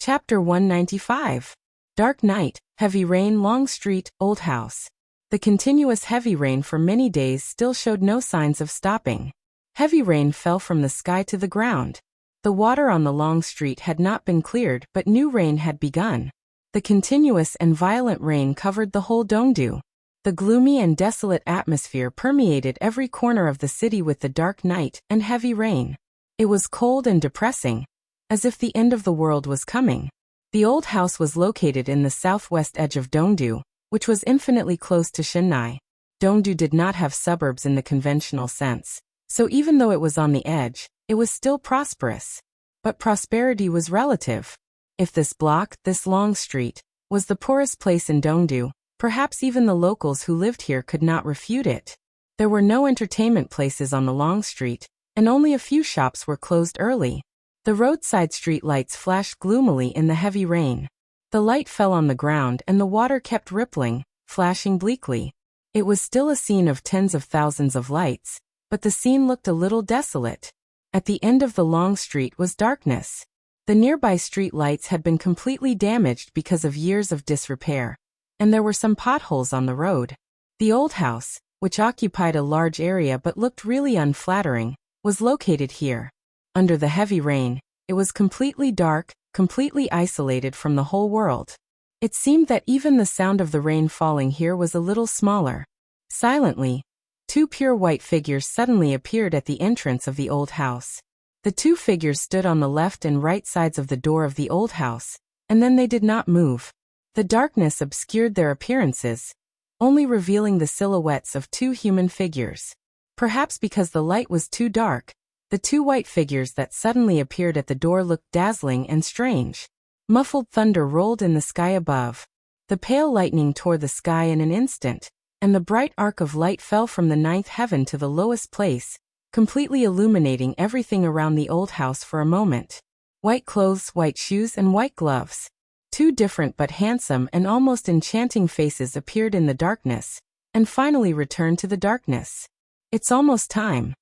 Chapter 195. Dark night, heavy rain, long street, old house. The continuous heavy rain for many days still showed no signs of stopping. Heavy rain fell from the sky to the ground. The water on the long street had not been cleared, but new rain had begun. The continuous and violent rain covered the whole Dongdu. The gloomy and desolate atmosphere permeated every corner of the city with the dark night and heavy rain. It was cold and depressing, as if the end of the world was coming. The old house was located in the southwest edge of Dongdu, which was infinitely close to Shenai. Dongdu did not have suburbs in the conventional sense, so even though it was on the edge, it was still prosperous. But prosperity was relative. If this block, this long street, was the poorest place in Dongdu, perhaps even the locals who lived here could not refute it. There were no entertainment places on the long street, and only a few shops were closed early. The roadside street lights flashed gloomily in the heavy rain. The light fell on the ground and the water kept rippling, flashing bleakly. It was still a scene of tens of thousands of lights, but the scene looked a little desolate. At the end of the long street was darkness. The nearby street lights had been completely damaged because of years of disrepair, and there were some potholes on the road. The old house, which occupied a large area but looked really unflattering, was located here. Under the heavy rain, it was completely dark, completely isolated from the whole world. It seemed that even the sound of the rain falling here was a little smaller. Silently, two pure white figures suddenly appeared at the entrance of the old house. The two figures stood on the left and right sides of the door of the old house, and then they did not move. The darkness obscured their appearances, only revealing the silhouettes of two human figures. Perhaps because the light was too dark, the two white figures that suddenly appeared at the door looked dazzling and strange. Muffled thunder rolled in the sky above. The pale lightning tore the sky in an instant, and the bright arc of light fell from the ninth heaven to the lowest place, completely illuminating everything around the old house for a moment. White clothes, white shoes, and white gloves. Two different but handsome and almost enchanting faces appeared in the darkness, and finally returned to the darkness. It's almost time.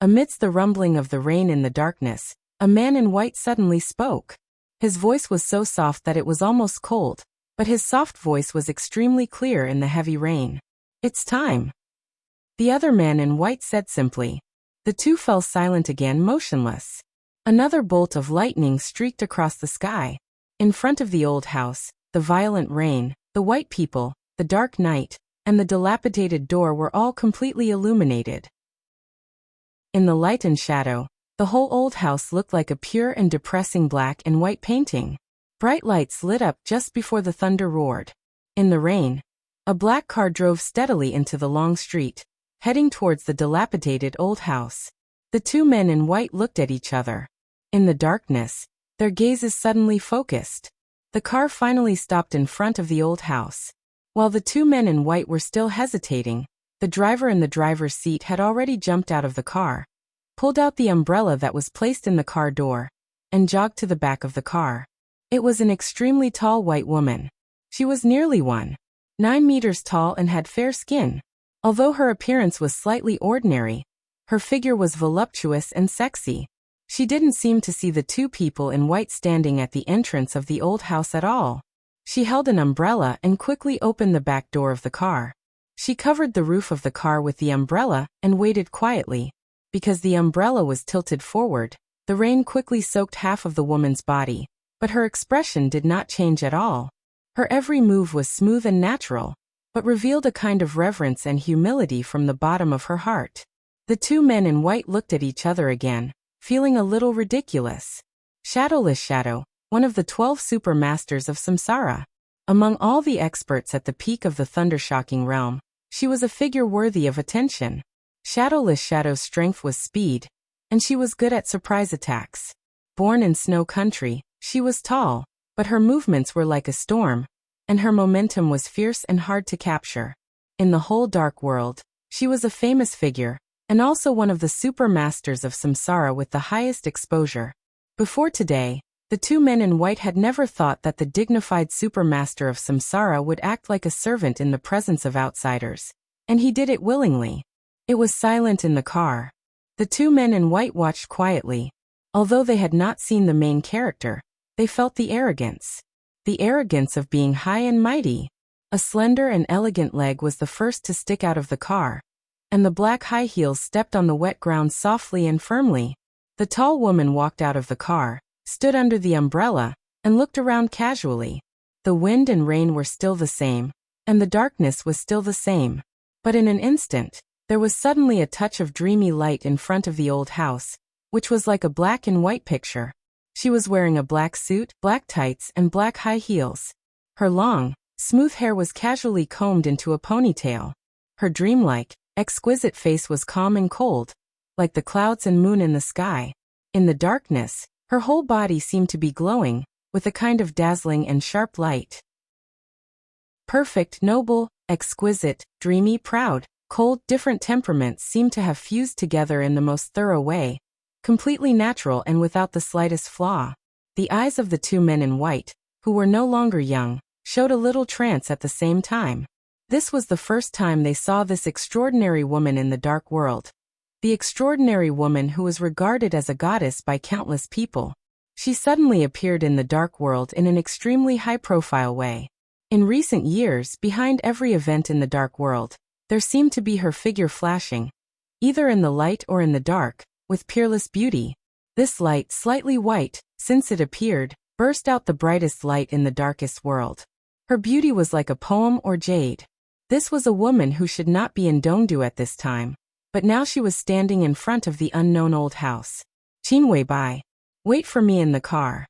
Amidst the rumbling of the rain in the darkness, a man in white suddenly spoke. His voice was so soft that it was almost cold, but his soft voice was extremely clear in the heavy rain. It's time. The other man in white said simply. The two fell silent again, motionless. Another bolt of lightning streaked across the sky. In front of the old house, the violent rain, the white people, the dark night, and the dilapidated door were all completely illuminated. In the light and shadow, the whole old house looked like a pure and depressing black and white painting. Bright lights lit up just before the thunder roared. In the rain, a black car drove steadily into the long street, heading towards the dilapidated old house. The two men in white looked at each other. In the darkness, their gazes suddenly focused. The car finally stopped in front of the old house. While the two men in white were still hesitating, the driver in the driver's seat had already jumped out of the car, pulled out the umbrella that was placed in the car door, and jogged to the back of the car. It was an extremely tall white woman. She was nearly 1.9 meters tall and had fair skin. Although her appearance was slightly ordinary, her figure was voluptuous and sexy. She didn't seem to see the two people in white standing at the entrance of the old house at all. She held an umbrella and quickly opened the back door of the car. She covered the roof of the car with the umbrella and waited quietly. Because the umbrella was tilted forward, the rain quickly soaked half of the woman's body, but her expression did not change at all. Her every move was smooth and natural, but revealed a kind of reverence and humility from the bottom of her heart. The two men in white looked at each other again, feeling a little ridiculous. Shadowless Shadow, one of the 12 super masters of samsara. Among all the experts at the peak of the thunder-shocking realm, she was a figure worthy of attention. Shadowless Shadow's strength was speed, and she was good at surprise attacks. Born in snow country, she was tall, but her movements were like a storm, and her momentum was fierce and hard to capture. In the whole dark world, she was a famous figure, and also one of the super masters of samsara with the highest exposure. Before today, the two men in white had never thought that the dignified supermaster of samsara would act like a servant in the presence of outsiders, and he did it willingly. It was silent in the car. The two men in white watched quietly. Although they had not seen the main character, They felt the arrogance. The arrogance of being high and mighty. A slender and elegant leg was the first to stick out of the car, and the black high heels stepped on the wet ground softly and firmly. The tall woman walked out of the car, stood under the umbrella, and looked around casually. The wind and rain were still the same, and the darkness was still the same. But in an instant, there was suddenly a touch of dreamy light in front of the old house, which was like a black and white picture. She was wearing a black suit, black tights, and black high heels. Her long, smooth hair was casually combed into a ponytail. Her dreamlike, exquisite face was calm and cold, like the clouds and moon in the sky. In the darkness, her whole body seemed to be glowing, with a kind of dazzling and sharp light. Perfect, noble, exquisite, dreamy, proud, cold, different temperaments seemed to have fused together in the most thorough way, completely natural and without the slightest flaw. The eyes of the two men in white, who were no longer young, showed a little trance at the same time. This was the first time they saw this extraordinary woman in the dark world. The extraordinary woman who was regarded as a goddess by countless people. She suddenly appeared in the dark world in an extremely high-profile way. In recent years, behind every event in the dark world, there seemed to be her figure flashing, either in the light or in the dark, with peerless beauty. This light, slightly white, since it appeared, burst out the brightest light in the darkest world. Her beauty was like a poem or jade. This was a woman who should not be in Dongdu at this time, but now she was standing in front of the unknown old house. Qin Weibai. Wait for me in the car.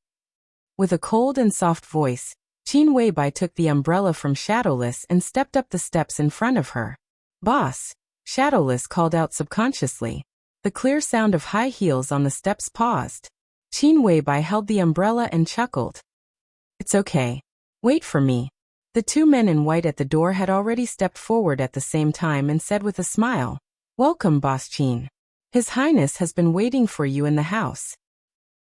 With a cold and soft voice, Qin Weibai took the umbrella from Shadowless and stepped up the steps in front of her. Boss, Shadowless called out subconsciously. The clear sound of high heels on the steps paused. Qin Weibai held the umbrella and chuckled. It's okay. Wait for me. The two men in white at the door had already stepped forward at the same time and said with a smile, Welcome, Boss Qin. His Highness has been waiting for you in the house.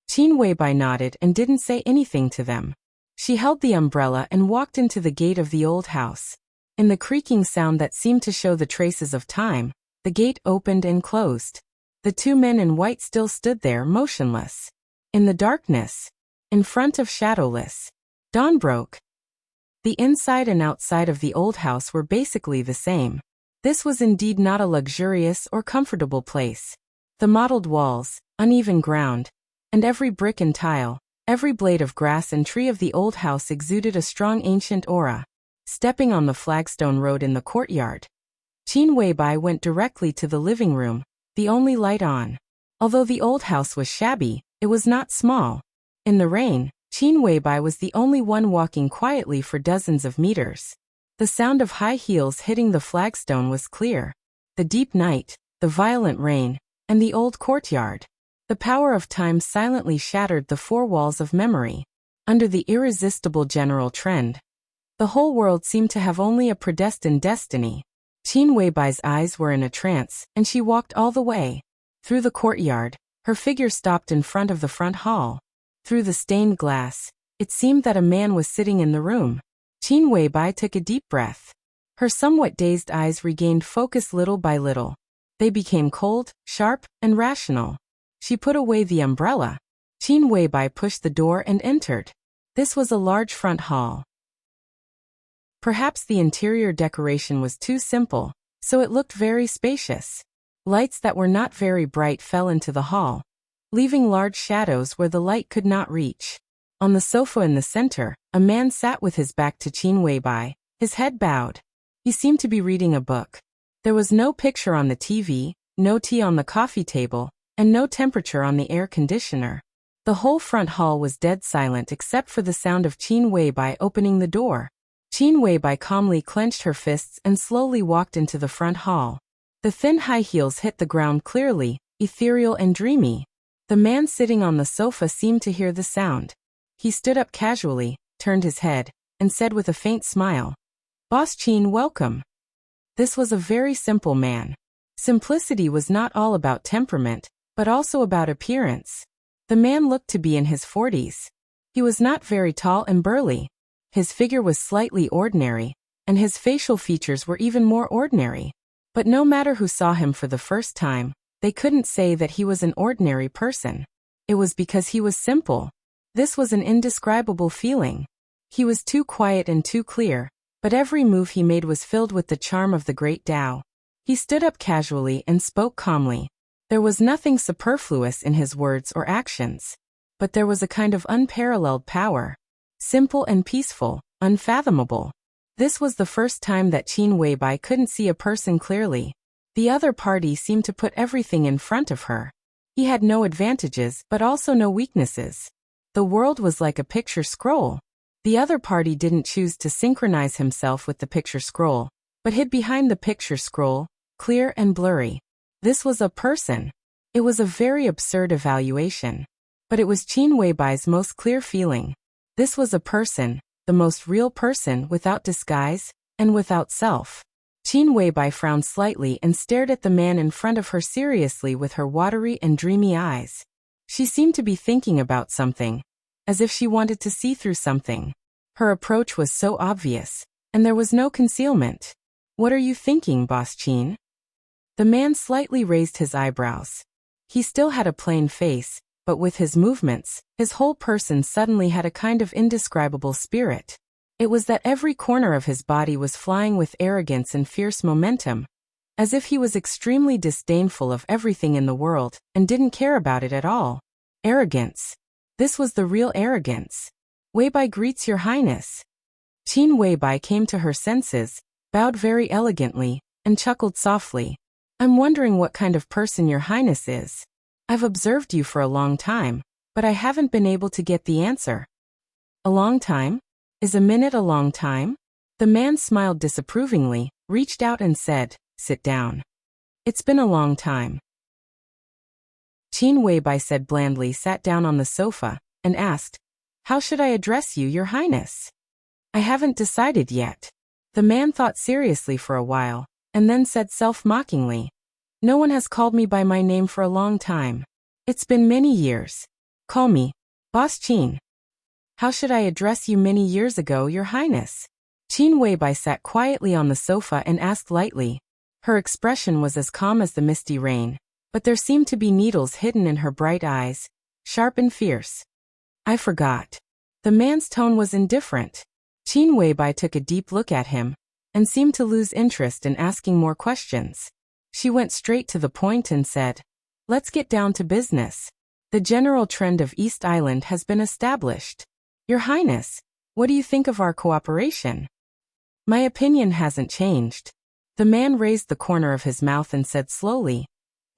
Qin Weibai nodded and didn't say anything to them. She held the umbrella and walked into the gate of the old house. In the creaking sound that seemed to show the traces of time, the gate opened and closed. The two men in white still stood there motionless. In the darkness, in front of Shadowless, dawn broke. The inside and outside of the old house were basically the same. This was indeed not a luxurious or comfortable place. The mottled walls, uneven ground, and every brick and tile, every blade of grass and tree of the old house exuded a strong ancient aura. Stepping on the flagstone road in the courtyard, Qin Weibai went directly to the living room, the only light on. Although the old house was shabby, it was not small. In the rain, Qin Weibai was the only one walking quietly for dozens of meters. The sound of high heels hitting the flagstone was clear. The deep night, the violent rain, and the old courtyard. The power of time silently shattered the four walls of memory. Under the irresistible general trend, the whole world seemed to have only a predestined destiny. Qin Weibai's eyes were in a trance, and she walked all the way. Through the courtyard, her figure stopped in front of the front hall. Through the stained glass, it seemed that a man was sitting in the room. Qin Weibai took a deep breath. Her somewhat dazed eyes regained focus little by little. They became cold, sharp, and rational. She put away the umbrella. Qin Weibai pushed the door and entered. This was a large front hall. Perhaps the interior decoration was too simple, so it looked very spacious. Lights that were not very bright fell into the hall, leaving large shadows where the light could not reach. On the sofa in the center, a man sat with his back to Qin Weibai, his head bowed. He seemed to be reading a book. There was no picture on the TV, no tea on the coffee table, and no temperature on the air conditioner. The whole front hall was dead silent except for the sound of Qin Weibai opening the door. Qin Weibai calmly clenched her fists and slowly walked into the front hall. The thin high heels hit the ground clearly, ethereal and dreamy. The man sitting on the sofa seemed to hear the sound. He stood up casually, turned his head, and said with a faint smile, Boss Qin, welcome. This was a very simple man. Simplicity was not all about temperament, but also about appearance. The man looked to be in his 40s. He was not very tall and burly. His figure was slightly ordinary, and his facial features were even more ordinary. But no matter who saw him for the first time, they couldn't say that he was an ordinary person. It was because he was simple. This was an indescribable feeling. He was too quiet and too clear, but every move he made was filled with the charm of the great Tao. He stood up casually and spoke calmly. There was nothing superfluous in his words or actions, but there was a kind of unparalleled power. Simple and peaceful, unfathomable. This was the first time that Qin Weibai couldn't see a person clearly. The other party seemed to put everything in front of her. He had no advantages but also no weaknesses. The world was like a picture scroll. The other party didn't choose to synchronize himself with the picture scroll, but hid behind the picture scroll, clear and blurry. This was a person. It was a very absurd evaluation. But it was Qin Weibai's most clear feeling. This was a person, the most real person without disguise, and without self. Qin Weibai frowned slightly and stared at the man in front of her seriously with her watery and dreamy eyes. She seemed to be thinking about something, as if she wanted to see through something. Her approach was so obvious, and there was no concealment. "What are you thinking, Boss Qin?" The man slightly raised his eyebrows. He still had a plain face, but with his movements, his whole person suddenly had a kind of indescribable spirit. It was that every corner of his body was flying with arrogance and fierce momentum, as if he was extremely disdainful of everything in the world and didn't care about it at all. Arrogance. This was the real arrogance. "Weibai greets your highness." Qin Weibai came to her senses, bowed very elegantly, and chuckled softly. "I'm wondering what kind of person your highness is. I've observed you for a long time, but I haven't been able to get the answer." "A long time? Is a minute a long time?" The man smiled disapprovingly, reached out and said, "Sit down." "It's been a long time." Qin Weibai said blandly, sat down on the sofa, and asked, "How should I address you, your highness?" "I haven't decided yet." The man thought seriously for a while, and then said self-mockingly, "No one has called me by my name for a long time. It's been many years. Call me Boss Qin." "How should I address you many years ago, your highness?" Qin Weibai sat quietly on the sofa and asked lightly. Her expression was as calm as the misty rain, but there seemed to be needles hidden in her bright eyes, sharp and fierce. "I forgot." The man's tone was indifferent. Qin Weibai took a deep look at him, and seemed to lose interest in asking more questions. She went straight to the point and said, "Let's get down to business. The general trend of East Island has been established. Your Highness, what do you think of our cooperation?" "My opinion hasn't changed." The man raised the corner of his mouth and said slowly,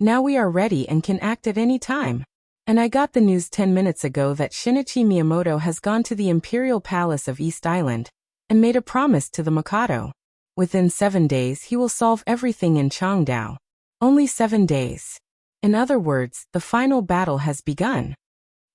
"Now we are ready and can act at any time. And I got the news 10 minutes ago that Shinichi Miyamoto has gone to the Imperial Palace of East Island and made a promise to the Mikado. Within 7 days he will solve everything in Changdao. Only 7 days. In other words, the final battle has begun."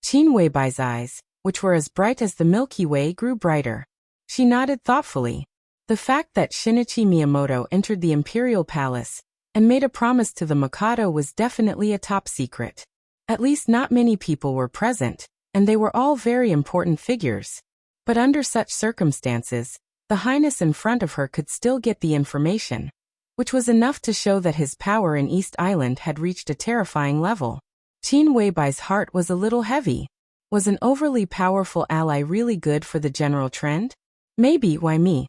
Qin Weibai's eyes, which were as bright as the Milky Way, grew brighter. She nodded thoughtfully. The fact that Shinichi Miyamoto entered the Imperial Palace and made a promise to the Mikado was definitely a top secret. At least not many people were present, and they were all very important figures. But under such circumstances, the Highness in front of her could still get the information, which was enough to show that his power in East Island had reached a terrifying level. Qin Weibai's heart was a little heavy. Was an overly powerful ally really good for the general trend? Maybe. Why me?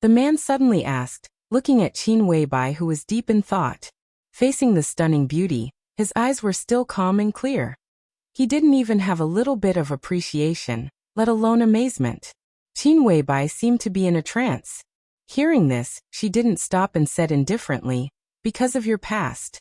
The man suddenly asked, looking at Qin Weibai, who was deep in thought. Facing the stunning beauty, his eyes were still calm and clear. He didn't even have a little bit of appreciation, let alone amazement. Qin Weibai seemed to be in a trance. Hearing this, she didn't stop and said indifferently, "Because of your past."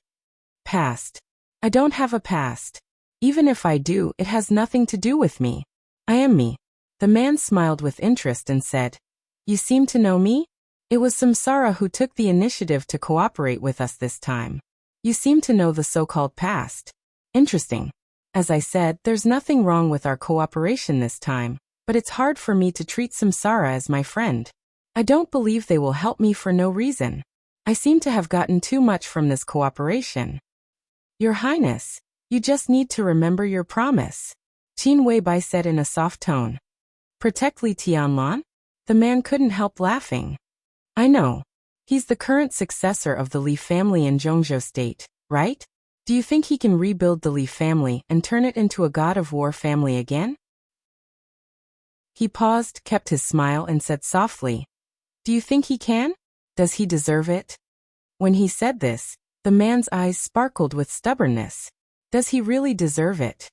"Past? I don't have a past. Even if I do, it has nothing to do with me. I am me." The man smiled with interest and said, "You seem to know me? It was Samsara who took the initiative to cooperate with us this time. You seem to know the so-called past. Interesting. As I said, there's nothing wrong with our cooperation this time, but it's hard for me to treat Samsara as my friend. I don't believe they will help me for no reason. I seem to have gotten too much from this cooperation." "Your Highness, you just need to remember your promise," Qin Weibai said in a soft tone. "Protect Li Tianlan?" The man couldn't help laughing. "I know. He's the current successor of the Li family in Zhongzhou State, right? Do you think he can rebuild the Li family and turn it into a god of war family again?" He paused, kept his smile, and said softly, "Do you think he can? Does he deserve it?" When he said this, the man's eyes sparkled with stubbornness. Does he really deserve it?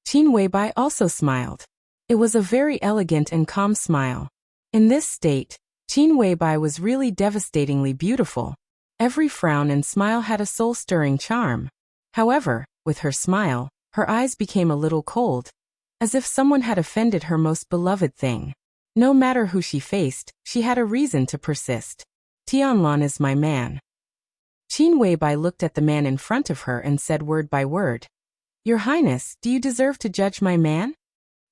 Qin Weibai also smiled. It was a very elegant and calm smile. In this state, Qin Weibai was really devastatingly beautiful. Every frown and smile had a soul-stirring charm. However, with her smile, her eyes became a little cold, as if someone had offended her most beloved thing. No matter who she faced, she had a reason to persist. Tianlan is my man. Qin Weibai looked at the man in front of her and said word by word, "Your Highness, do you deserve to judge my man?"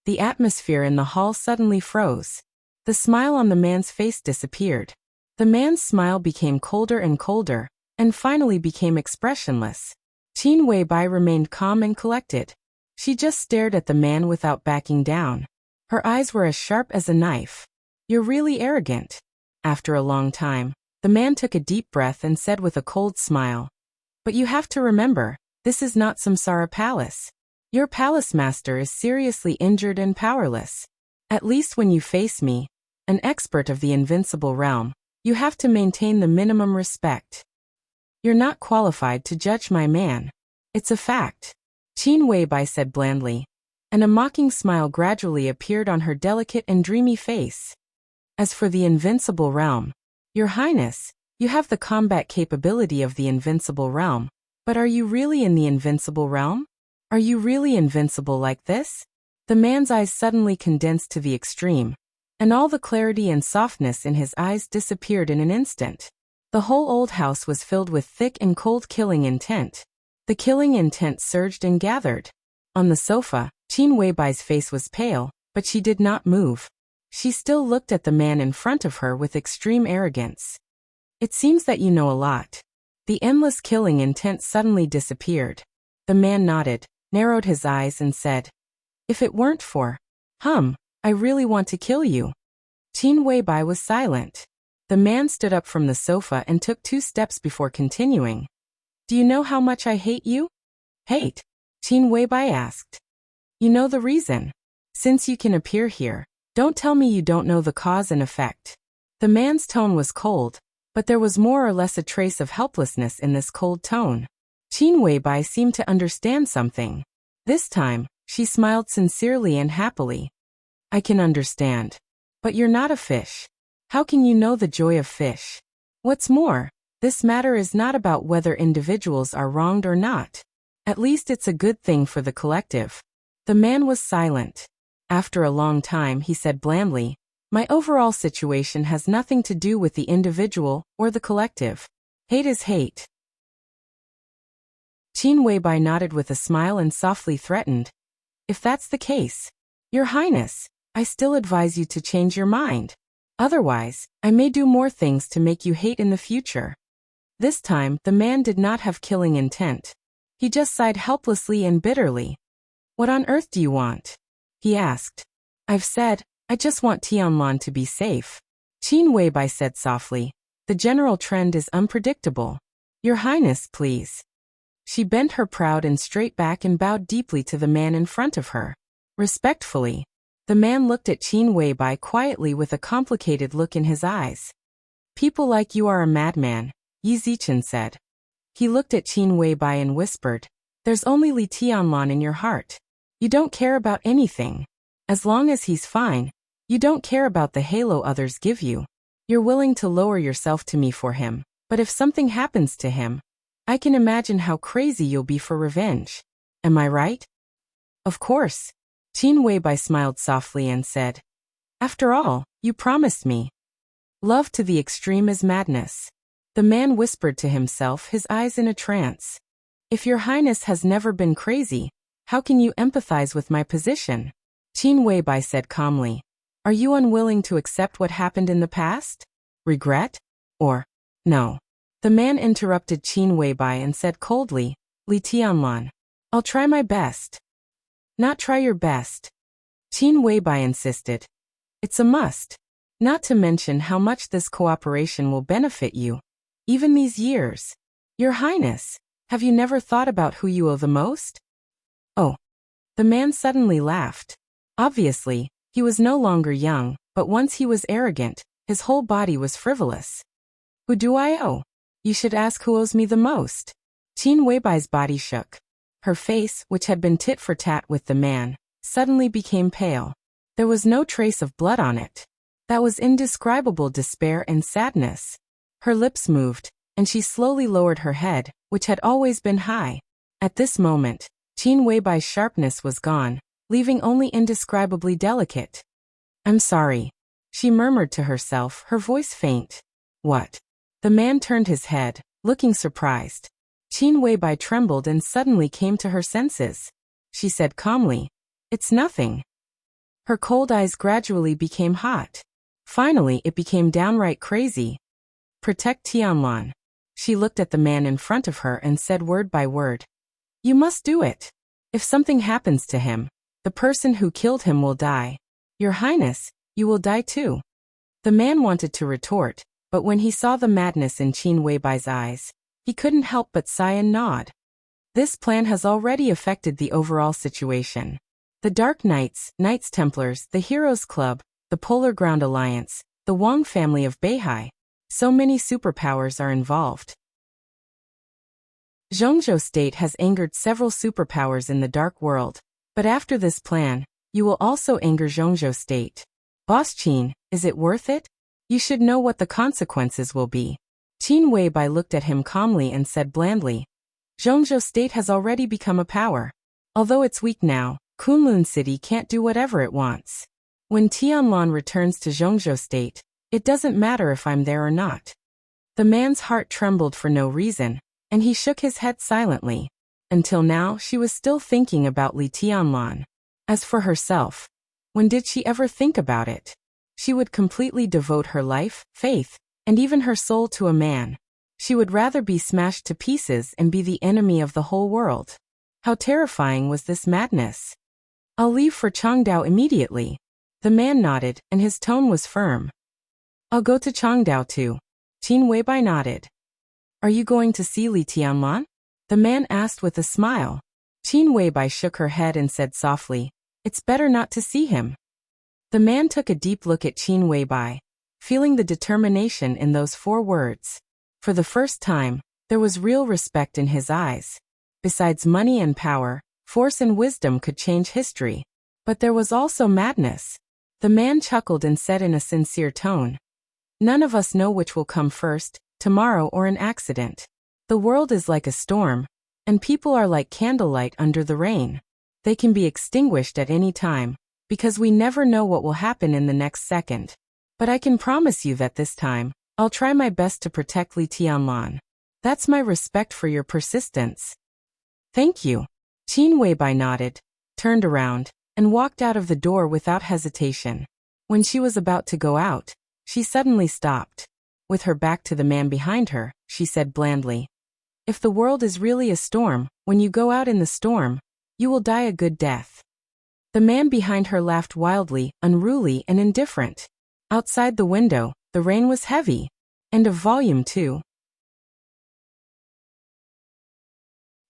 The atmosphere in the hall suddenly froze. The smile on the man's face disappeared. The man's smile became colder and colder, and finally became expressionless. Qin Weibai remained calm and collected. She just stared at the man without backing down. Her eyes were as sharp as a knife. "You're really arrogant." After a long time, the man took a deep breath and said with a cold smile, "But you have to remember, this is not Samsara Palace. Your palace master is seriously injured and powerless. At least when you face me, an expert of the invincible realm, you have to maintain the minimum respect. You're not qualified to judge my man. It's a fact." Qin Weibai said blandly, and a mocking smile gradually appeared on her delicate and dreamy face. "As for the invincible realm, Your Highness, you have the combat capability of the invincible realm, but are you really in the invincible realm? Are you really invincible like this?" The man's eyes suddenly condensed to the extreme, and all the clarity and softness in his eyes disappeared in an instant. The whole old house was filled with thick and cold killing intent. The killing intent surged and gathered. On the sofa, Qin Weibai's face was pale, but she did not move. She still looked at the man in front of her with extreme arrogance. "It seems that you know a lot." The endless killing intent suddenly disappeared. The man nodded, narrowed his eyes and said, "If it weren't for, I really want to kill you." Qin Weibai was silent. The man stood up from the sofa and took 2 steps before continuing. "Do you know how much I hate you?" "Hate?" Qin Weibai asked. "You know the reason. Since you can appear here, don't tell me you don't know the cause and effect." The man's tone was cold, but there was more or less a trace of helplessness in this cold tone. Qin Weibai seemed to understand something. This time, she smiled sincerely and happily. "I can understand. But you're not a fish. How can you know the joy of fish? What's more, this matter is not about whether individuals are wronged or not. At least it's a good thing for the collective." The man was silent. After a long time he said blandly, "My overall situation has nothing to do with the individual or the collective. Hate is hate." Qin Weibai nodded with a smile and softly threatened, "If that's the case, Your Highness, I still advise you to change your mind. Otherwise, I may do more things to make you hate in the future." This time, the man did not have killing intent. He just sighed helplessly and bitterly. "What on earth do you want?" he asked. "I've said, I just want Tianlan to be safe." Qin Weibai said softly, "The general trend is unpredictable. Your Highness, please." She bent her proud and straight back and bowed deeply to the man in front of her. Respectfully, the man looked at Qin Weibai quietly with a complicated look in his eyes. "People like you are a madman," Yi Zichen said. He looked at Qin Weibai and whispered, "There's only Li Tianlan in your heart. You don't care about anything. As long as he's fine, you don't care about the halo others give you. You're willing to lower yourself to me for him, but if something happens to him, I can imagine how crazy you'll be for revenge. Am I right?" "Of course." Qin Weibai smiled softly and said, "After all, you promised me. Love to the extreme is madness." The man whispered to himself, his eyes in a trance. "If Your Highness has never been crazy, how can you empathize with my position?" Qin Weibai said calmly, "Are you unwilling to accept what happened in the past? Regret? Or, no?" The man interrupted Qin Weibai and said coldly, "Li Tianlan, I'll try my best." "Not try your best." Qin Weibai insisted. "It's a must. Not to mention how much this cooperation will benefit you. Even these years. Your Highness, have you never thought about who you owe the most?" "Oh." The man suddenly laughed. Obviously, He was no longer young, but once he was arrogant, his whole body was frivolous. Who do I owe? You should ask who owes me the most. Qin Weibai's body shook. Her face, which had been tit for tat with the man, suddenly became pale. There was no trace of blood on it. That was indescribable despair and sadness. Her lips moved, and she slowly lowered her head, which had always been high. At this moment, Qin Weibai's sharpness was gone, leaving only indescribably delicate. I'm sorry, she murmured to herself, her voice faint. What? The man turned his head, looking surprised. Qin Weibai trembled and suddenly came to her senses. She said calmly, "It's nothing." Her cold eyes gradually became hot. Finally, it became downright crazy. Protect Tianlan. She looked at the man in front of her and said word by word. You must do it. If something happens to him, the person who killed him will die. Your Highness, you will die too. The man wanted to retort, but when he saw the madness in Qin Weibai's eyes, he couldn't help but sigh and nod. This plan has already affected the overall situation. The Dark Knights, Knights Templars, the Heroes Club, the Polar Ground Alliance, the Wang family of Beihai. So many superpowers are involved. Zhongzhou State has angered several superpowers in the Dark World, but after this plan, you will also anger Zhongzhou State. Boss Qin, is it worth it? You should know what the consequences will be. Qin Weibai looked at him calmly and said blandly, Zhongzhou State has already become a power. Although it's weak now, Kunlun City can't do whatever it wants. When Tianlan returns to Zhongzhou State, it doesn't matter if I'm there or not. The man's heart trembled for no reason, and he shook his head silently. Until now, she was still thinking about Li Tianlan. As for herself, when did she ever think about it? She would completely devote her life, faith, and even her soul to a man. She would rather be smashed to pieces and be the enemy of the whole world. How terrifying was this madness? I'll leave for Changdao immediately. The man nodded, and his tone was firm. I'll go to Changdao too. Qin Weibai nodded. Are you going to see Li Tianlan? The man asked with a smile. Qin Weibai shook her head and said softly, It's better not to see him. The man took a deep look at Qin Weibai, feeling the determination in those 4 words. For the first time, there was real respect in his eyes. Besides money and power, force and wisdom could change history. But there was also madness. The man chuckled and said in a sincere tone, None of us know which will come first, tomorrow or an accident. The world is like a storm, and people are like candlelight under the rain. They can be extinguished at any time, because we never know what will happen in the next second. But I can promise you that this time, I'll try my best to protect Li Tianlan. That's my respect for your persistence. Thank you. Qin Weibai nodded, turned around, and walked out of the door without hesitation. When she was about to go out, she suddenly stopped. With her back to the man behind her, she said blandly, If the world is really a storm, when you go out in the storm, you will die a good death. The man behind her laughed wildly, unruly and indifferent. Outside the window, the rain was heavy. End of volume 2.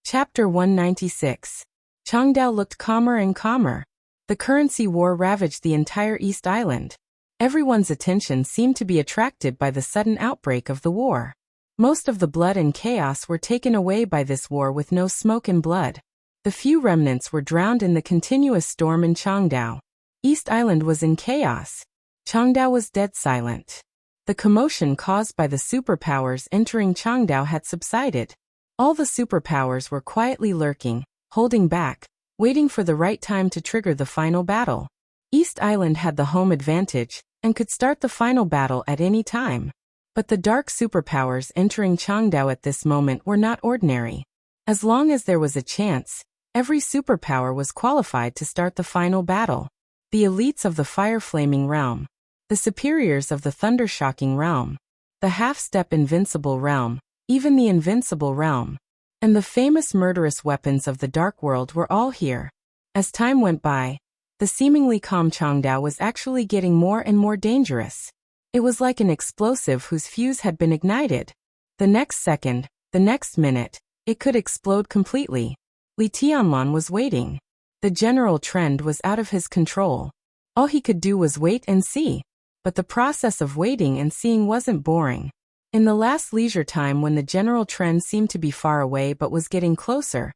Chapter 196. Changdao looked calmer and calmer. The currency war ravaged the entire East Island. Everyone's attention seemed to be attracted by the sudden outbreak of the war. Most of the blood and chaos were taken away by this war with no smoke and blood. The few remnants were drowned in the continuous storm in Changdao. East Island was in chaos. Changdao was dead silent. The commotion caused by the superpowers entering Changdao had subsided. All the superpowers were quietly lurking, holding back, waiting for the right time to trigger the final battle. East Island had the home advantage, and could start the final battle at any time. But the dark superpowers entering Changdao at this moment were not ordinary. As long as there was a chance, every superpower was qualified to start the final battle. The elites of the fire-flaming realm, the superiors of the thunder-shocking realm, the half-step invincible realm, even the invincible realm, and the famous murderous weapons of the dark world were all here. As time went by, the seemingly calm Changdao was actually getting more and more dangerous. It was like an explosive whose fuse had been ignited. The next second, the next minute, it could explode completely. Li Tianlan was waiting. The general trend was out of his control. All he could do was wait and see. But the process of waiting and seeing wasn't boring. In the last leisure time when the general trend seemed to be far away but was getting closer,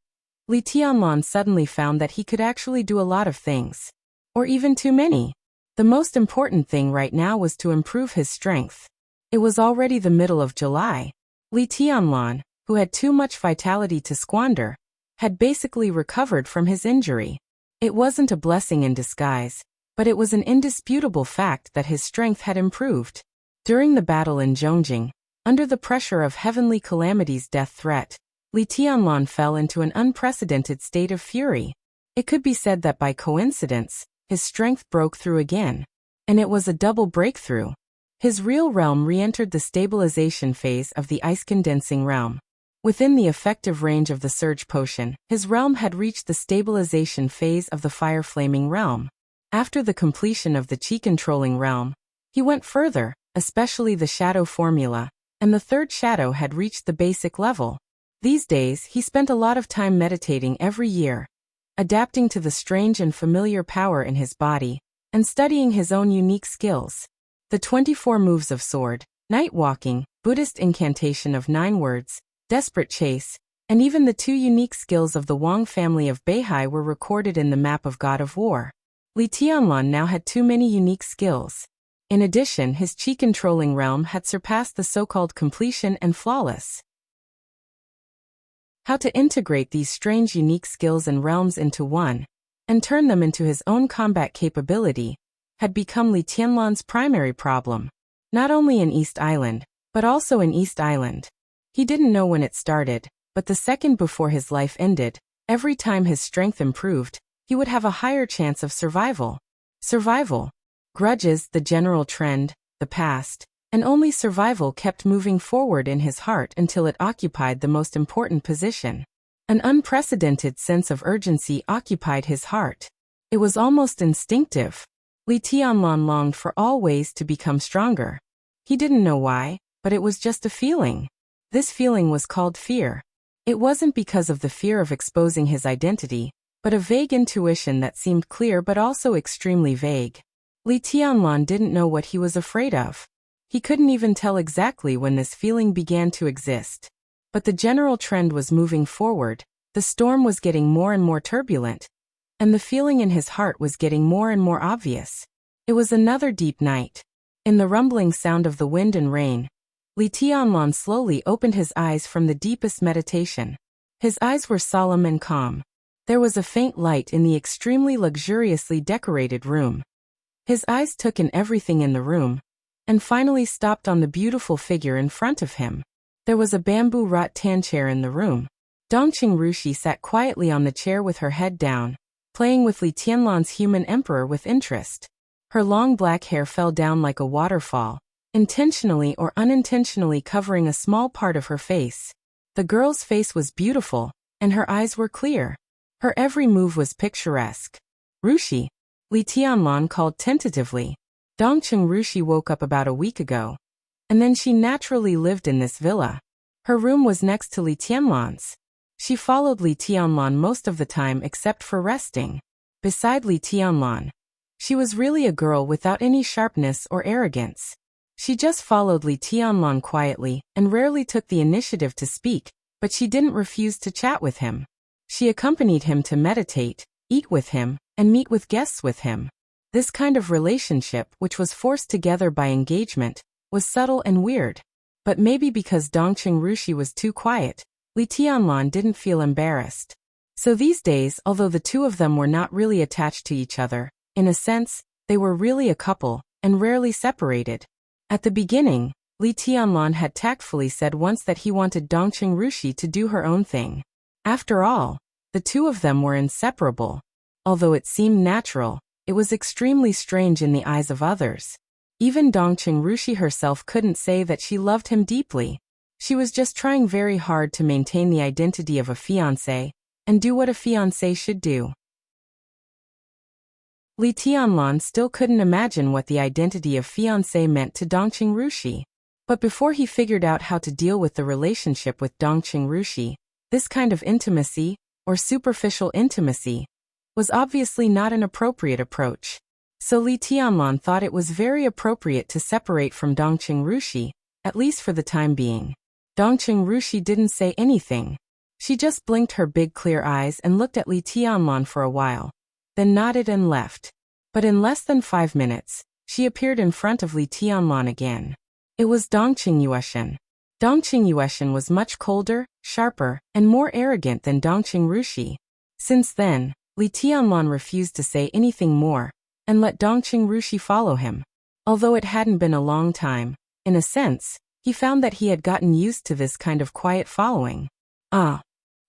Li Tianlan suddenly found that he could actually do a lot of things. Or even too many. The most important thing right now was to improve his strength. It was already the middle of July. Li Tianlan, who had too much vitality to squander, had basically recovered from his injury. It wasn't a blessing in disguise, but it was an indisputable fact that his strength had improved. During the battle in Zhongjing, under the pressure of Heavenly Calamity's death threat, Li Tianlan fell into an unprecedented state of fury. It could be said that by coincidence, his strength broke through again. And it was a double breakthrough. His real realm re-entered the stabilization phase of the ice-condensing realm. Within the effective range of the surge potion, his realm had reached the stabilization phase of the fire-flaming realm. After the completion of the chi-controlling realm, he went further, especially the shadow formula, and the third shadow had reached the basic level. These days, he spent a lot of time meditating every year, adapting to the strange and familiar power in his body, and studying his own unique skills. The 24 moves of sword, night walking, Buddhist incantation of 9 words, desperate chase, and even the 2 unique skills of the Wang family of Beihai were recorded in the map of God of War. Li Tianlan now had too many unique skills. In addition, his chi-controlling realm had surpassed the so-called completion and flawless. How to integrate these strange unique skills and realms into one, and turn them into his own combat capability, had become Li Tianlan's primary problem. Not only in East Island, but also in East Island. He didn't know when it started, but the second before his life ended, every time his strength improved, he would have a higher chance of survival. Survival. Grudges, the general trend, the past, and only survival kept moving forward in his heart until it occupied the most important position. An unprecedented sense of urgency occupied his heart. It was almost instinctive. Li Tianlan longed for all ways to become stronger. He didn't know why, but it was just a feeling. This feeling was called fear. It wasn't because of the fear of exposing his identity, but a vague intuition that seemed clear but also extremely vague. Li Tianlan didn't know what he was afraid of. He couldn't even tell exactly when this feeling began to exist. But the general trend was moving forward, the storm was getting more and more turbulent, and the feeling in his heart was getting more and more obvious. It was another deep night. In the rumbling sound of the wind and rain, Li Tianlan slowly opened his eyes from the deepest meditation. His eyes were solemn and calm. There was a faint light in the extremely luxuriously decorated room. His eyes took in everything in the room, and finally stopped on the beautiful figure in front of him. There was a bamboo rattan chair in the room. Dongqing Rushi sat quietly on the chair with her head down, playing with Li Tianlan's human emperor with interest. Her long black hair fell down like a waterfall, intentionally or unintentionally covering a small part of her face. The girl's face was beautiful, and her eyes were clear. Her every move was picturesque. Rushi, Li Tianlan called tentatively. Dongqing Rushi woke up about a week ago, and then she naturally lived in this villa. Her room was next to Li Tianlan's. She followed Li Tianlan most of the time except for resting. Beside Li Tianlan, she was really a girl without any sharpness or arrogance. She just followed Li Tianlan quietly and rarely took the initiative to speak, but she didn't refuse to chat with him. She accompanied him to meditate, eat with him, and meet with guests with him. This kind of relationship, which was forced together by engagement, was subtle and weird. But maybe because Dongqing Rushi was too quiet, Li Tianlan didn't feel embarrassed. So these days, although the two of them were not really attached to each other, in a sense, they were really a couple, and rarely separated. At the beginning, Li Tianlan had tactfully said once that he wanted Dongqing Rushi to do her own thing. After all, the two of them were inseparable. Although it seemed natural, it was extremely strange in the eyes of others. Even Dongqing Rushi herself couldn't say that she loved him deeply. She was just trying very hard to maintain the identity of a fiancé, and do what a fiancé should do. Li Tianlan still couldn't imagine what the identity of fiancé meant to Dongqing Rushi. But before he figured out how to deal with the relationship with Dongqing Rushi, this kind of intimacy, or superficial intimacy, was obviously not an appropriate approach. So Li Tianlan thought it was very appropriate to separate from Dongqing Rushi, at least for the time being. Dongqing Rushi didn't say anything. She just blinked her big clear eyes and looked at Li Tianlan for a while, then nodded and left. But in less than 5 minutes, she appeared in front of Li Tianlan again. It was Dongqing Yueshan. Dongqing Yueshan was much colder, sharper, and more arrogant than Dongqing Rushi. Since then, Li Tianlan refused to say anything more, and let Dongqing Rushi follow him. Although it hadn't been a long time, in a sense, he found that he had gotten used to this kind of quiet following. Ah.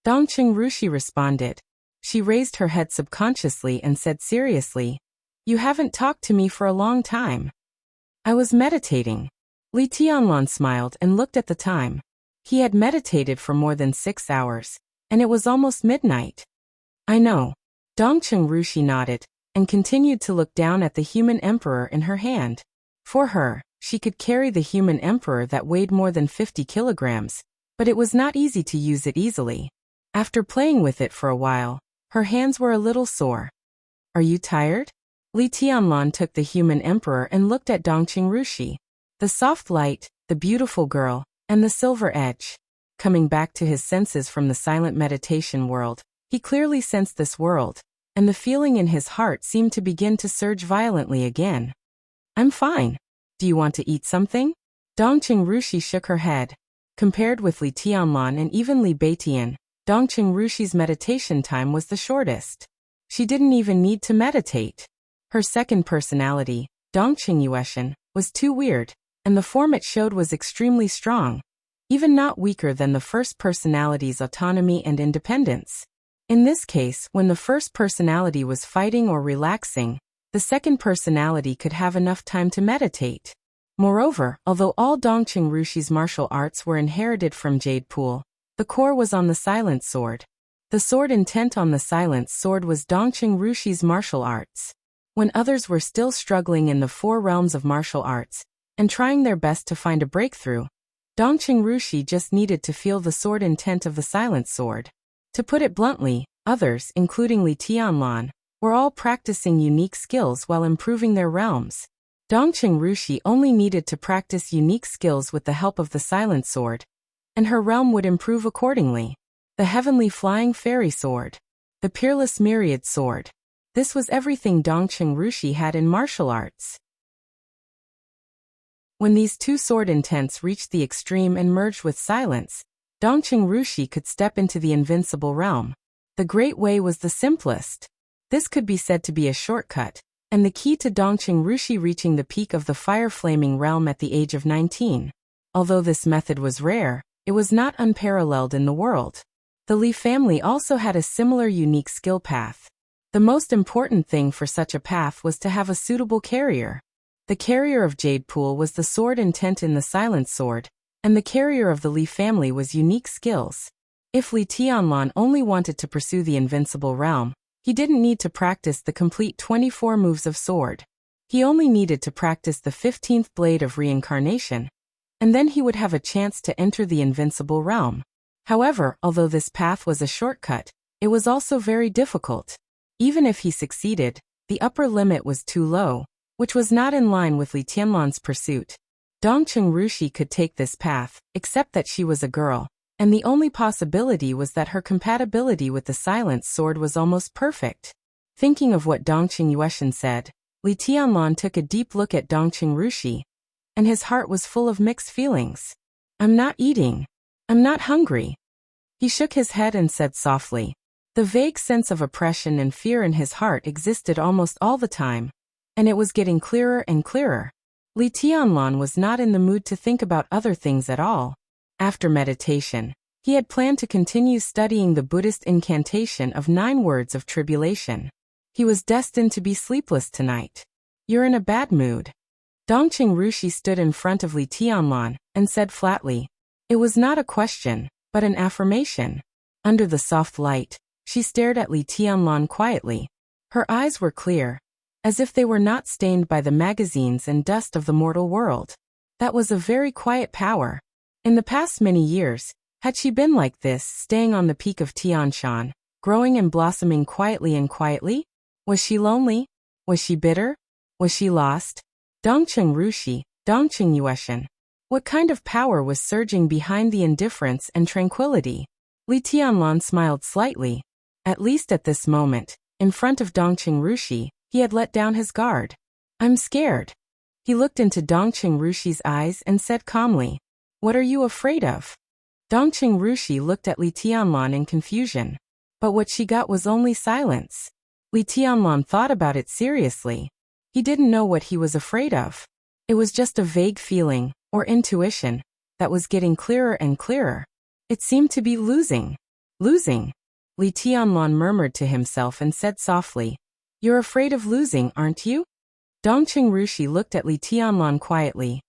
Dongqing Rushi responded. She raised her head subconsciously and said seriously, "You haven't talked to me for a long time." "I was meditating." Li Tianlan smiled and looked at the time. He had meditated for more than 6 hours, and it was almost midnight. "I know." Dongqing Rushi nodded, and continued to look down at the human emperor in her hand. For her, she could carry the human emperor that weighed more than 50 kilograms, but it was not easy to use it easily. After playing with it for a while, her hands were a little sore. "Are you tired?" Li Tianlan took the human emperor and looked at Dongqing Rushi. The soft light, the beautiful girl, and the silver edge. Coming back to his senses from the silent meditation world, he clearly sensed this world, and the feeling in his heart seemed to begin to surge violently again. "I'm fine. Do you want to eat something?" Dongqing Rushi shook her head. Compared with Li Tianlan and even Li Beitian, Dongqing Rushi's meditation time was the shortest. She didn't even need to meditate. Her second personality, Dongqing Yueshan, was too weird, and the form it showed was extremely strong, even not weaker than the first personality's autonomy and independence. In this case, when the first personality was fighting or relaxing, the second personality could have enough time to meditate. Moreover, although all Dongqing Rushi's martial arts were inherited from Jade Pool, the core was on the silent sword. The sword intent on the silent sword was Dongqing Rushi's martial arts. When others were still struggling in the 4 realms of martial arts, and trying their best to find a breakthrough, Dongqing Rushi just needed to feel the sword intent of the silent sword. To put it bluntly, others, including Li Tianlan, were all practicing unique skills while improving their realms. Dongqing Rushi only needed to practice unique skills with the help of the silent sword, and her realm would improve accordingly. The heavenly flying fairy sword. The peerless myriad sword. This was everything Dongqing Rushi had in martial arts. When these 2 sword intents reached the extreme and merged with silence, Dongqing Rushi could step into the invincible realm. The Great Way was the simplest. This could be said to be a shortcut, and the key to Dongqing Rushi reaching the peak of the fire-flaming realm at the age of 19. Although this method was rare, it was not unparalleled in the world. The Li family also had a similar unique skill path. The most important thing for such a path was to have a suitable carrier. The carrier of Jade Pool was the sword intent in the silent sword, and the carrier of the Li family was unique skills. If Li Tianlan only wanted to pursue the invincible realm, he didn't need to practice the complete 24 moves of sword. He only needed to practice the 15th blade of reincarnation, and then he would have a chance to enter the invincible realm. However, although this path was a shortcut, it was also very difficult. Even if he succeeded, the upper limit was too low, which was not in line with Li Tianlan's pursuit. Dongqing Rushi could take this path, except that she was a girl, and the only possibility was that her compatibility with the silent sword was almost perfect. Thinking of what Dongqing Yueshan said, Li Tianlan took a deep look at Dongqing Rushi, and his heart was full of mixed feelings. "I'm not eating. I'm not hungry." He shook his head and said softly. The vague sense of oppression and fear in his heart existed almost all the time, and it was getting clearer and clearer. Li Tianlan was not in the mood to think about other things at all. After meditation, he had planned to continue studying the Buddhist incantation of 9 words of tribulation. He was destined to be sleepless tonight. "You're in a bad mood." Dongqing Rushi stood in front of Li Tianlan and said flatly. It was not a question, but an affirmation. Under the soft light, she stared at Li Tianlan quietly. Her eyes were clear, as if they were not stained by the magazines and dust of the mortal world. That was a very quiet power. In the past many years, had she been like this, staying on the peak of Tian Shan, growing and blossoming quietly and quietly? Was she lonely? Was she bitter? Was she lost? Dongcheng Rushi, Dongcheng Yueshan. What kind of power was surging behind the indifference and tranquility? Li Tianlan smiled slightly. At least at this moment, in front of Dongcheng Rushi, he had let down his guard. I'm scared. He looked into Dongcheng Rushi's eyes and said calmly, What are you afraid of? Dongcheng Rushi looked at Li Tianlan in confusion. But what she got was only silence. Li Tianlan thought about it seriously. He didn't know what he was afraid of. It was just a vague feeling, or intuition, that was getting clearer and clearer. It seemed to be losing. Losing. Li Tianlan murmured to himself and said softly, You're afraid of losing, aren't you? Dongcheng Rushi looked at Li Tianlan quietly.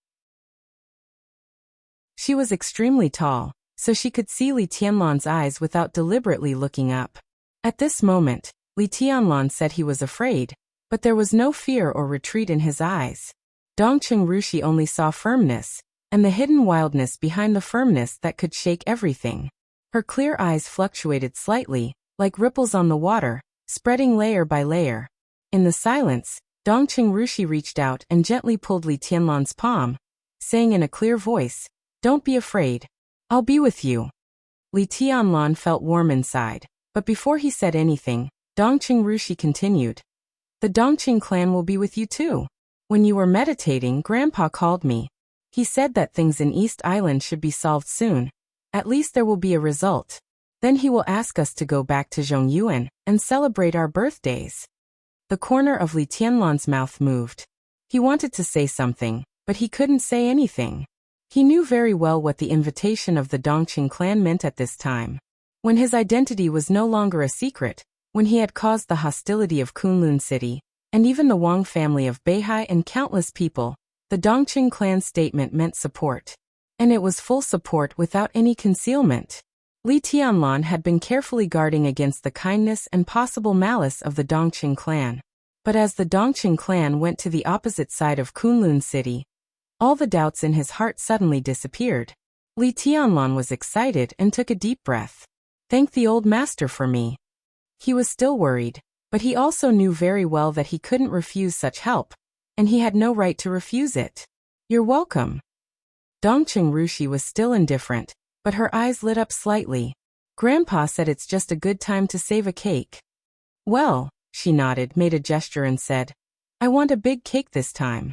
She was extremely tall, so she could see Li Tianlan's eyes without deliberately looking up. At this moment, Li Tianlan said he was afraid, but there was no fear or retreat in his eyes. Dongcheng Rushi only saw firmness, and the hidden wildness behind the firmness that could shake everything. Her clear eyes fluctuated slightly, like ripples on the water, spreading layer by layer. In the silence, Dongcheng Rushi reached out and gently pulled Li Tianlan's palm, saying in a clear voice, Don't be afraid. I'll be with you. Li Tianlan felt warm inside, but before he said anything, Dongcheng Rushi continued. The Dongcheng clan will be with you too. When you were meditating, Grandpa called me. He said that things in East Island should be solved soon. At least there will be a result. Then he will ask us to go back to Zhongyuan and celebrate our birthdays. The corner of Li Tianlan's mouth moved. He wanted to say something, but he couldn't say anything. He knew very well what the invitation of the Dongcheng clan meant at this time. When his identity was no longer a secret, when he had caused the hostility of Kunlun City, and even the Wang family of Beihai and countless people, the Dongcheng clan's statement meant support. And it was full support without any concealment. Li Tianlan had been carefully guarding against the kindness and possible malice of the Dongcheng clan. But as the Dongcheng clan went to the opposite side of Kunlun City, all the doubts in his heart suddenly disappeared. Li Tianlan was excited and took a deep breath. Thank the old master for me. He was still worried, but he also knew very well that he couldn't refuse such help, and he had no right to refuse it. You're welcome. Dongcheng Rushi was still indifferent, but her eyes lit up slightly. Grandpa said it's just a good time to save a cake. Well, she nodded, made a gesture and said, I want a big cake this time.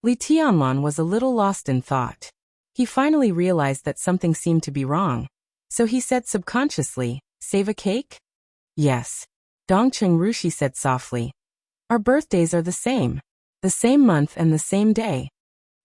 Li Tianlan was a little lost in thought. He finally realized that something seemed to be wrong. So he said subconsciously, Save a cake? Yes. Dongcheng Rushi said softly. Our birthdays are the same month and the same day.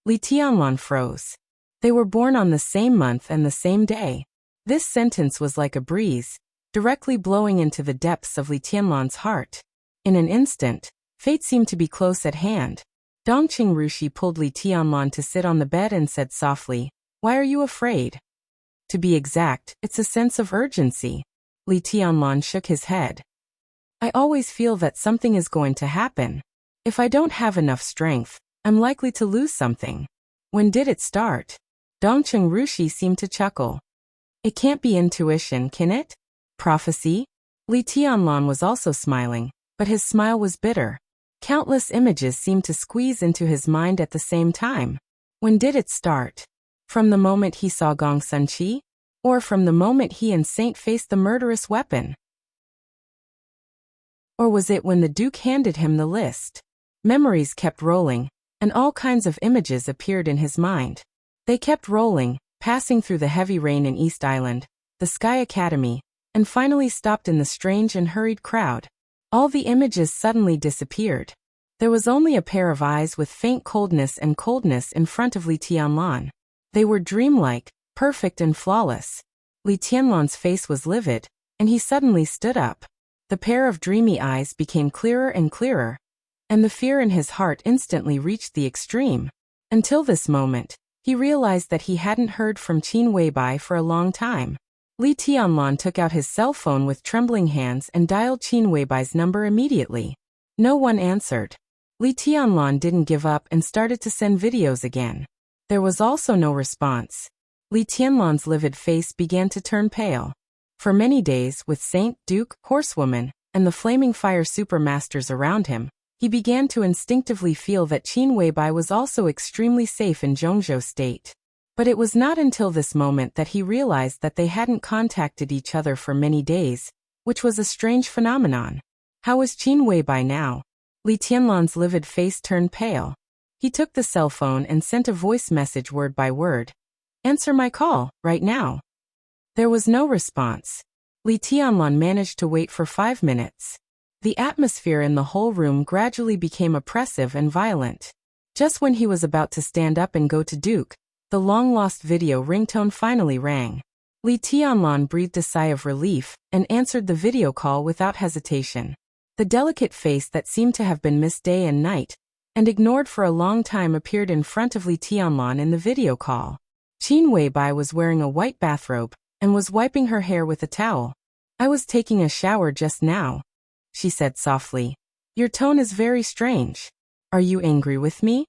Li Tianlan froze. They were born on the same month and the same day. This sentence was like a breeze, directly blowing into the depths of Li Tianlan's heart. In an instant, fate seemed to be close at hand. Dongcheng Rushi pulled Li Tianlan to sit on the bed and said softly, Why are you afraid? To be exact, it's a sense of urgency. Li Tianlan shook his head. I always feel that something is going to happen. If I don't have enough strength, I'm likely to lose something. When did it start? Dongcheng Rushi seemed to chuckle. It can't be intuition, can it? Prophecy? Li Tianlan was also smiling, but his smile was bitter. Countless images seemed to squeeze into his mind at the same time. When did it start? From the moment he saw Gong Sunqi? Or from the moment he and Saint faced the murderous weapon? Or was it when the Duke handed him the list? Memories kept rolling, and all kinds of images appeared in his mind. They kept rolling, passing through the heavy rain in East Island, the Sky Academy, and finally stopped in the strange and hurried crowd. All the images suddenly disappeared. There was only a pair of eyes with faint coldness in front of Li Tianlan. They were dreamlike, perfect and flawless. Li Tianlan's face was livid, and he suddenly stood up. The pair of dreamy eyes became clearer and clearer, and the fear in his heart instantly reached the extreme. Until this moment, he realized that he hadn't heard from Qin Weibai for a long time. Li Tianlan took out his cell phone with trembling hands and dialed Qin Weibai's number immediately. No one answered. Li Tianlan didn't give up and started to send videos again. There was also no response. Li Tianlan's livid face began to turn pale. For many days, with Saint, Duke, Horsewoman, and the Flaming Fire Supermasters around him, He began to instinctively feel that Qin Weibai was also extremely safe in Zhongzhou State. But it was not until this moment that he realized that they hadn't contacted each other for many days, which was a strange phenomenon. How was Qin Weibai now? Li Tianlan's livid face turned pale. He took the cell phone and sent a voice message word by word. Answer my call, right now. There was no response. Li Tianlan managed to wait for 5 minutes. The atmosphere in the whole room gradually became oppressive and violent. Just when he was about to stand up and go to Duke, the long-lost video ringtone finally rang. Li Tianlan breathed a sigh of relief and answered the video call without hesitation. The delicate face that seemed to have been missed day and night and ignored for a long time appeared in front of Li Tianlan in the video call. Qin Weibai was wearing a white bathrobe and was wiping her hair with a towel. I was taking a shower just now, she said softly. Your tone is very strange. Are you angry with me?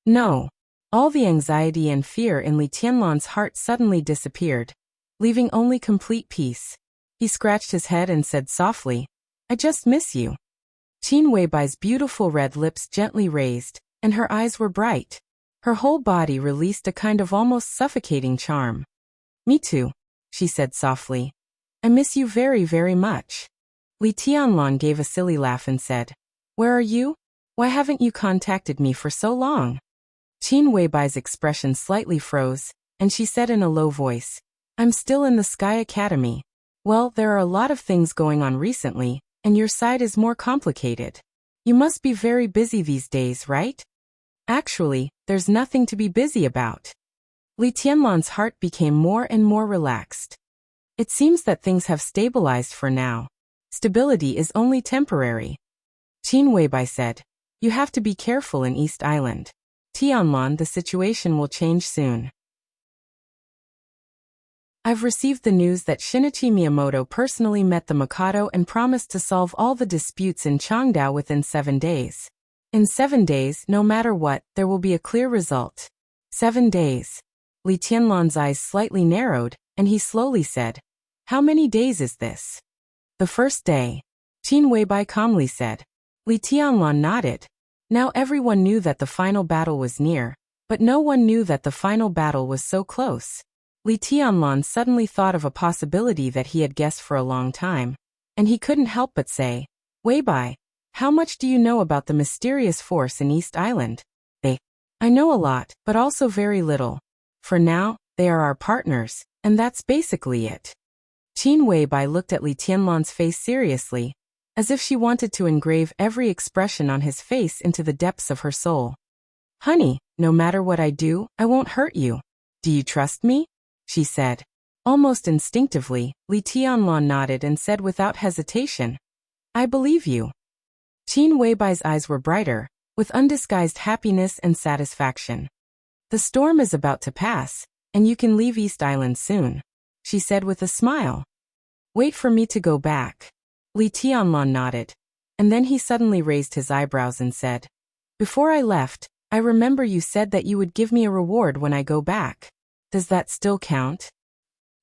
No. All the anxiety and fear in Li Tianlan's heart suddenly disappeared, leaving only complete peace. He scratched his head and said softly, I just miss you. Qin Weibai's beautiful red lips gently raised, and her eyes were bright. Her whole body released a kind of almost suffocating charm. Me too, she said softly. I miss you very, very much. Li Tianlan gave a silly laugh and said, Where are you? Why haven't you contacted me for so long? Qin Weibai's expression slightly froze, and she said in a low voice, I'm still in the Sky Academy. Well, there are a lot of things going on recently, and your side is more complicated. You must be very busy these days, right? Actually, there's nothing to be busy about. Li Tianlan's heart became more and more relaxed. It seems that things have stabilized for now. Stability is only temporary. Qin Weibai said, You have to be careful in East Island. Tianlan, the situation will change soon. I've received the news that Shinichi Miyamoto personally met the Mikado and promised to solve all the disputes in Changdao within 7 days. In 7 days, no matter what, there will be a clear result. 7 days. Li Tianlan's eyes slightly narrowed, and he slowly said, How many days is this? The first day. Qin Weibai calmly said. Li Tianlan nodded. Now everyone knew that the final battle was near, but no one knew that the final battle was so close. Li Tianlan suddenly thought of a possibility that he had guessed for a long time, and he couldn't help but say, Weibai, how much do you know about the mysterious force in East Island? I know a lot, but also very little. For now, they are our partners, and that's basically it. Qin Weibai looked at Li Tianlan's face seriously, as if she wanted to engrave every expression on his face into the depths of her soul. Honey, no matter what I do, I won't hurt you. Do you trust me? She said. Almost instinctively, Li Tianlan nodded and said without hesitation, I believe you. Qin Weibai's eyes were brighter, with undisguised happiness and satisfaction. The storm is about to pass, and you can leave East Island soon, she said with a smile. Wait for me to go back. Li Tianlan nodded, and then he suddenly raised his eyebrows and said, Before I left, I remember you said that you would give me a reward when I go back. Does that still count?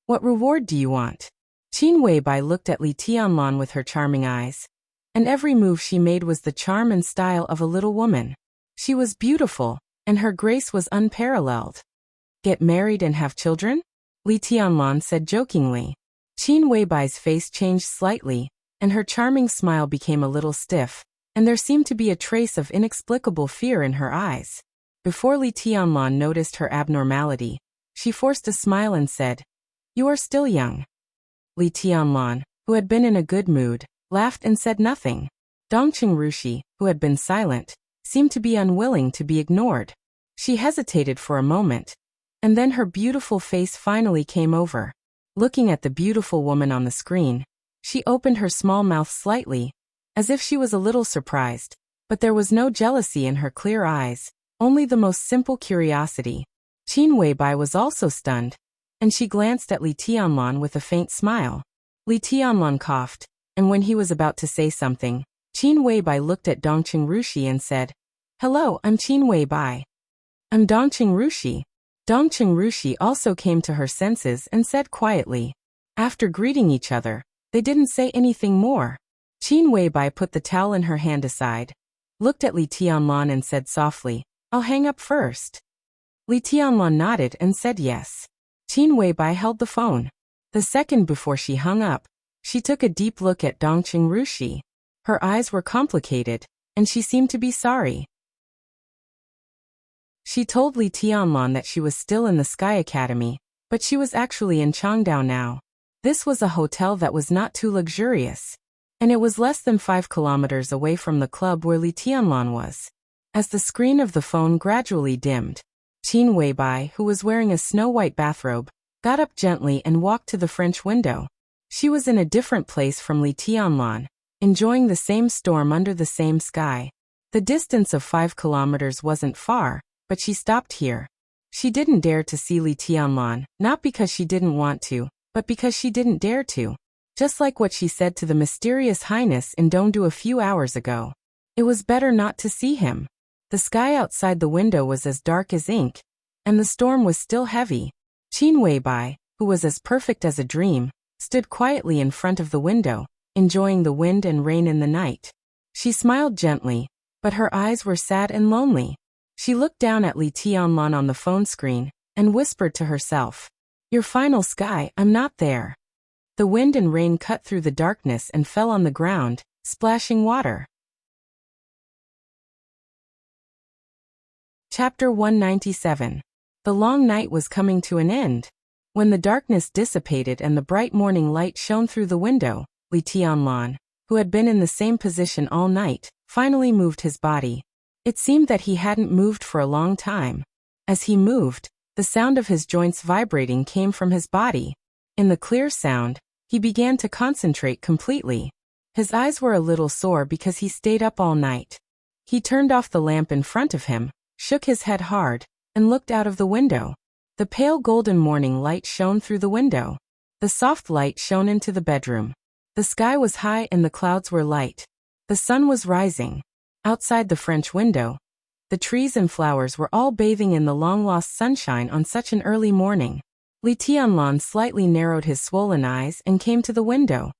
What reward do you want? Qin Weibai looked at Li Tianlan with her charming eyes, and every move she made was the charm and style of a little woman. She was beautiful, and her grace was unparalleled. Get married and have children? Li Tianlan said jokingly. Qin Weibai's face changed slightly, and her charming smile became a little stiff, and there seemed to be a trace of inexplicable fear in her eyes. Before Li Tianlan noticed her abnormality, she forced a smile and said, You are still young. Li Tianlan, who had been in a good mood, laughed and said nothing. Dongqing Rushi, who had been silent, seemed to be unwilling to be ignored. She hesitated for a moment, and then her beautiful face finally came over. Looking at the beautiful woman on the screen, she opened her small mouth slightly, as if she was a little surprised, but there was no jealousy in her clear eyes, only the most simple curiosity. Qin Weibai was also stunned, and she glanced at Li Tianlan with a faint smile. Li Tianlan coughed, and when he was about to say something, Qin Weibai looked at Dongqing Rushi and said, Hello, I'm Qin Weibai. I'm Dongqing Rushi. Dongqing Rushi also came to her senses and said quietly. After greeting each other, they didn't say anything more. Qin Weibai put the towel in her hand aside, looked at Li Tianlan and said softly, "I'll hang up first." Li Tianlan nodded and said yes. Qin Weibai held the phone. The second before she hung up, she took a deep look at Dongqing Rushi. Her eyes were complicated, and she seemed to be sorry. She told Li Tianlan that she was still in the Sky Academy, but she was actually in Changdao now. This was a hotel that was not too luxurious, and it was less than 5 kilometers away from the club where Li Tianlan was. As the screen of the phone gradually dimmed, Qin Weibai, who was wearing a snow-white bathrobe, got up gently and walked to the French window. She was in a different place from Li Tianlan, enjoying the same storm under the same sky. The distance of 5 kilometers wasn't far, but she stopped here. She didn't dare to see Li Tianlan, not because she didn't want to, but because she didn't dare to. Just like what she said to the mysterious highness in Dongdu a few hours ago. It was better not to see him. The sky outside the window was as dark as ink, and the storm was still heavy. Qin Weibai, who was as perfect as a dream, stood quietly in front of the window, enjoying the wind and rain in the night. She smiled gently, but her eyes were sad and lonely. She looked down at Li Tianlan on the phone screen, and whispered to herself, "Your final sky, I'm not there." The wind and rain cut through the darkness and fell on the ground, splashing water. Chapter 197. The long night was coming to an end. When the darkness dissipated and the bright morning light shone through the window, Li Tianlan, who had been in the same position all night, finally moved his body. It seemed that he hadn't moved for a long time. As he moved, the sound of his joints vibrating came from his body. In the clear sound, he began to concentrate completely. His eyes were a little sore because he stayed up all night. He turned off the lamp in front of him, shook his head hard, and looked out of the window. The pale golden morning light shone through the window. The soft light shone into the bedroom. The sky was high and the clouds were light. The sun was rising. Outside the French window, the trees and flowers were all bathing in the long-lost sunshine on such an early morning. Li Tianlan slightly narrowed his swollen eyes and came to the window.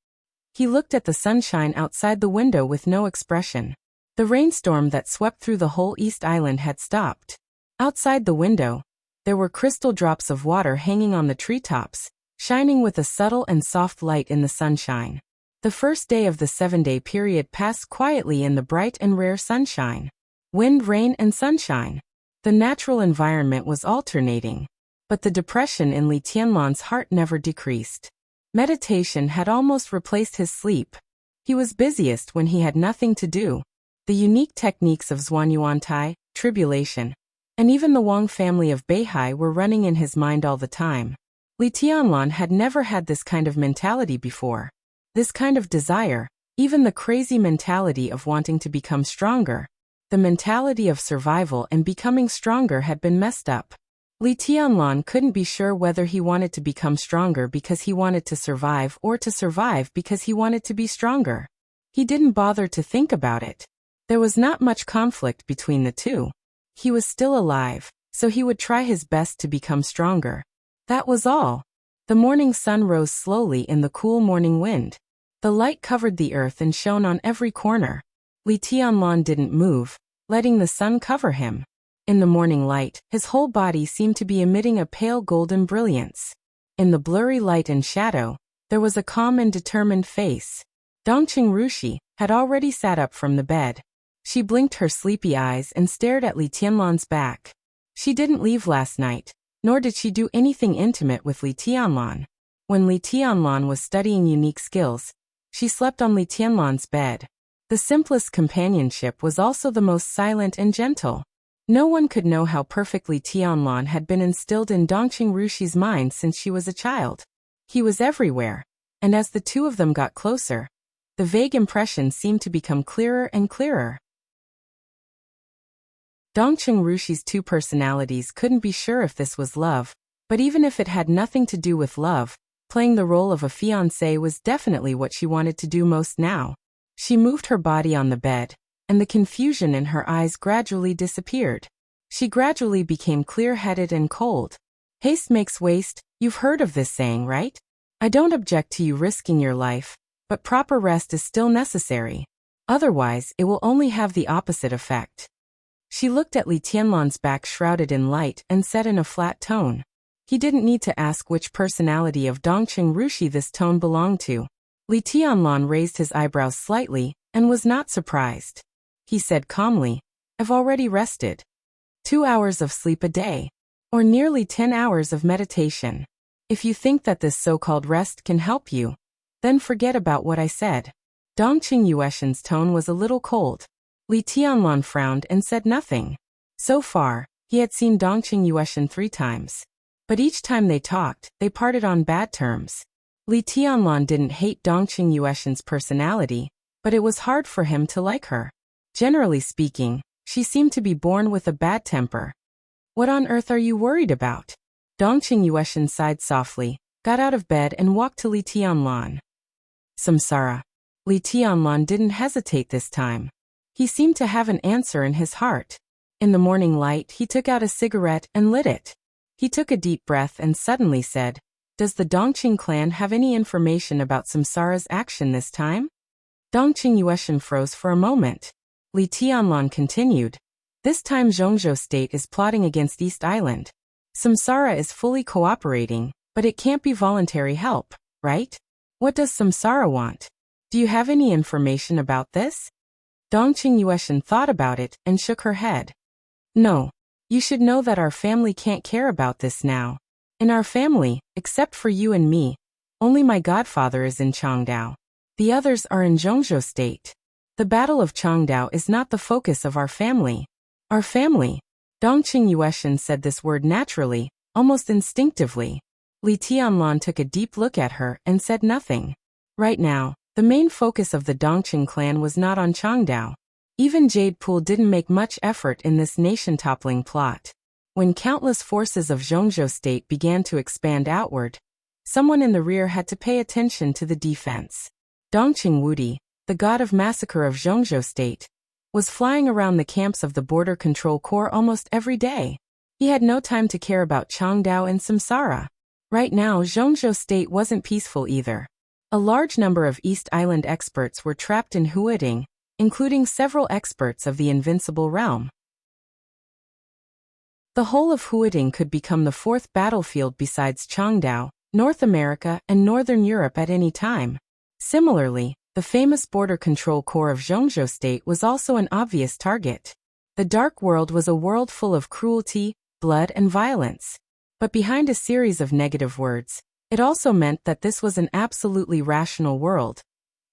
He looked at the sunshine outside the window with no expression. The rainstorm that swept through the whole East Island had stopped. Outside the window, there were crystal drops of water hanging on the treetops, shining with a subtle and soft light in the sunshine. The first day of the 7-day period passed quietly in the bright and rare sunshine. Wind, rain, and sunshine. The natural environment was alternating. But the depression in Li Tianlan's heart never decreased. Meditation had almost replaced his sleep. He was busiest when he had nothing to do. The unique techniques of Zhuanyuantai, tribulation, and even the Wang family of Beihai were running in his mind all the time. Li Tianlan had never had this kind of mentality before. This kind of desire, even the crazy mentality of wanting to become stronger. The mentality of survival and becoming stronger had been messed up. Li Tianlan couldn't be sure whether he wanted to become stronger because he wanted to survive or to survive because he wanted to be stronger. He didn't bother to think about it. There was not much conflict between the two. He was still alive, so he would try his best to become stronger. That was all. The morning sun rose slowly in the cool morning wind. The light covered the earth and shone on every corner. Li Tianlan didn't move, letting the sun cover him. In the morning light, his whole body seemed to be emitting a pale golden brilliance. In the blurry light and shadow, there was a calm and determined face. Dongqing Rushi had already sat up from the bed. She blinked her sleepy eyes and stared at Li Tianlan's back. She didn't leave last night, nor did she do anything intimate with Li Tianlan. When Li Tianlan was studying unique skills, she slept on Li Tianlan's bed. The simplest companionship was also the most silent and gentle. No one could know how perfectly Tianlan had been instilled in Dongqing Rushi's mind since she was a child. He was everywhere, and as the two of them got closer, the vague impression seemed to become clearer and clearer. Dongqing Rushi's two personalities couldn't be sure if this was love, but even if it had nothing to do with love, playing the role of a fiancé was definitely what she wanted to do most now. She moved her body on the bed, and the confusion in her eyes gradually disappeared. She gradually became clear-headed and cold. Haste makes waste, you've heard of this saying, right? I don't object to you risking your life, but proper rest is still necessary. Otherwise, it will only have the opposite effect. She looked at Li Tianlan's back shrouded in light and said in a flat tone. He didn't need to ask which personality of Dongqing Rushi this tone belonged to. Li Tianlan raised his eyebrows slightly and was not surprised. He said calmly, I've already rested. 2 hours of sleep a day. Or nearly 10 hours of meditation. If you think that this so-called rest can help you, then forget about what I said. Dongqing Yueshan's tone was a little cold. Li Tianlan frowned and said nothing. So far, he had seen Dongqing Yueshan 3 times. But each time they talked, they parted on bad terms. Li Tianlan didn't hate Dongqing Yueshan's personality, but it was hard for him to like her. Generally speaking, she seemed to be born with a bad temper. What on earth are you worried about? Dongqing Yueshan sighed softly, got out of bed and walked to Li Tianlan. Samsara. Li Tianlan didn't hesitate this time. He seemed to have an answer in his heart. In the morning light, he took out a cigarette and lit it. He took a deep breath and suddenly said, Does the Dongqing clan have any information about Samsara's action this time? Dongqing Yueshan froze for a moment. Li Tianlan continued. This time Zhongzhou State is plotting against East Island. Samsara is fully cooperating, but it can't be voluntary help, right? What does Samsara want? Do you have any information about this? Dongqing Yueshan thought about it and shook her head. No. You should know that our family can't care about this now. In our family, except for you and me, only my godfather is in Changdao. The others are in Zhongzhou State. The Battle of Changdao is not the focus of our family. Our family. Dongqing Yueshan said this word naturally, almost instinctively. Li Tianlan took a deep look at her and said nothing. Right now, the main focus of the Dongqing clan was not on Changdao. Even Jade Pool didn't make much effort in this nation-toppling plot. When countless forces of Zhongzhou State began to expand outward, someone in the rear had to pay attention to the defense. Dongqing Wudi, the god of massacre of Zhongzhou State, was flying around the camps of the Border Control Corps almost every day. He had no time to care about Changdao and Samsara. Right now, Zhongzhou State wasn't peaceful either. A large number of East Island experts were trapped in Huading, including several experts of the Invincible Realm. The whole of Huading could become the 4th battlefield besides Changdao, North America and Northern Europe at any time. Similarly, the famous Border Control Corps of Zhongzhou State was also an obvious target. The Dark World was a world full of cruelty, blood and violence. But behind a series of negative words, it also meant that this was an absolutely rational world,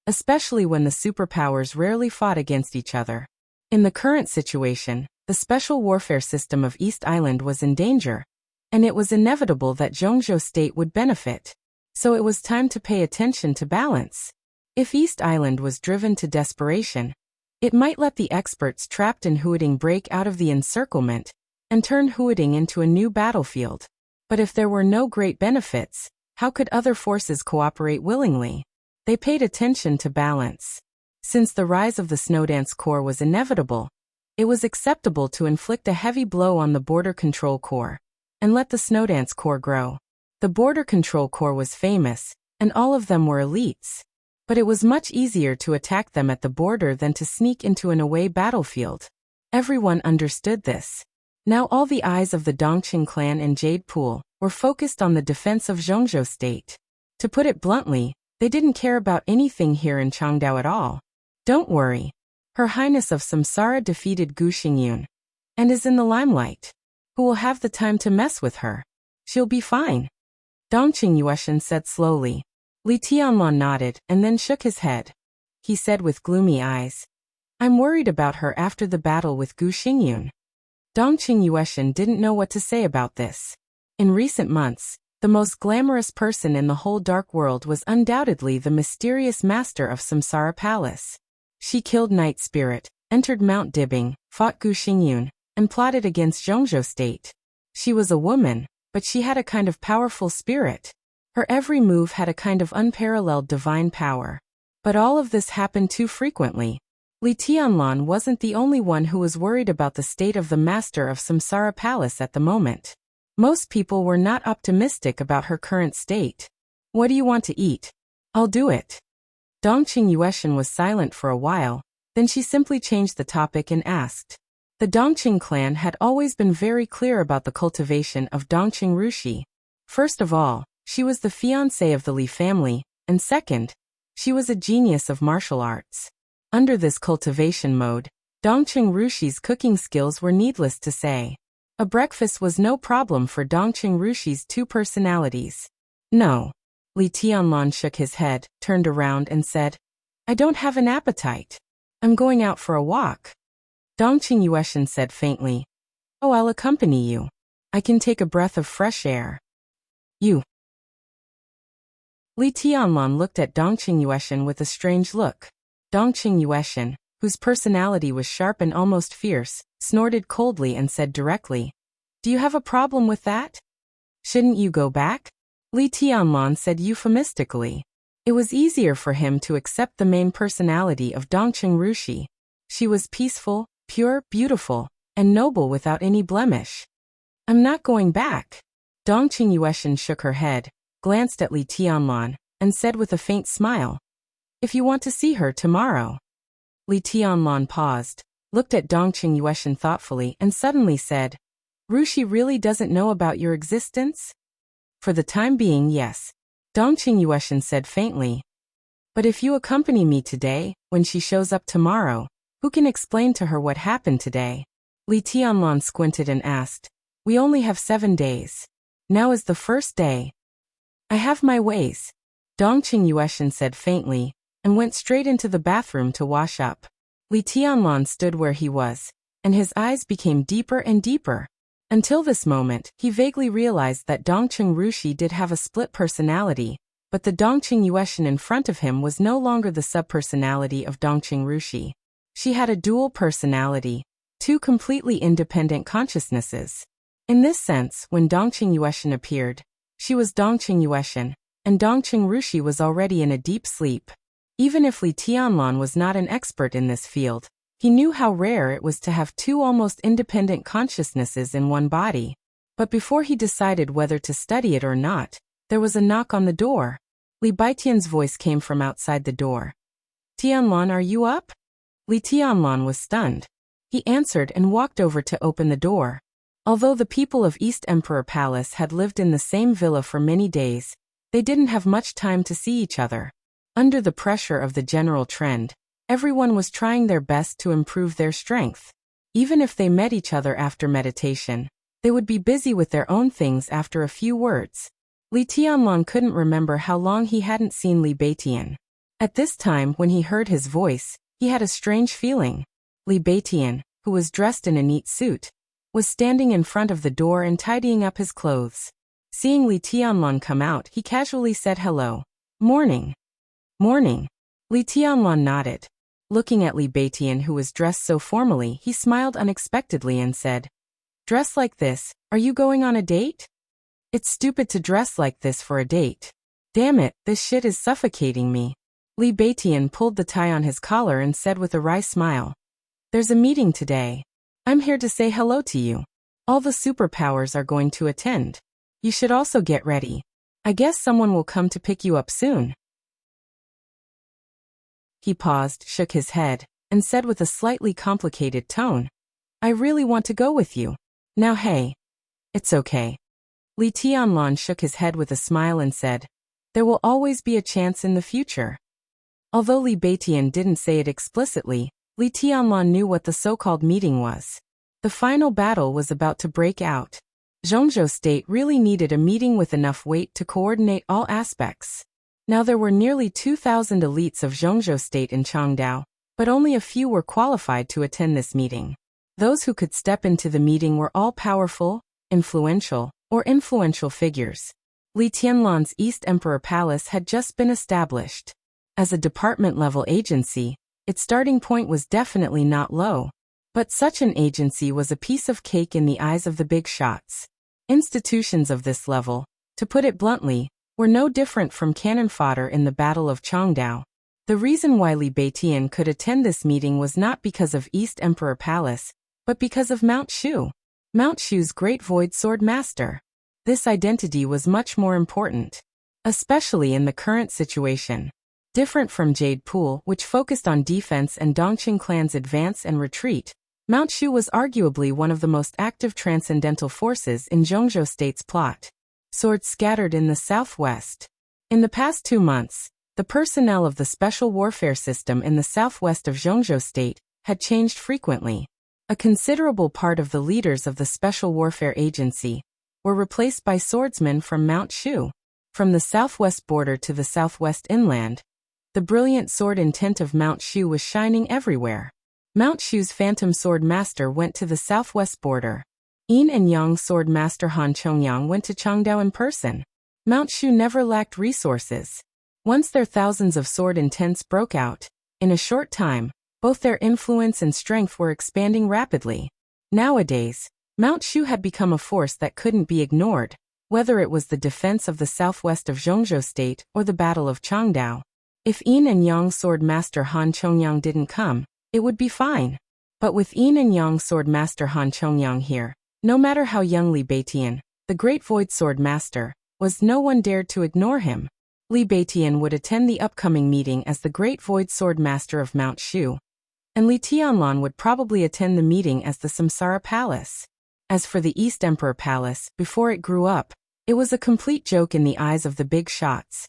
especially when the superpowers rarely fought against each other. In the current situation, the special warfare system of East Island was in danger, and it was inevitable that Zhongzhou State would benefit. So it was time to pay attention to balance. If East Island was driven to desperation, it might let the experts trapped in Huading break out of the encirclement and turn Huading into a new battlefield. But if there were no great benefits, how could other forces cooperate willingly? They paid attention to balance. Since the rise of the Snowdance Corps was inevitable, it was acceptable to inflict a heavy blow on the Border Control Corps and let the Snowdance Corps grow. The Border Control Corps was famous, and all of them were elites. But it was much easier to attack them at the border than to sneak into an away battlefield. Everyone understood this. Now all the eyes of the Dongqing clan and Jade Pool were focused on the defense of Zhongzhou State. To put it bluntly, they didn't care about anything here in Changdao at all. Don't worry. Her Highness of Samsara defeated Gu Xingyun and is in the limelight. Who will have the time to mess with her? She'll be fine. Dongqing Yueshan said slowly. Li Tianlan nodded and then shook his head. He said with gloomy eyes, I'm worried about her after the battle with Gu Xingyun. Dongqing Yueshan didn't know what to say about this. In recent months, the most glamorous person in the whole dark world was undoubtedly the mysterious master of Samsara Palace. She killed Night Spirit, entered Mount Dibbing, fought Gu Xingyun, and plotted against Zhongzhou State. She was a woman, but she had a kind of powerful spirit. Her every move had a kind of unparalleled divine power. But all of this happened too frequently. Li Tianlan wasn't the only one who was worried about the state of the master of Samsara Palace at the moment. Most people were not optimistic about her current state. What do you want to eat? I'll do it. Dongqing Yueshan was silent for a while, Then she simply changed the topic and asked. The Dongqing clan had always been very clear about the cultivation of Dongqing Rushi. First of all, she was the fiancée of the Li family, and second, she was a genius of martial arts. Under this cultivation mode, Dongqing Rushi's cooking skills were needless to say. A breakfast was no problem for Dongqing Rushi's two personalities. No. Li Tianlan shook his head, turned around and said, I don't have an appetite. I'm going out for a walk. Dongqing Yueshan said faintly, Oh, I'll accompany you. I can take a breath of fresh air. You. Li Tianlan looked at Dongqing Yueshan with a strange look. Dongqing Yueshan, whose personality was sharp and almost fierce, snorted coldly and said directly, Do you have a problem with that? Shouldn't you go back? Li Tianlan said euphemistically. It was easier for him to accept the main personality of Dongqing Rushi. She was peaceful, pure, beautiful, and noble without any blemish. I'm not going back. Dongqing Yueshan shook her head, glanced at Li Tianlan, and said with a faint smile, If you want to see her tomorrow. Li Tianlan paused, looked at Dongqing Yueshan thoughtfully and suddenly said, Rushi really doesn't know about your existence? For the time being, yes. Dongqing Yueshan said faintly. But if you accompany me today, when she shows up tomorrow, who can explain to her what happened today? Li Tianlan squinted and asked, We only have 7 days. Now is the first day. I have my ways. Dongqing Yueshan said faintly, and went straight into the bathroom to wash up. Li Tianlan stood where he was, and his eyes became deeper and deeper. Until this moment, he vaguely realized that Dongqing Rushi did have a split personality, but the Dongqing Yueshan in front of him was no longer the subpersonality of Dongqing Rushi. She had a dual personality, two completely independent consciousnesses. In this sense, when Dongqing Yueshan appeared, she was Dongqing Yueshan, and Dongqing Rushi was already in a deep sleep. Even if Li Tianlan was not an expert in this field, he knew how rare it was to have two almost independent consciousnesses in one body. But before he decided whether to study it or not, there was a knock on the door. Li Baitian's voice came from outside the door. Tianlan, are you up? Li Tianlan was stunned. He answered and walked over to open the door. Although the people of East Emperor Palace had lived in the same villa for many days, they didn't have much time to see each other. Under the pressure of the general trend, everyone was trying their best to improve their strength. Even if they met each other after meditation, they would be busy with their own things after a few words. Li Tianlan couldn't remember how long he hadn't seen Li Baitian. At this time, when he heard his voice, he had a strange feeling. Li Baitian, who was dressed in a neat suit, was standing in front of the door and tidying up his clothes. Seeing Li Tianlan come out, he casually said hello. Morning. Morning. Li Tianlan nodded. Looking at Li Baitian, who was dressed so formally, he smiled unexpectedly and said, Dress like this, are you going on a date? It's stupid to dress like this for a date. Damn it, this shit is suffocating me. Li Baitian pulled the tie on his collar and said with a wry smile, There's a meeting today. I'm here to say hello to you. All the superpowers are going to attend. You should also get ready. I guess someone will come to pick you up soon. He paused, shook his head, and said with a slightly complicated tone, I really want to go with you. Now hey. It's okay. Li Tianlan shook his head with a smile and said, There will always be a chance in the future. Although Li Baitian didn't say it explicitly, Li Tianlan knew what the so-called meeting was. The final battle was about to break out. Zhongzhou State really needed a meeting with enough weight to coordinate all aspects. Now there were nearly 2,000 elites of Zhongzhou State in Changdao, but only a few were qualified to attend this meeting. Those who could step into the meeting were all powerful, influential, or influential figures. Li Tianlan's East Emperor Palace had just been established. As a department-level agency, its starting point was definitely not low. But such an agency was a piece of cake in the eyes of the big shots. Institutions of this level, to put it bluntly, were no different from cannon fodder in the Battle of Changdao. The reason why Li Baitian could attend this meeting was not because of East Emperor Palace, but because of Mount Shu. Mount Shu's Great Void Sword Master. This identity was much more important. Especially in the current situation. Different from Jade Pool, which focused on defense, and Dongqing clan's advance and retreat, Mount Shu was arguably one of the most active transcendental forces in Zhongzhou State's plot. Swords scattered in the southwest. In the past 2 months, the personnel of the special warfare system in the southwest of Zhongzhou State had changed frequently. A considerable part of the leaders of the Special Warfare Agency were replaced by swordsmen from Mount Shu. From the southwest border to the southwest inland, the brilliant sword intent of Mount Shu was shining everywhere. Mount Shu's Phantom Sword Master went to the southwest border. Yin and Yang Sword Master Han Chongyang went to Changdao in person. Mount Shu never lacked resources. Once their thousands of sword intents broke out, in a short time, both their influence and strength were expanding rapidly. Nowadays, Mount Shu had become a force that couldn't be ignored, whether it was the defense of the southwest of Zhongzhou State or the Battle of Changdao. If Yin and Yang Sword Master Han Chongyang didn't come, it would be fine. But with Yin and Yang Sword Master Han Chongyang here, no matter how young Li Beitian, the Great Void Sword Master, was, no one dared to ignore him. Li Beitian would attend the upcoming meeting as the Great Void Sword Master of Mount Shu, and Li Tianlan would probably attend the meeting as the Samsara Palace. As for the East Emperor Palace, before it grew up, it was a complete joke in the eyes of the big shots.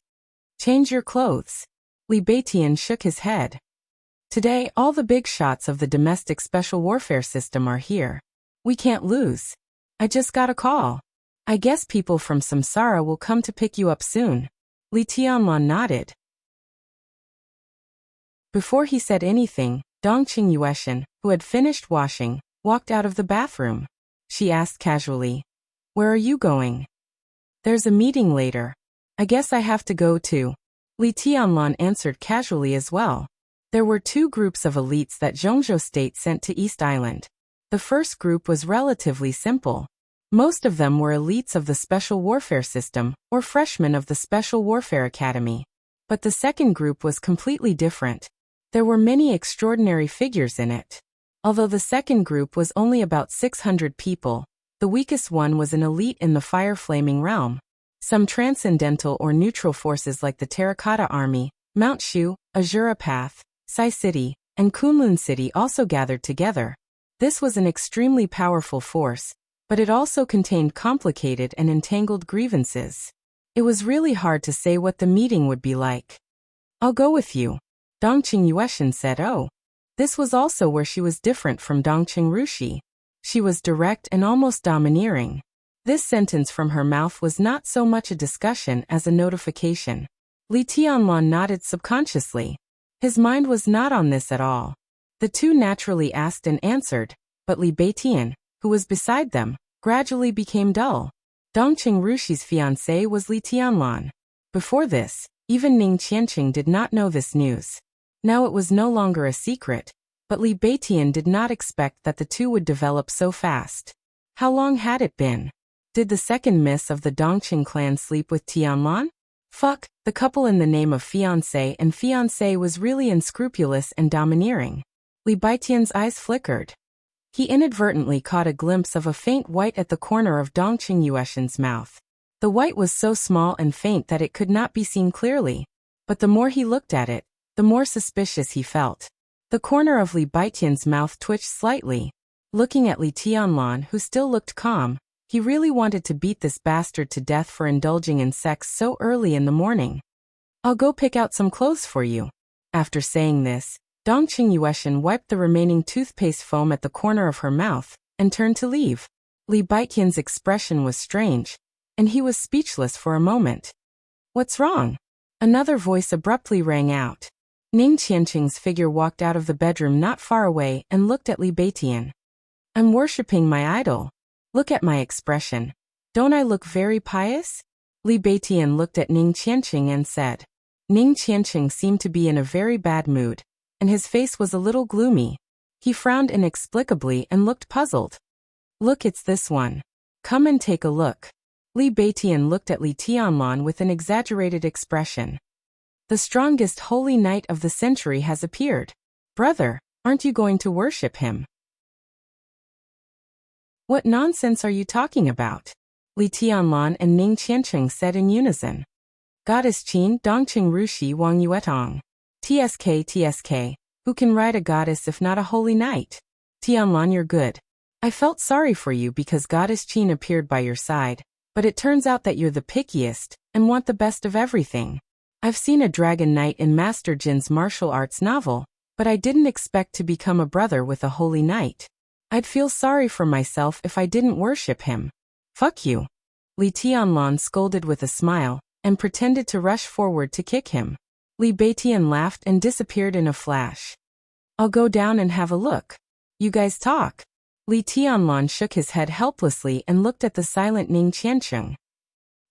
Change your clothes. Li Beitian shook his head. Today, all the big shots of the domestic special warfare system are here. We can't lose. I just got a call. I guess people from Samsara will come to pick you up soon. Li Tianlan nodded. Before he said anything, Dongqing Yueshan, who had finished washing, walked out of the bathroom. She asked casually, "Where are you going?" "There's a meeting later. I guess I have to go too." Li Tianlan answered casually as well. There were 2 groups of elites that Zhongzhou State sent to East Island. The first group was relatively simple. Most of them were elites of the Special Warfare System, or freshmen of the Special Warfare Academy. But the second group was completely different. There were many extraordinary figures in it. Although the second group was only about 600 people, the weakest one was an elite in the fire-flaming realm. Some transcendental or neutral forces like the Terracotta Army, Mount Shu, Azura Path, Sai City, and Kunlun City also gathered together. This was an extremely powerful force, but it also contained complicated and entangled grievances. It was really hard to say what the meeting would be like. "I'll go with you," Dongqing Yueshan said. This was also where she was different from Dongqing Rushi. She was direct and almost domineering. This sentence from her mouth was not so much a discussion as a notification. Li Tianlan nodded subconsciously. His mind was not on this at all. The 2 naturally asked and answered, but Li Beitian, who was beside them, gradually became dull. Dongqing Rushi's fiancé was Li Tianlan. Before this, even Ning Qianqing did not know this news. Now it was no longer a secret, but Li Beitian did not expect that the 2 would develop so fast. How long had it been? Did the second miss of the Dongqing clan sleep with Tianlan? Fuck, the couple in the name of fiancé and fiancée was really unscrupulous and domineering. Li Beitian's eyes flickered. He inadvertently caught a glimpse of a faint white at the corner of Dongqing Yueshan's mouth. The white was so small and faint that it could not be seen clearly, but the more he looked at it, the more suspicious he felt. The corner of Li Beitian's mouth twitched slightly. Looking at Li Tianlan, who still looked calm, he really wanted to beat this bastard to death for indulging in sex so early in the morning. "I'll go pick out some clothes for you." After saying this, Dongqing Yueshan wiped the remaining toothpaste foam at the corner of her mouth and turned to leave. Li Beitian's expression was strange, and he was speechless for a moment. "What's wrong?" Another voice abruptly rang out. Ning Qianqing's figure walked out of the bedroom not far away and looked at Li Beitian. "I'm worshipping my idol. Look at my expression. Don't I look very pious?" Li Beitian looked at Ning Qianqing and said. Ning Qianqing seemed to be in a very bad mood, and his face was a little gloomy. He frowned inexplicably and looked puzzled. "Look, it's this one. Come and take a look." Li Beitian looked at Li Tianlan with an exaggerated expression. "The strongest holy knight of the century has appeared. Brother, aren't you going to worship him?" "What nonsense are you talking about?" Li Tianlan and Ning Qianqing said in unison. Goddess Qin Dongqing Rushi Wang Yuetong. TSK. Who can ride a goddess if not a holy knight? Tianlan, you're good. I felt sorry for you because Goddess Qin appeared by your side, but it turns out that you're the pickiest and want the best of everything. I've seen a dragon knight in Master Jin's martial arts novel, but I didn't expect to become a brother with a holy knight. I'd feel sorry for myself if I didn't worship him. Fuck you. Li Tianlan scolded with a smile and pretended to rush forward to kick him. Li Beitian laughed and disappeared in a flash. I'll go down and have a look. You guys talk. Li Tianlan shook his head helplessly and looked at the silent Ning Qiancheng.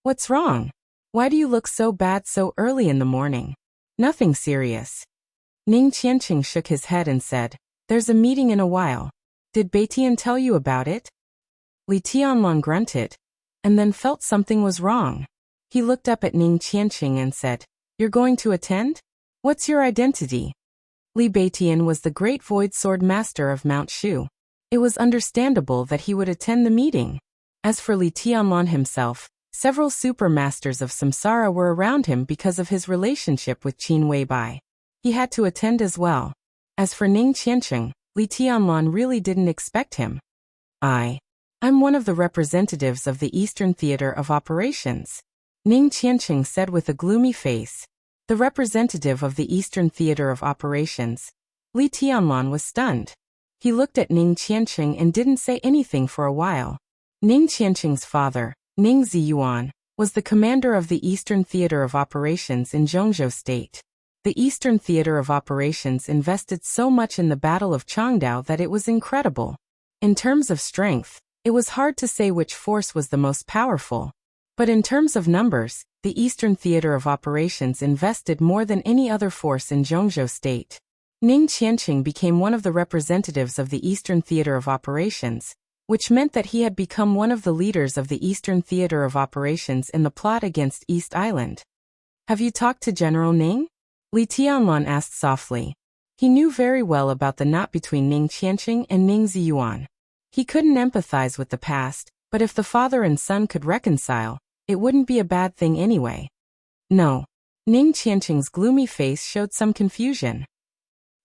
What's wrong? Why do you look so bad so early in the morning? Nothing serious. Ning Qiancheng shook his head and said, there's a meeting in a while. Did Beitian tell you about it? Li Tianlan grunted, and then felt something was wrong. He looked up at Ning Qiancheng and said, you're going to attend? What's your identity? Li Beitian was the great void sword master of Mount Shu. It was understandable that he would attend the meeting. As for Li Tianlan himself, several super masters of samsara were around him because of his relationship with Qin Weibai. He had to attend as well. As for Ning Qiancheng, Li Tianlan really didn't expect him. I'm one of the representatives of the Eastern Theater of Operations, Ning Qiancheng said with a gloomy face. The representative of the Eastern Theater of Operations. Li Tianlan was stunned. He looked at Ning Qiancheng and didn't say anything for a while. Ning Qiancheng's father, Ning Ziyuan, was the commander of the Eastern Theater of Operations in Zhongzhou State. The Eastern Theater of Operations invested so much in the Battle of Changdao that it was incredible. In terms of strength, it was hard to say which force was the most powerful. But in terms of numbers, the Eastern Theater of Operations invested more than any other force in Zhongzhou State. Ning Qiancheng became one of the representatives of the Eastern Theater of Operations, which meant that he had become one of the leaders of the Eastern Theater of Operations in the plot against East Island. Have you talked to General Ning? Li Tianlan asked softly. He knew very well about the knot between Ning Qiancheng and Ning Ziyuan. He couldn't empathize with the past, but if the father and son could reconcile, it wouldn't be a bad thing anyway. No. Ning Qiancheng's gloomy face showed some confusion.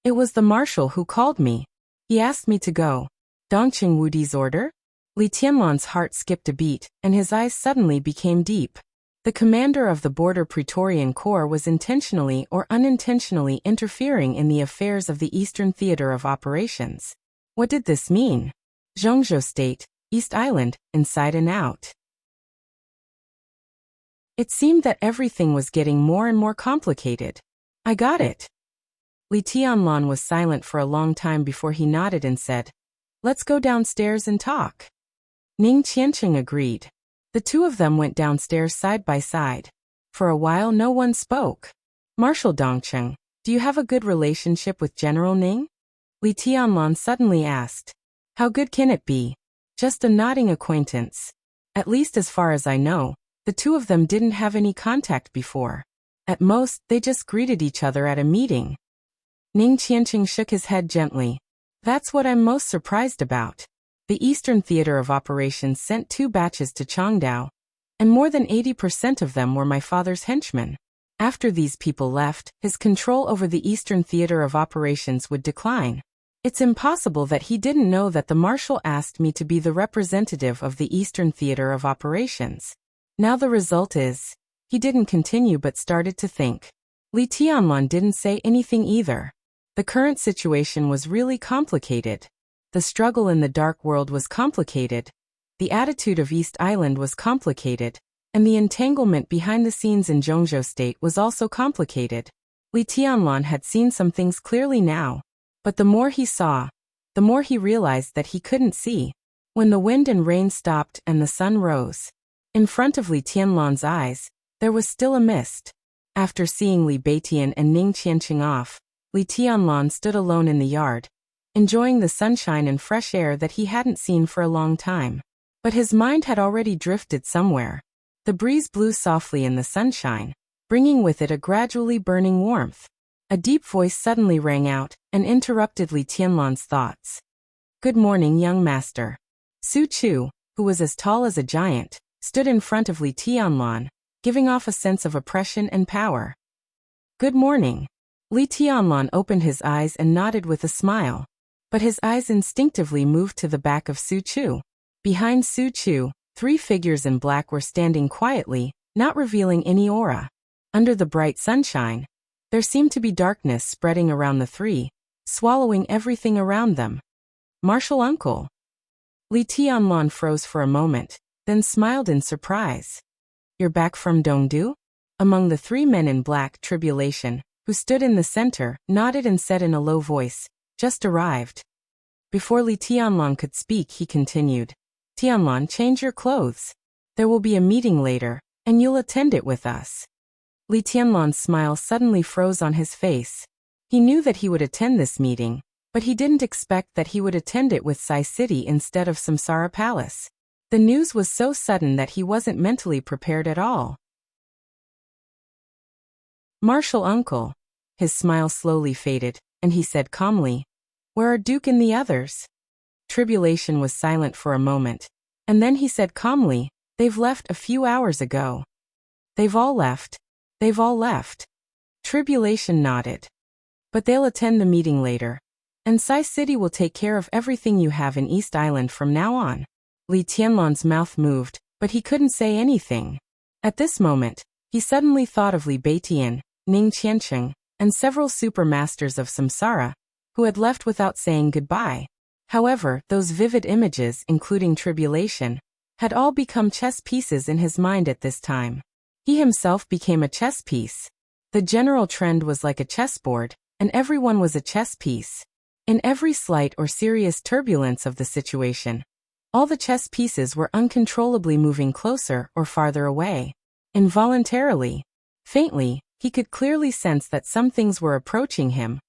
It was the marshal who called me. He asked me to go. Dongqing Wudi's order? Li Tianlan's heart skipped a beat, and his eyes suddenly became deep. The commander of the Border Praetorian Corps was intentionally or unintentionally interfering in the affairs of the Eastern Theater of Operations. What did this mean? Zhongzhou State, East Island, inside and out. It seemed that everything was getting more and more complicated. I got it. Li Tianlan was silent for a long time before he nodded and said, let's go downstairs and talk. Ning Qiancheng agreed. The two of them went downstairs side by side. For a while no one spoke. Marshal Dongqing, do you have a good relationship with General Ning? Li Tianlan suddenly asked. How good can it be? Just a nodding acquaintance. At least as far as I know, the two of them didn't have any contact before. At most, they just greeted each other at a meeting. Ning Qiancheng shook his head gently. That's what I'm most surprised about. The Eastern Theater of Operations sent 2 batches to Changdao, and more than 80% of them were my father's henchmen. After these people left, his control over the Eastern Theater of Operations would decline. It's impossible that he didn't know that the marshal asked me to be the representative of the Eastern Theater of Operations. Now the result is, he didn't continue but started to think. Li Tianlan didn't say anything either. The current situation was really complicated. The struggle in the dark world was complicated. The attitude of East Island was complicated. And the entanglement behind the scenes in Zhongzhou State was also complicated. Li Tianlan had seen some things clearly now. But the more he saw, the more he realized that he couldn't see. When the wind and rain stopped and the sun rose, in front of Li Tianlan's eyes, there was still a mist. After seeing Li Beitian and Ning Qiancheng off, Li Tianlan stood alone in the yard, enjoying the sunshine and fresh air that he hadn't seen for a long time. But his mind had already drifted somewhere. The breeze blew softly in the sunshine, bringing with it a gradually burning warmth. A deep voice suddenly rang out and interrupted Li Tianlan's thoughts. Good morning, young master. Su Chu, who was as tall as a giant, stood in front of Li Tianlan, giving off a sense of oppression and power. Good morning. Li Tianlan opened his eyes and nodded with a smile. But his eyes instinctively moved to the back of Su Chu. Behind Su Chu, 3 figures in black were standing quietly, not revealing any aura. Under the bright sunshine, there seemed to be darkness spreading around the 3, swallowing everything around them. Martial uncle. Li Tianlan froze for a moment, then smiled in surprise. You're back from Dongdu? Among the 3 men in black, Tribulation, who stood in the center, nodded and said in a low voice, just arrived. Before Li Tianlan could speak, he continued, Tianlan, change your clothes. There will be a meeting later, and you'll attend it with us. Li Tianlan's smile suddenly froze on his face. He knew that he would attend this meeting, but he didn't expect that he would attend it with Sai City instead of Samsara Palace. The news was so sudden that he wasn't mentally prepared at all. Martial uncle. His smile slowly faded, and he said calmly, where are Duke and the others? Tribulation was silent for a moment, and then he said calmly, they've left a few hours ago. They've all left. They've all left. Tribulation nodded. But they'll attend the meeting later. And Sai City will take care of everything you have in East Island from now on. Li Tianlan's mouth moved, but he couldn't say anything. At this moment, he suddenly thought of Li Beitian, Ning Qiancheng, and several super masters of Samsara, who had left without saying goodbye. However, those vivid images, including Tribulation, had all become chess pieces in his mind at this time. He himself became a chess piece. The general trend was like a chessboard, and everyone was a chess piece. In every slight or serious turbulence of the situation, all the chess pieces were uncontrollably moving closer or farther away. Involuntarily, faintly, he could clearly sense that some things were approaching him,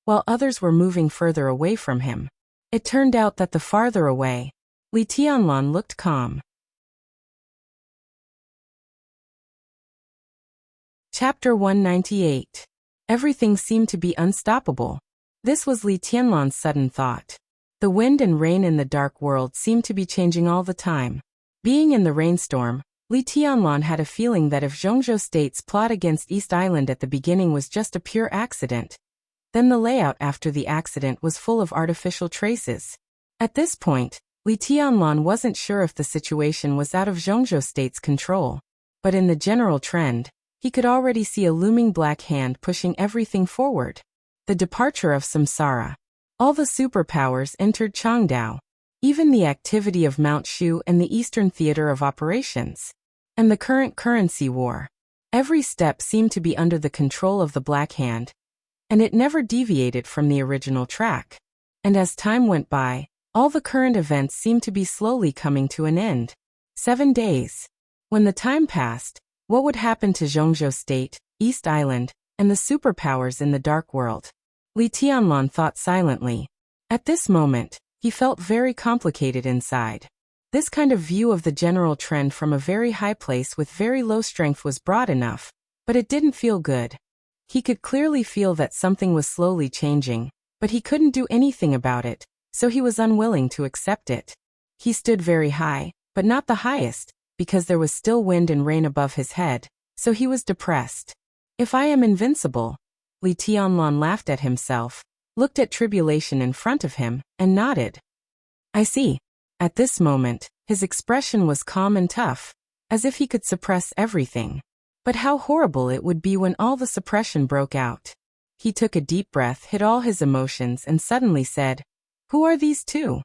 while others were moving further away from him. It turned out that the farther away, Li Tianlan looked calm. Chapter 198. Everything seemed to be unstoppable. This was Li Tianlan's sudden thought. The wind and rain in the dark world seemed to be changing all the time. Being in the rainstorm, Li Tianlan had a feeling that if Zhongzhou State's plot against East Island at the beginning was just a pure accident, then the layout after the accident was full of artificial traces. At this point, Li Tianlan wasn't sure if the situation was out of Zhongzhou State's control, but in the general trend, he could already see a looming black hand pushing everything forward. The departure of Samsara. All the superpowers entered Changdao, even the activity of Mount Shu and the Eastern Theater of Operations, and the current currency war. Every step seemed to be under the control of the Black Hand, and it never deviated from the original track. And as time went by, all the current events seemed to be slowly coming to an end. 7 days. When the time passed, what would happen to Zhongzhou State, East Island, and the superpowers in the Dark World? Li Tianlan thought silently. At this moment, he felt very complicated inside. This kind of view of the general trend from a very high place with very low strength was broad enough, but it didn't feel good. He could clearly feel that something was slowly changing, but he couldn't do anything about it, so he was unwilling to accept it. He stood very high, but not the highest, because there was still wind and rain above his head, so he was depressed. If I am invincible, Li Tianlan laughed at himself, looked at Tribulation in front of him, and nodded. I see. At this moment, his expression was calm and tough, as if he could suppress everything. But how horrible it would be when all the suppression broke out. He took a deep breath, hid all his emotions, and suddenly said, Who are these 2?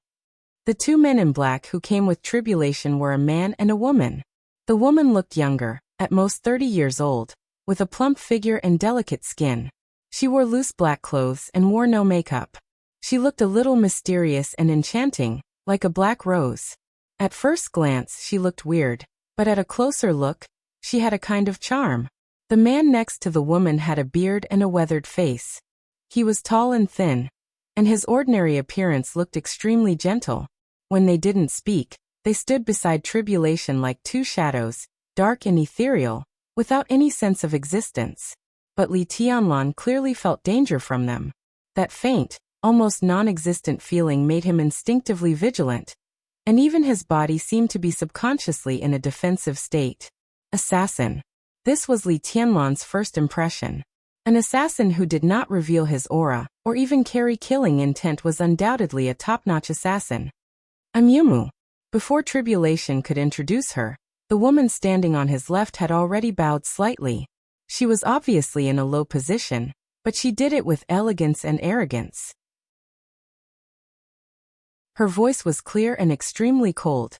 The 2 men in black who came with Tribulation were a man and a woman. The woman looked younger, at most 30 years old, with a plump figure and delicate skin. She wore loose black clothes and wore no makeup. She looked a little mysterious and enchanting, like a black rose. At first glance she looked weird, but at a closer look, she had a kind of charm. The man next to the woman had a beard and a weathered face. He was tall and thin, and his ordinary appearance looked extremely gentle. When they didn't speak, they stood beside Tribulation like 2 shadows, dark and ethereal, without any sense of existence. But Li Tianlan clearly felt danger from them. That faint, almost non-existent feeling made him instinctively vigilant, and even his body seemed to be subconsciously in a defensive state. Assassin. This was Li Tianlan's first impression. An assassin who did not reveal his aura, or even carry killing intent was undoubtedly a top-notch assassin. I'm Yumu. Before Tribulation could introduce her, the woman standing on his left had already bowed slightly. She was obviously in a low position, but she did it with elegance and arrogance. Her voice was clear and extremely cold,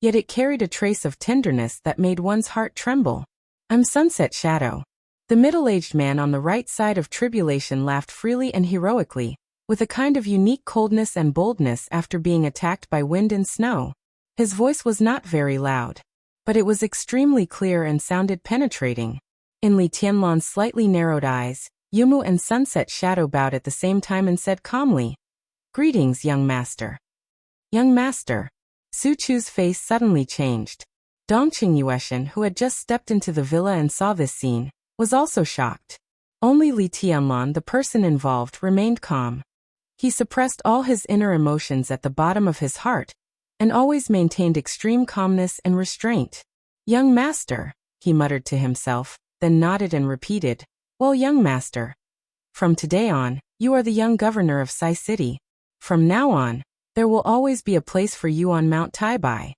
yet it carried a trace of tenderness that made one's heart tremble. I'm Sunset Shadow. The middle-aged man on the right side of Tribulation laughed freely and heroically, with a kind of unique coldness and boldness after being attacked by wind and snow. His voice was not very loud, but it was extremely clear and sounded penetrating. In Li Tianlan's slightly narrowed eyes, Yumu and Sunset Shadow bowed at the same time and said calmly, "Greetings, young master." Young master. Su Chu's face suddenly changed. Dongqing Yueshan, who had just stepped into the villa and saw this scene, was also shocked. Only Li Tianlan, the person involved, remained calm. He suppressed all his inner emotions at the bottom of his heart, and always maintained extreme calmness and restraint. Young master, he muttered to himself, then nodded and repeated, "Well, young master. From today on, you are the young governor of Sai City. From now on, there will always be a place for you on Mount Taibai."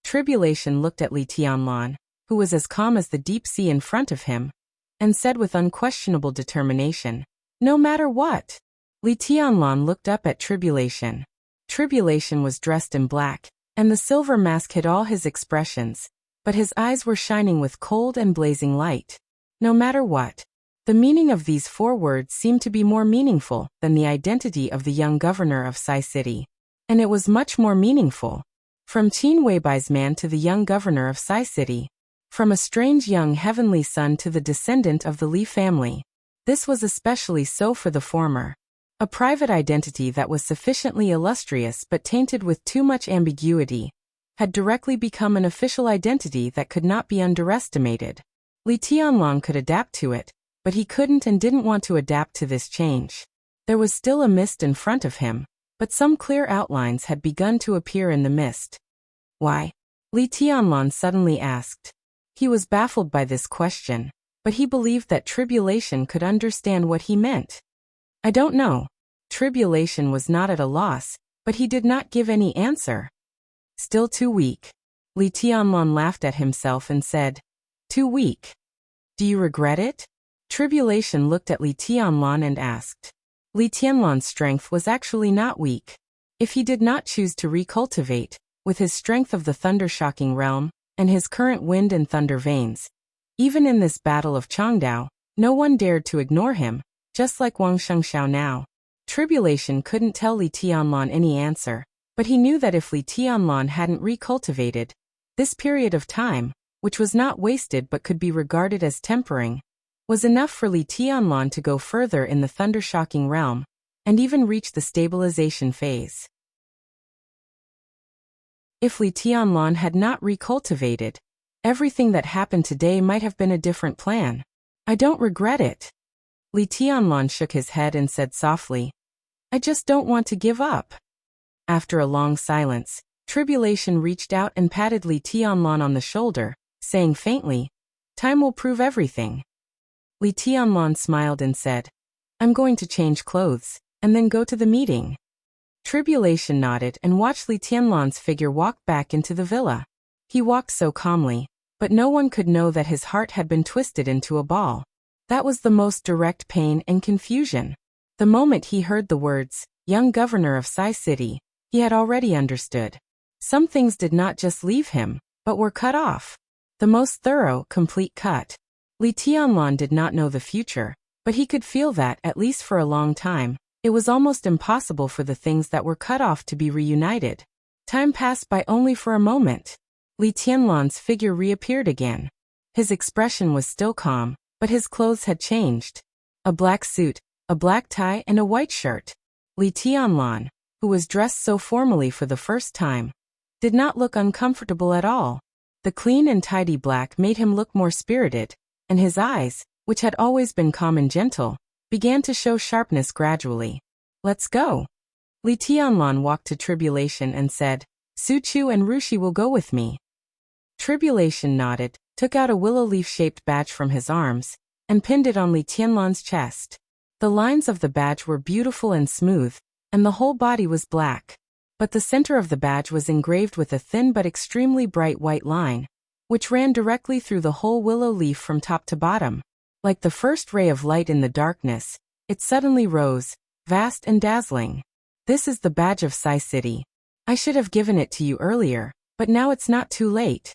Tribulation looked at Li Tianlan, who was as calm as the deep sea in front of him, and said with unquestionable determination, "No matter what." Li Tianlan looked up at Tribulation. Tribulation was dressed in black, and the silver mask hid all his expressions, but his eyes were shining with cold and blazing light. No matter what. The meaning of these 4 words seemed to be more meaningful than the identity of the young governor of Sai City. And it was much more meaningful. From Qin Weibai's man to the young governor of Sai City. From a strange young heavenly son to the descendant of the Li family. This was especially so for the former. A private identity that was sufficiently illustrious but tainted with too much ambiguity had directly become an official identity that could not be underestimated. Li Tianlan could adapt to it, but he couldn't and didn't want to adapt to this change. There was still a mist in front of him, but some clear outlines had begun to appear in the mist. Why? Li Tianlan suddenly asked. He was baffled by this question, but he believed that Tribulation could understand what he meant. I don't know. Tribulation was not at a loss, but he did not give any answer. Still too weak. Li Tianlan laughed at himself and said, "Too weak. Do you regret it?" Tribulation looked at Li Tianlan and asked. Li Tianlan's strength was actually not weak. If he did not choose to recultivate, with his strength of the thunder-shocking realm, and his current wind and thunder veins, even in this battle of Changdao, no one dared to ignore him, just like Wang Shengxiao now. Tribulation couldn't tell Li Tianlan any answer, but he knew that if Li Tianlan hadn't recultivated, this period of time, which was not wasted but could be regarded as tempering, was enough for Li Tianlan to go further in the thunder-shocking realm, and even reach the stabilization phase. If Li Tianlan had not recultivated, everything that happened today might have been a different plan. I don't regret it. Li Tianlan shook his head and said softly, "I just don't want to give up." After a long silence, Tribulation reached out and patted Li Tianlan on the shoulder, saying faintly, "Time will prove everything." Li Tianlan smiled and said, "I'm going to change clothes, and then go to the meeting." Tribulation nodded and watched Li Tianlan's figure walk back into the villa. He walked so calmly, but no one could know that his heart had been twisted into a ball. That was the most direct pain and confusion. The moment he heard the words, "young governor of Sai City," he had already understood. Some things did not just leave him, but were cut off. The most thorough, complete cut. Li Tianlan did not know the future, but he could feel that, at least for a long time, it was almost impossible for the things that were cut off to be reunited. Time passed by only for a moment. Li Tianlan's figure reappeared again. His expression was still calm, but his clothes had changed. A black suit, a black tie and a white shirt. Li Tianlan, who was dressed so formally for the first time, did not look uncomfortable at all. The clean and tidy black made him look more spirited, and his eyes, which had always been calm and gentle, began to show sharpness gradually. "Let's go." Li Tianlan walked to Tribulation and said, "Su Chu and Rushi will go with me." Tribulation nodded, took out a willow leaf-shaped badge from his arms, and pinned it on Li Tianlan's chest. The lines of the badge were beautiful and smooth, and the whole body was black. But the center of the badge was engraved with a thin but extremely bright white line, which ran directly through the whole willow leaf from top to bottom. Like the first ray of light in the darkness, it suddenly rose, vast and dazzling. This is the badge of Sai City. I should have given it to you earlier, but now it's not too late.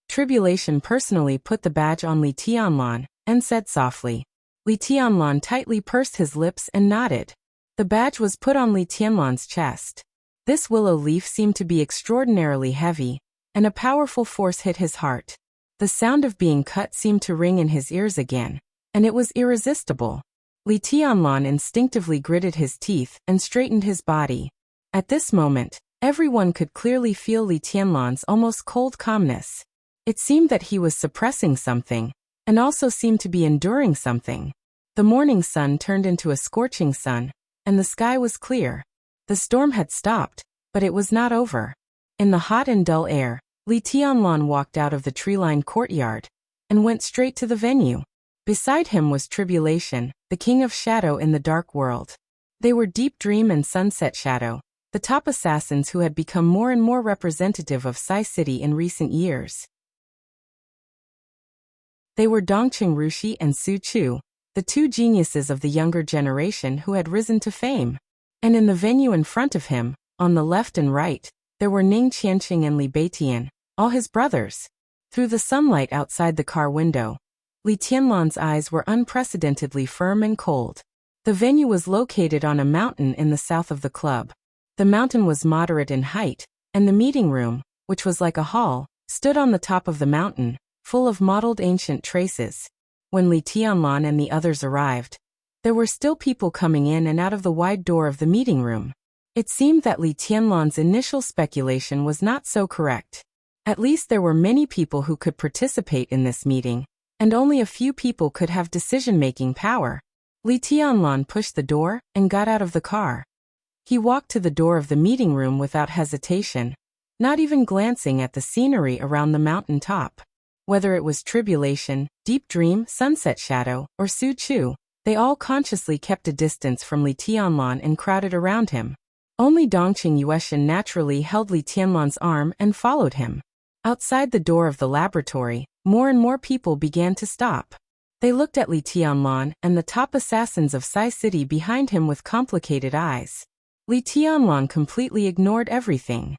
Tribulation personally put the badge on Li Tianlan, and said softly. Li Tianlan tightly pursed his lips and nodded. The badge was put on Li Tianlan's chest. This willow leaf seemed to be extraordinarily heavy, and a powerful force hit his heart. The sound of being cut seemed to ring in his ears again, and it was irresistible. Li Tianlan instinctively gritted his teeth and straightened his body. At this moment, everyone could clearly feel Li Tianlan's almost cold calmness. It seemed that he was suppressing something, and also seemed to be enduring something. The morning sun turned into a scorching sun, and the sky was clear. The storm had stopped, but it was not over. In the hot and dull air, Li Tianlan walked out of the tree-lined courtyard, and went straight to the venue. Beside him was Tribulation, the king of shadow in the dark world. They were Deep Dream and Sunset Shadow, the top assassins who had become more and more representative of Sai City in recent years. They were Dongqing Rushi and Su Chu, the two geniuses of the younger generation who had risen to fame. And in the venue in front of him, on the left and right, there were Ning Qianqing and Li Beitian, all his brothers. Through the sunlight outside the car window, Li Tianlan's eyes were unprecedentedly firm and cold. The venue was located on a mountain in the south of the club. The mountain was moderate in height, and the meeting room, which was like a hall, stood on the top of the mountain, full of mottled ancient traces. When Li Tianlan and the others arrived, there were still people coming in and out of the wide door of the meeting room. It seemed that Li Tianlan's initial speculation was not so correct. At least there were many people who could participate in this meeting, and only a few people could have decision-making power. Li Tianlan pushed the door and got out of the car. He walked to the door of the meeting room without hesitation, not even glancing at the scenery around the mountain top. Whether it was Tribulation, Deep Dream, Sunset Shadow, or Su Chu, they all consciously kept a distance from Li Tianlan and crowded around him. Only Dongqing Yueshan naturally held Li Tianlan's arm and followed him. Outside the door of the laboratory, more and more people began to stop. They looked at Li Tianlan and the top assassins of Sai City behind him with complicated eyes. Li Tianlan completely ignored everything.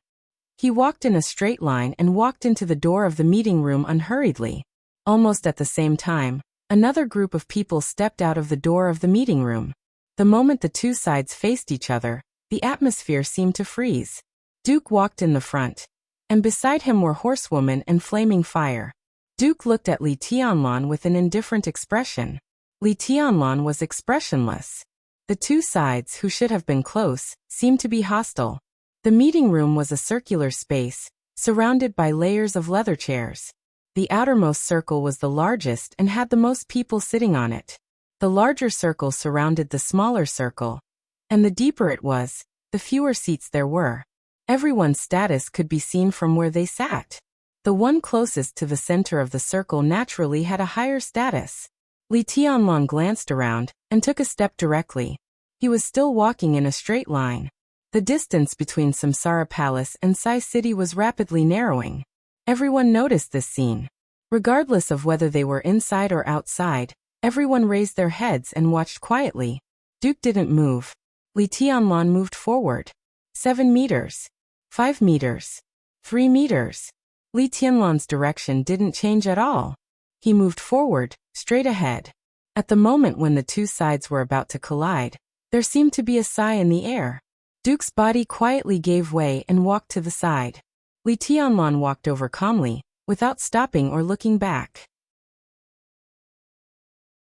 He walked in a straight line and walked into the door of the meeting room unhurriedly. Almost at the same time, another group of people stepped out of the door of the meeting room. The moment the two sides faced each other, the atmosphere seemed to freeze. Duke walked in the front, and beside him were Horsewoman and Flaming Fire. Duke looked at Li Tianlan with an indifferent expression. Li Tianlan was expressionless. The two sides, who should have been close, seemed to be hostile. The meeting room was a circular space, surrounded by layers of leather chairs. The outermost circle was the largest and had the most people sitting on it. The larger circle surrounded the smaller circle, and the deeper it was, the fewer seats there were. Everyone's status could be seen from where they sat. The one closest to the center of the circle naturally had a higher status. Li Tianlan glanced around and took a step directly. He was still walking in a straight line. The distance between Samsara Palace and Sai City was rapidly narrowing. Everyone noticed this scene. Regardless of whether they were inside or outside, everyone raised their heads and watched quietly. Duke didn't move. Li Tianlan moved forward. 7 meters. 5 meters. 3 meters. Li Tianlan's direction didn't change at all. He moved forward, straight ahead. At the moment when the two sides were about to collide, there seemed to be a sigh in the air. Duke's body quietly gave way and walked to the side. Li Tianlan walked over calmly, without stopping or looking back.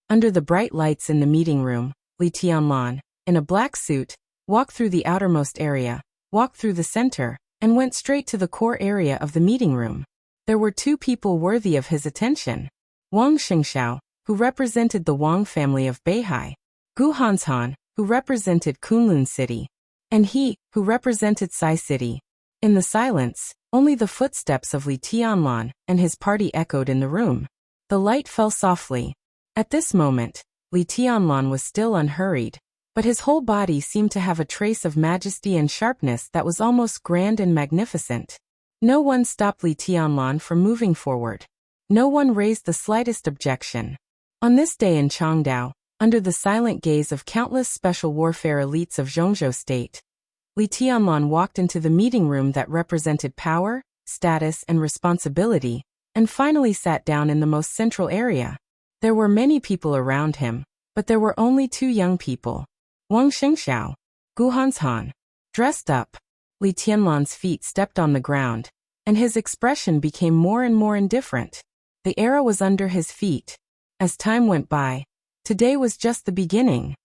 Under the bright lights in the meeting room, Li Tianlan, in a black suit, walked through the outermost area, walked through the center, and went straight to the core area of the meeting room. There were two people worthy of his attention. Wang Xingxiao, who represented the Wang family of Beihai, Gu Hanshan, who represented Kunlun City, and he, who represented Sai City. In the silence, Only the footsteps of Li Tianlan and his party echoed in the room. The light fell softly. At this moment, Li Tianlan was still unhurried, but his whole body seemed to have a trace of majesty and sharpness that was almost grand and magnificent. No one stopped Li Tianlan from moving forward. No one raised the slightest objection. On this day in Changdao, under the silent gaze of countless special warfare elites of Zhongzhou State, Li Tianlan walked into the meeting room that represented power, status, and responsibility, and finally sat down in the most central area. There were many people around him, but there were only two young people. Wang Xingxiao, Gu Hanshan. Dressed up, Li Tianlan's feet stepped on the ground, and his expression became more and more indifferent. The era was under his feet. As time went by, today was just the beginning.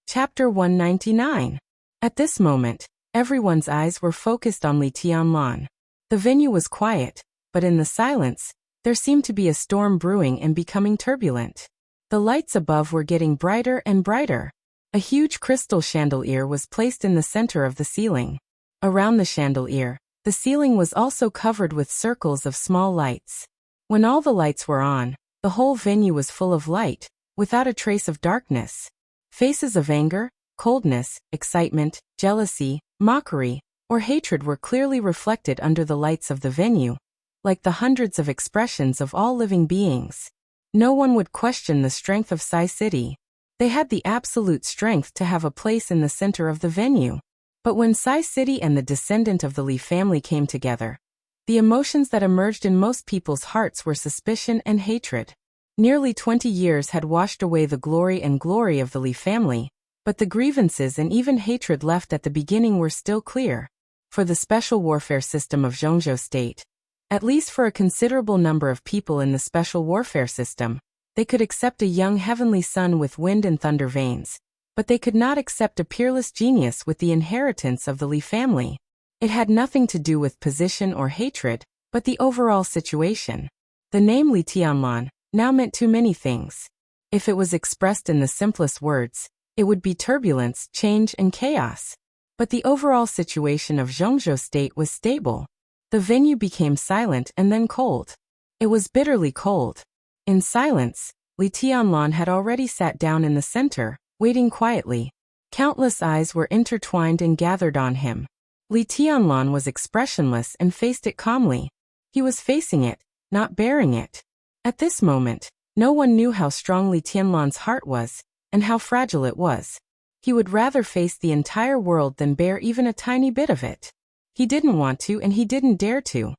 Chapter 199. At this moment, everyone's eyes were focused on Li Tianlan. The venue was quiet, but in the silence, there seemed to be a storm brewing and becoming turbulent. The lights above were getting brighter and brighter. A huge crystal chandelier was placed in the center of the ceiling. Around the chandelier, the ceiling was also covered with circles of small lights. When all the lights were on, the whole venue was full of light, without a trace of darkness. Faces of anger, coldness, excitement, jealousy, mockery, or hatred were clearly reflected under the lights of the venue, like the hundreds of expressions of all living beings. No one would question the strength of Sai City. They had the absolute strength to have a place in the center of the venue. But when Sai City and the descendant of the Li family came together, the emotions that emerged in most people's hearts were suspicion and hatred. Nearly 20 years had washed away the glory of the Li family, but the grievances and even hatred left at the beginning were still clear. For the special warfare system of Zhongzhou State, at least for a considerable number of people in the special warfare system, they could accept a young heavenly son with wind and thunder veins, but they could not accept a peerless genius with the inheritance of the Li family. It had nothing to do with position or hatred, but the overall situation. The name Li Tianlan now meant too many things. If it was expressed in the simplest words, it would be turbulence, change, and chaos. But the overall situation of Zhongzhou State was stable. The venue became silent and then cold. It was bitterly cold. In silence, Li Tianlan had already sat down in the center, waiting quietly. Countless eyes were intertwined and gathered on him. Li Tianlan was expressionless and faced it calmly. He was facing it, not bearing it. At this moment, no one knew how strong Li Tianlan's heart was, and how fragile it was. He would rather face the entire world than bear even a tiny bit of it. He didn't want to and he didn't dare to.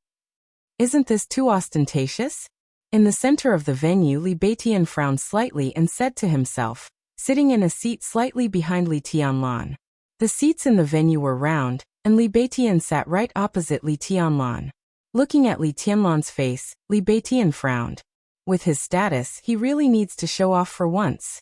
Isn't this too ostentatious? In the center of the venue, Li Beitian frowned slightly and said to himself, sitting in a seat slightly behind Li Tianlan. The seats in the venue were round, and Li Beitian sat right opposite Li Tianlan. Looking at Li Tianlan's face, Li Beitian frowned. With his status, he really needs to show off for once.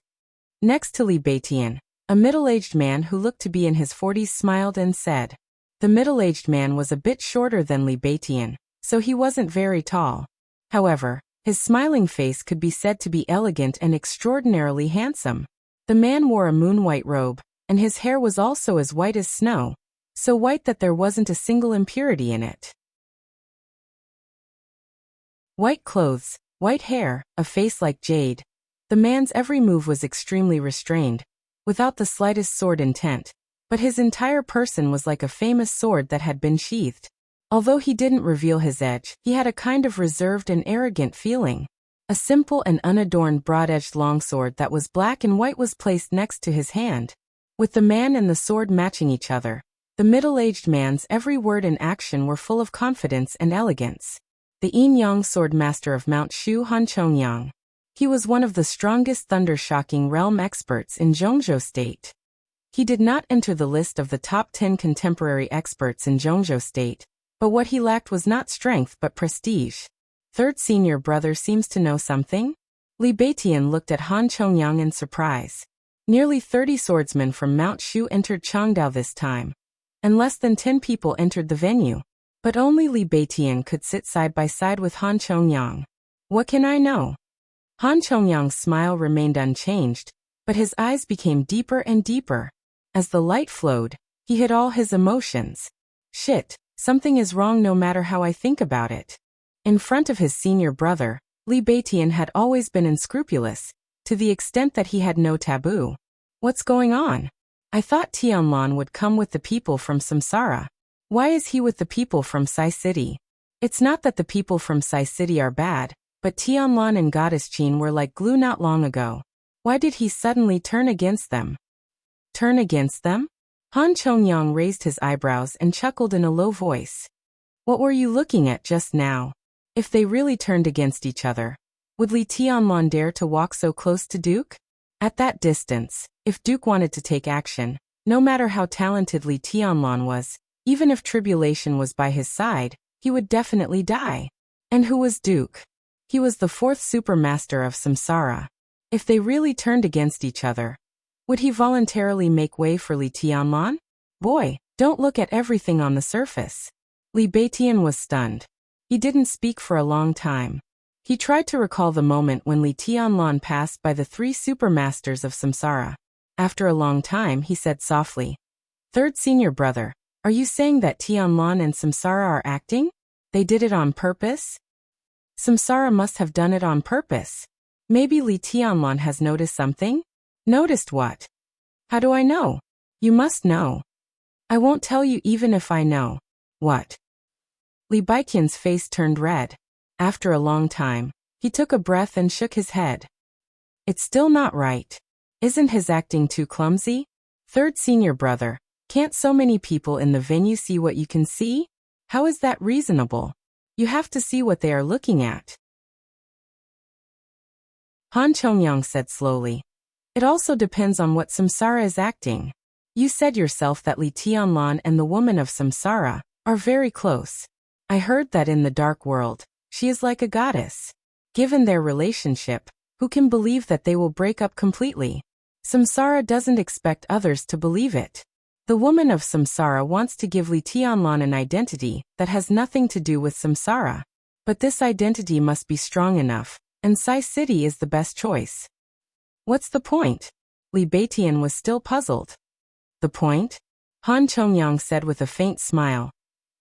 Next to Li Beitian, a middle-aged man who looked to be in his 40s smiled and said. The middle-aged man was a bit shorter than Li Beitian, so he wasn't very tall. However, his smiling face could be said to be elegant and extraordinarily handsome. The man wore a moon-white robe, and his hair was also as white as snow, so white that there wasn't a single impurity in it. White clothes, white hair, a face like jade. The man's every move was extremely restrained, without the slightest sword intent, but his entire person was like a famous sword that had been sheathed. Although he didn't reveal his edge, he had a kind of reserved and arrogant feeling. A simple and unadorned broad-edged longsword that was black and white was placed next to his hand. With the man and the sword matching each other, the middle-aged man's every word and action were full of confidence and elegance. The Yin-Yang sword master of Mount Shu, Han Chongyang. He was one of the strongest thunder-shocking realm experts in Zhongzhou State. He did not enter the list of the top 10 contemporary experts in Zhongzhou State, but what he lacked was not strength but prestige. Third senior brother seems to know something? Li Beitian looked at Han Chongyang in surprise. Nearly 30 swordsmen from Mount Shu entered Changdao this time, and less than 10 people entered the venue. But only Li Beitian could sit side by side with Han Chongyang. What can I know? Han Chongyang's smile remained unchanged, but his eyes became deeper and deeper. As the light flowed, he hid all his emotions. Shit, something is wrong no matter how I think about it. In front of his senior brother, Li Beitian had always been unscrupulous, to the extent that he had no taboo. What's going on? I thought Tianlan would come with the people from Samsara. Why is he with the people from Sai City? It's not that the people from Sai City are bad, but Tianlan and Goddess Qin were like glue not long ago. Why did he suddenly turn against them? Turn against them? Han Chongyang raised his eyebrows and chuckled in a low voice. What were you looking at just now? If they really turned against each other, would Li Tianlan dare to walk so close to Duke? At that distance, if Duke wanted to take action, no matter how talented Li Tianlan was, even if tribulation was by his side, he would definitely die. And who was Duke? He was the fourth supermaster of Samsara. If they really turned against each other, would he voluntarily make way for Li Tianlan? Boy, don't look at everything on the surface. Li Beitian was stunned. He didn't speak for a long time. He tried to recall the moment when Li Tianlan passed by the three supermasters of Samsara. After a long time, he said softly, "Third senior brother, are you saying that Tianlan and Samsara are acting? They did it on purpose?" Samsara must have done it on purpose. Maybe Li Tianlan has noticed something? Noticed what? How do I know? You must know. I won't tell you even if I know. What? Li Beiqian's face turned red. After a long time, he took a breath and shook his head. It's still not right. Isn't his acting too clumsy? Third senior brother, can't so many people in the venue see what you can see? How is that reasonable? You have to see what they are looking at. Han Chongyang said slowly. It also depends on what Samsara is acting. You said yourself that Li Tianlan and the woman of Samsara are very close. I heard that in the dark world, she is like a goddess. Given their relationship, who can believe that they will break up completely? Samsara doesn't expect others to believe it. The woman of Samsara wants to give Li Tianlan an identity that has nothing to do with Samsara. But this identity must be strong enough, and Sai City is the best choice. What's the point? Li Beitian was still puzzled. The point? Han Chongyang said with a faint smile.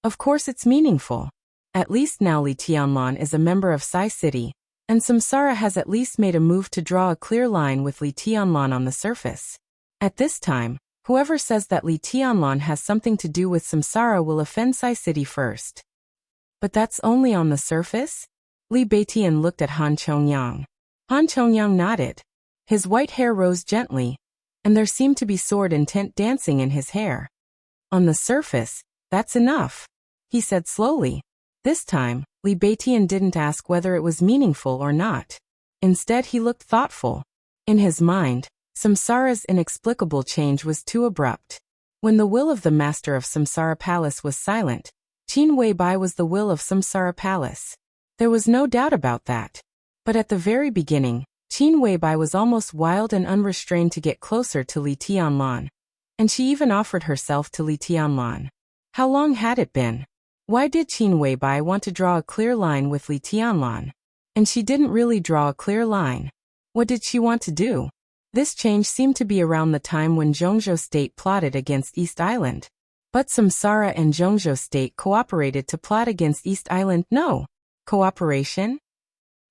Of course it's meaningful. At least now Li Tianlan is a member of Sai City, and Samsara has at least made a move to draw a clear line with Li Tianlan on the surface. At this time, whoever says that Li Tianlan has something to do with Samsara will offend Sai City first. But that's only on the surface? Li Beitian looked at Han Chongyang. Han Chongyang nodded. His white hair rose gently, and there seemed to be sword intent dancing in his hair. On the surface, that's enough, he said slowly. This time, Li Beitian didn't ask whether it was meaningful or not. Instead, he looked thoughtful. In his mind, Samsara's inexplicable change was too abrupt. When the will of the master of Samsara Palace was silent, Qin Weibai was the will of Samsara Palace. There was no doubt about that. But at the very beginning, Qin Weibai was almost wild and unrestrained to get closer to Li Tianlan. And she even offered herself to Li Tianlan. How long had it been? Why did Qin Weibai want to draw a clear line with Li Tianlan? And she didn't really draw a clear line. What did she want to do? This change seemed to be around the time when Zhongzhou State plotted against East Island. But Samsara and Zhongzhou State cooperated to plot against East Island. No. Cooperation?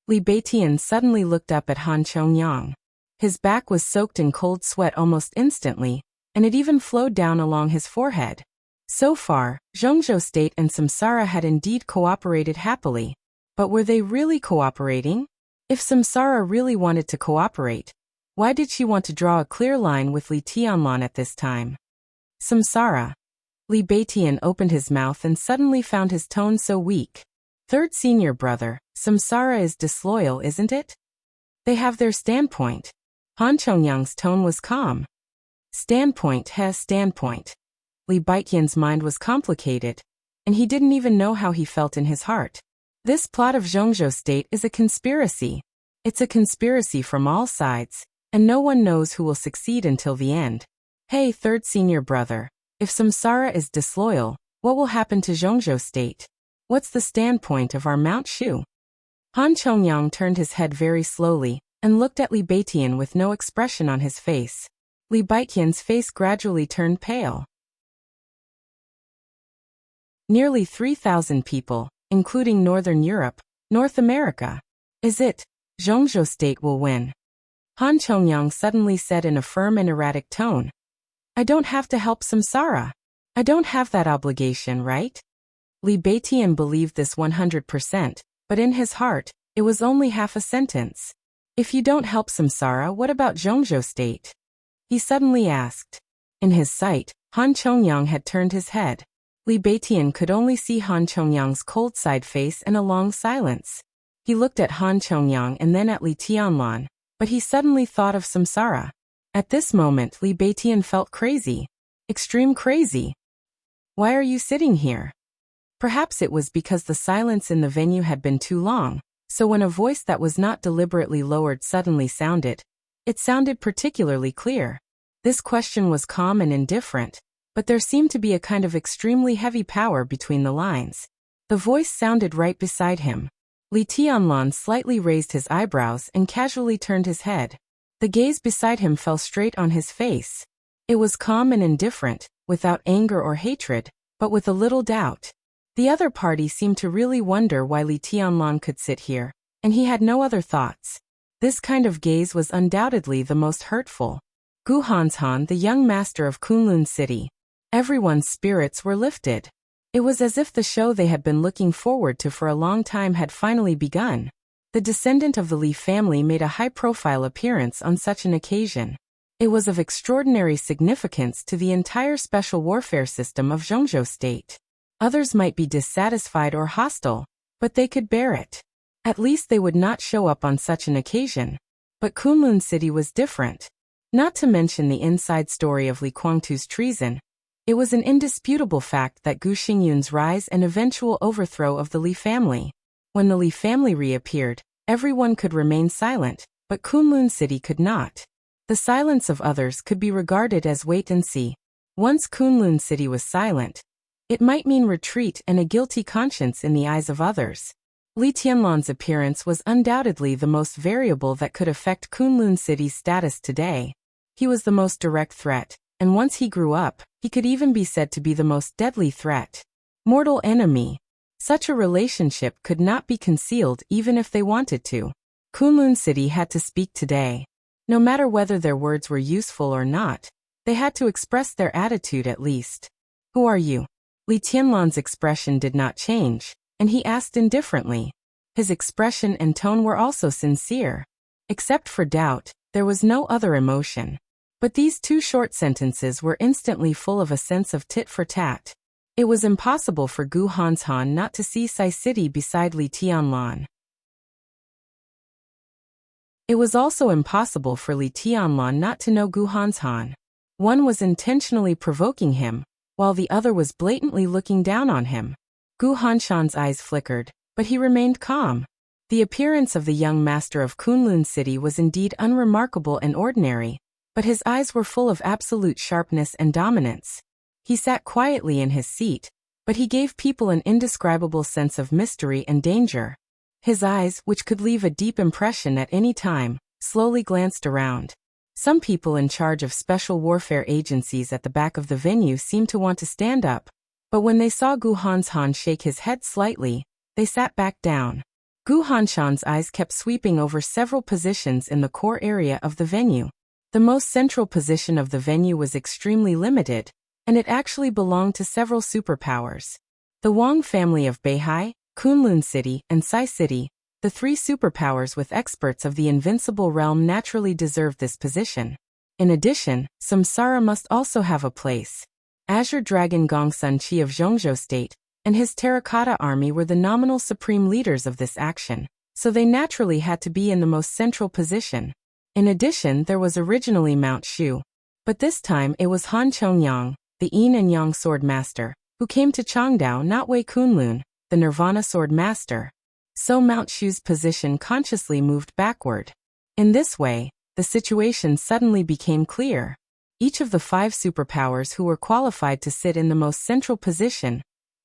Li Beitian suddenly looked up at Han Chongyang. His back was soaked in cold sweat almost instantly, and it even flowed down along his forehead. So far, Zhongzhou State and Samsara had indeed cooperated happily. But were they really cooperating? If Samsara really wanted to cooperate, why did she want to draw a clear line with Li Tianlan at this time? Samsara. Li Beitian opened his mouth and suddenly found his tone so weak. Third senior brother, Samsara is disloyal, isn't it? They have their standpoint. Han Chongyang's tone was calm. Standpoint has standpoint. Li Beiqian's mind was complicated, and he didn't even know how he felt in his heart. This plot of Zhongzhou State is a conspiracy. It's a conspiracy from all sides, and no one knows who will succeed until the end. Hey, third senior brother, if Samsara is disloyal, what will happen to Zhongzhou State? What's the standpoint of our Mount Shu? Han Chongyang turned his head very slowly and looked at Li Beitian with no expression on his face. Li Baiqian's face gradually turned pale. Nearly 3,000 people, including Northern Europe, North America. Is it? Zhongzhou State will win. Han Chongyang suddenly said in a firm and erratic tone. I don't have to help Samsara. I don't have that obligation, right? Li Baiqian believed this 100%, but in his heart, it was only half a sentence. If you don't help Samsara, what about Zhongzhou State? He suddenly asked. In his sight, Han Chongyang had turned his head. Li Baiqian could only see Han Chongyang's cold side face and a long silence. He looked at Han Chongyang and then at Li Tianlan, but he suddenly thought of Samsara. At this moment Li Baiqian felt crazy. Extreme crazy. Why are you sitting here? Perhaps it was because the silence in the venue had been too long, so when a voice that was not deliberately lowered suddenly sounded, it sounded particularly clear. This question was calm and indifferent, but there seemed to be a kind of extremely heavy power between the lines. The voice sounded right beside him. Li Tianlan slightly raised his eyebrows and casually turned his head. The gaze beside him fell straight on his face. It was calm and indifferent, without anger or hatred, but with a little doubt. The other party seemed to really wonder why Li Tianlan could sit here, and he had no other thoughts. This kind of gaze was undoubtedly the most hurtful. Gu Hanshan, the young master of Kunlun City. Everyone's spirits were lifted. It was as if the show they had been looking forward to for a long time had finally begun. The descendant of the Li family made a high-profile appearance on such an occasion. It was of extraordinary significance to the entire special warfare system of Zhongzhou State. Others might be dissatisfied or hostile, but they could bear it. At least they would not show up on such an occasion. But Kunlun City was different. Not to mention the inside story of Li Guangtu's treason, it was an indisputable fact that Gu Xingyun's rise and eventual overthrow of the Li family. When the Li family reappeared, everyone could remain silent, but Kunlun City could not. The silence of others could be regarded as wait and see. Once Kunlun City was silent, it might mean retreat and a guilty conscience in the eyes of others. Li Tianlan's appearance was undoubtedly the most variable that could affect Kunlun City's status today. He was the most direct threat, and once he grew up, he could even be said to be the most deadly threat. Mortal enemy. Such a relationship could not be concealed even if they wanted to. Kunlun City had to speak today. No matter whether their words were useful or not, they had to express their attitude at least. Who are you? Li Tianlan's expression did not change, and he asked indifferently. His expression and tone were also sincere. Except for doubt, there was no other emotion. But these two short sentences were instantly full of a sense of tit for tat. It was impossible for Gu Hanshan not to see Sai City beside Li Tianlan. It was also impossible for Li Tianlan not to know Gu Hanshan. One was intentionally provoking him, while the other was blatantly looking down on him. Gu Hanshan's eyes flickered, but he remained calm. The appearance of the young master of Kunlun City was indeed unremarkable and ordinary, but his eyes were full of absolute sharpness and dominance. He sat quietly in his seat, but he gave people an indescribable sense of mystery and danger. His eyes, which could leave a deep impression at any time, slowly glanced around. Some people in charge of special warfare agencies at the back of the venue seemed to want to stand up, but when they saw Gu Hanshan shake his head slightly, they sat back down. Gu Hanshan's eyes kept sweeping over several positions in the core area of the venue. The most central position of the venue was extremely limited, and it actually belonged to several superpowers. The Wang family of Beihai, Kunlun City, and Sai City, the three superpowers with experts of the invincible realm, naturally deserved this position. In addition, Samsara must also have a place. Azure Dragon Gongsun Qi of Zhongzhou State and his terracotta army were the nominal supreme leaders of this action, so they naturally had to be in the most central position. In addition, there was originally Mount Shu, but this time it was Han Chongyang, the Yin and Yang sword master, who came to Changdao, not Wei Kunlun, the Nirvana sword master. So Mount Shu's position consciously moved backward. In this way, the situation suddenly became clear. Each of the five superpowers who were qualified to sit in the most central position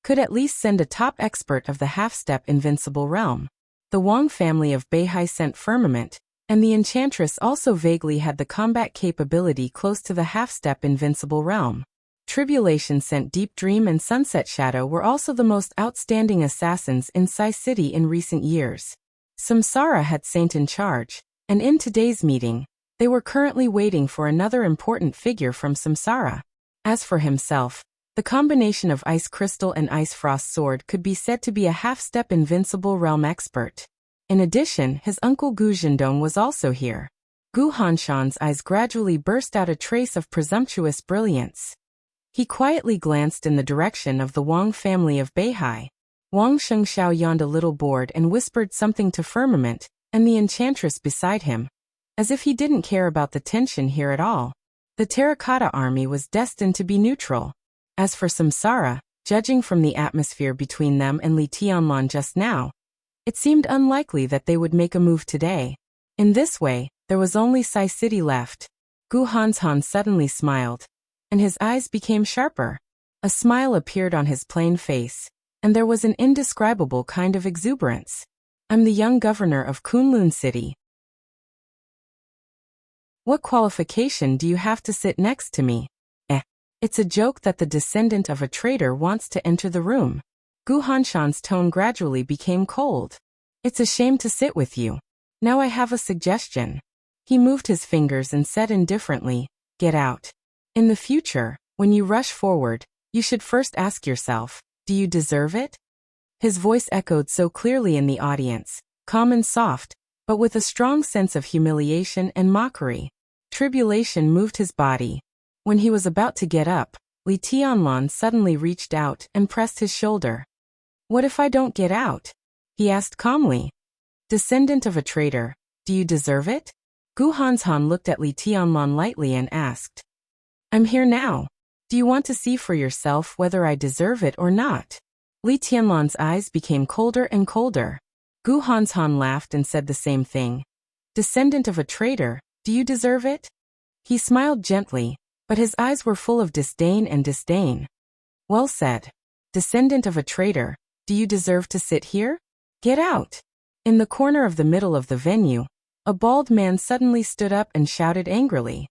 could at least send a top expert of the half-step invincible realm. The Wang family of Beihai sent Firmament, And the enchantress also vaguely had the combat capability close to the half-step invincible realm. Tribulation sent Deep Dream and Sunset Shadow were also the most outstanding assassins in Sai City in recent years. Samsara had Saint in charge, and in today's meeting, they were currently waiting for another important figure from Samsara. As for himself, the combination of Ice Crystal and Ice Frost Sword could be said to be a half-step invincible realm expert. In addition, his uncle Gu Zhendong was also here. Gu Hanshan's eyes gradually burst out a trace of presumptuous brilliance. He quietly glanced in the direction of the Wang family of Beihai. Wang Shengxiao yawned a little bored and whispered something to Firmament and the enchantress beside him, as if he didn't care about the tension here at all. The terracotta army was destined to be neutral. As for Samsara, judging from the atmosphere between them and Li Tianlan just now, it seemed unlikely that they would make a move today. In this way, there was only Sai City left. Gu Hanshan suddenly smiled, and his eyes became sharper. A smile appeared on his plain face, and there was an indescribable kind of exuberance. I'm the young governor of Kunlun City. What qualification do you have to sit next to me? It's a joke that the descendant of a traitor wants to enter the room. Gu Hanshan's tone gradually became cold. It's a shame to sit with you. Now I have a suggestion. He moved his fingers and said indifferently, get out. In the future, when you rush forward, you should first ask yourself, do you deserve it? His voice echoed so clearly in the audience, calm and soft, but with a strong sense of humiliation and mockery. Tribulation moved his body. When he was about to get up, Li Tianlan suddenly reached out and pressed his shoulder. What if I don't get out? He asked calmly. Descendant of a traitor, do you deserve it? Gu Hanshan looked at Li Tianlan lightly and asked. I'm here now. Do you want to see for yourself whether I deserve it or not? Li Tianlan's eyes became colder and colder. Gu Hanshan laughed and said the same thing. Descendant of a traitor, do you deserve it? He smiled gently, but his eyes were full of disdain and disdain. Well said. Descendant of a traitor, do you deserve to sit here? Get out. In the corner of the middle of the venue, a bald man suddenly stood up and shouted angrily.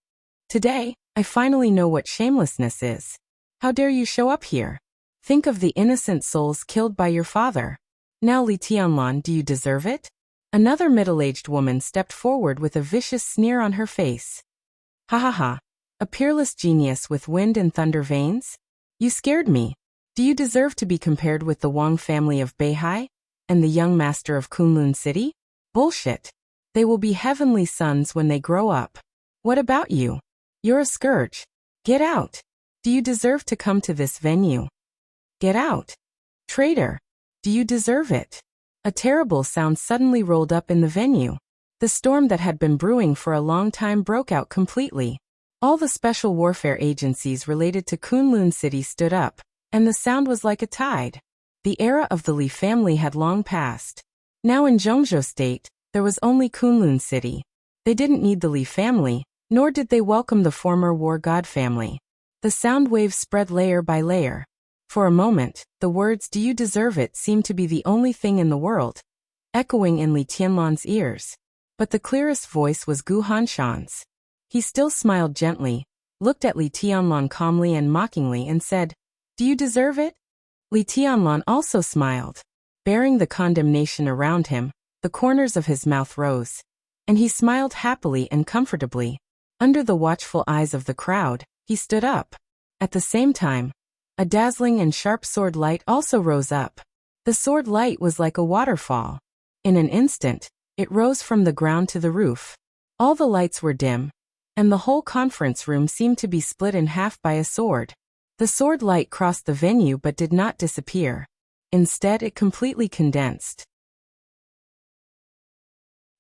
Today, I finally know what shamelessness is. How dare you show up here? Think of the innocent souls killed by your father. Now Li Tianlan, do you deserve it? Another middle-aged woman stepped forward with a vicious sneer on her face. Ha ha ha. A peerless genius with wind and thunder veins? You scared me. Do you deserve to be compared with the Wang family of Beihai? And the young master of Kunlun City? Bullshit. They will be heavenly sons when they grow up. What about you? You're a scourge. Get out. Do you deserve to come to this venue? Get out. Traitor. Do you deserve it? A terrible sound suddenly rolled up in the venue. The storm that had been brewing for a long time broke out completely. All the special warfare agencies related to Kunlun City stood up, and the sound was like a tide. The era of the Li family had long passed. Now in Zhongzhou State, there was only Kunlun City. They didn't need the Li family, nor did they welcome the former war god family. The sound waves spread layer by layer. For a moment, the words "Do you deserve it" seemed to be the only thing in the world, echoing in Li Tianlan's ears. But the clearest voice was Gu Hanshan's. He still smiled gently, looked at Li Tianlan calmly and mockingly and said, "Do you deserve it?" Li Tianlan also smiled. Bearing the condemnation around him, the corners of his mouth rose, and he smiled happily and comfortably. Under the watchful eyes of the crowd, he stood up. At the same time, a dazzling and sharp sword light also rose up. The sword light was like a waterfall. In an instant, it rose from the ground to the roof. All the lights were dim, and the whole conference room seemed to be split in half by a sword. The sword light crossed the venue but did not disappear. Instead, it completely condensed.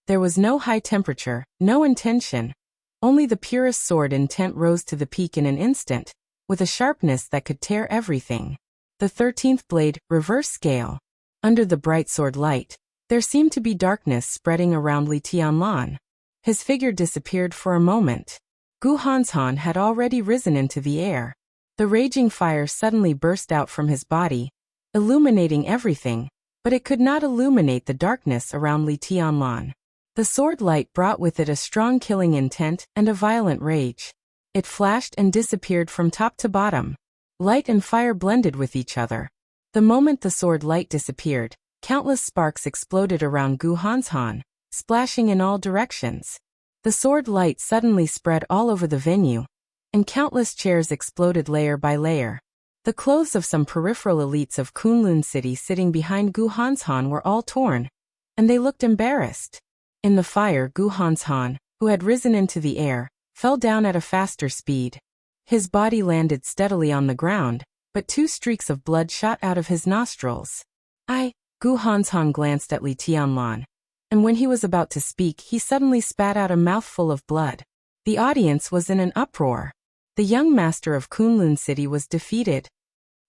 There was no high temperature, no intention. Only the purest sword intent rose to the peak in an instant, with a sharpness that could tear everything. The 13th blade, reverse scale. Under the bright sword light, there seemed to be darkness spreading around Li Tianlan. His figure disappeared for a moment. Gu Hanshan had already risen into the air. The raging fire suddenly burst out from his body, illuminating everything, but it could not illuminate the darkness around Li Tianlan. The sword light brought with it a strong killing intent and a violent rage. It flashed and disappeared from top to bottom. Light and fire blended with each other. The moment the sword light disappeared, countless sparks exploded around Gu Hanshan, splashing in all directions. The sword light suddenly spread all over the venue, and countless chairs exploded layer by layer. The clothes of some peripheral elites of Kunlun City sitting behind Gu Hanshan were all torn, and they looked embarrassed. In the fire, Gu Hanshan, who had risen into the air, fell down at a faster speed. His body landed steadily on the ground, but 2 streaks of blood shot out of his nostrils. Gu Hanshan glanced at Li Tianlan, and when he was about to speak, he suddenly spat out a mouthful of blood. The audience was in an uproar. The young master of Kunlun City was defeated.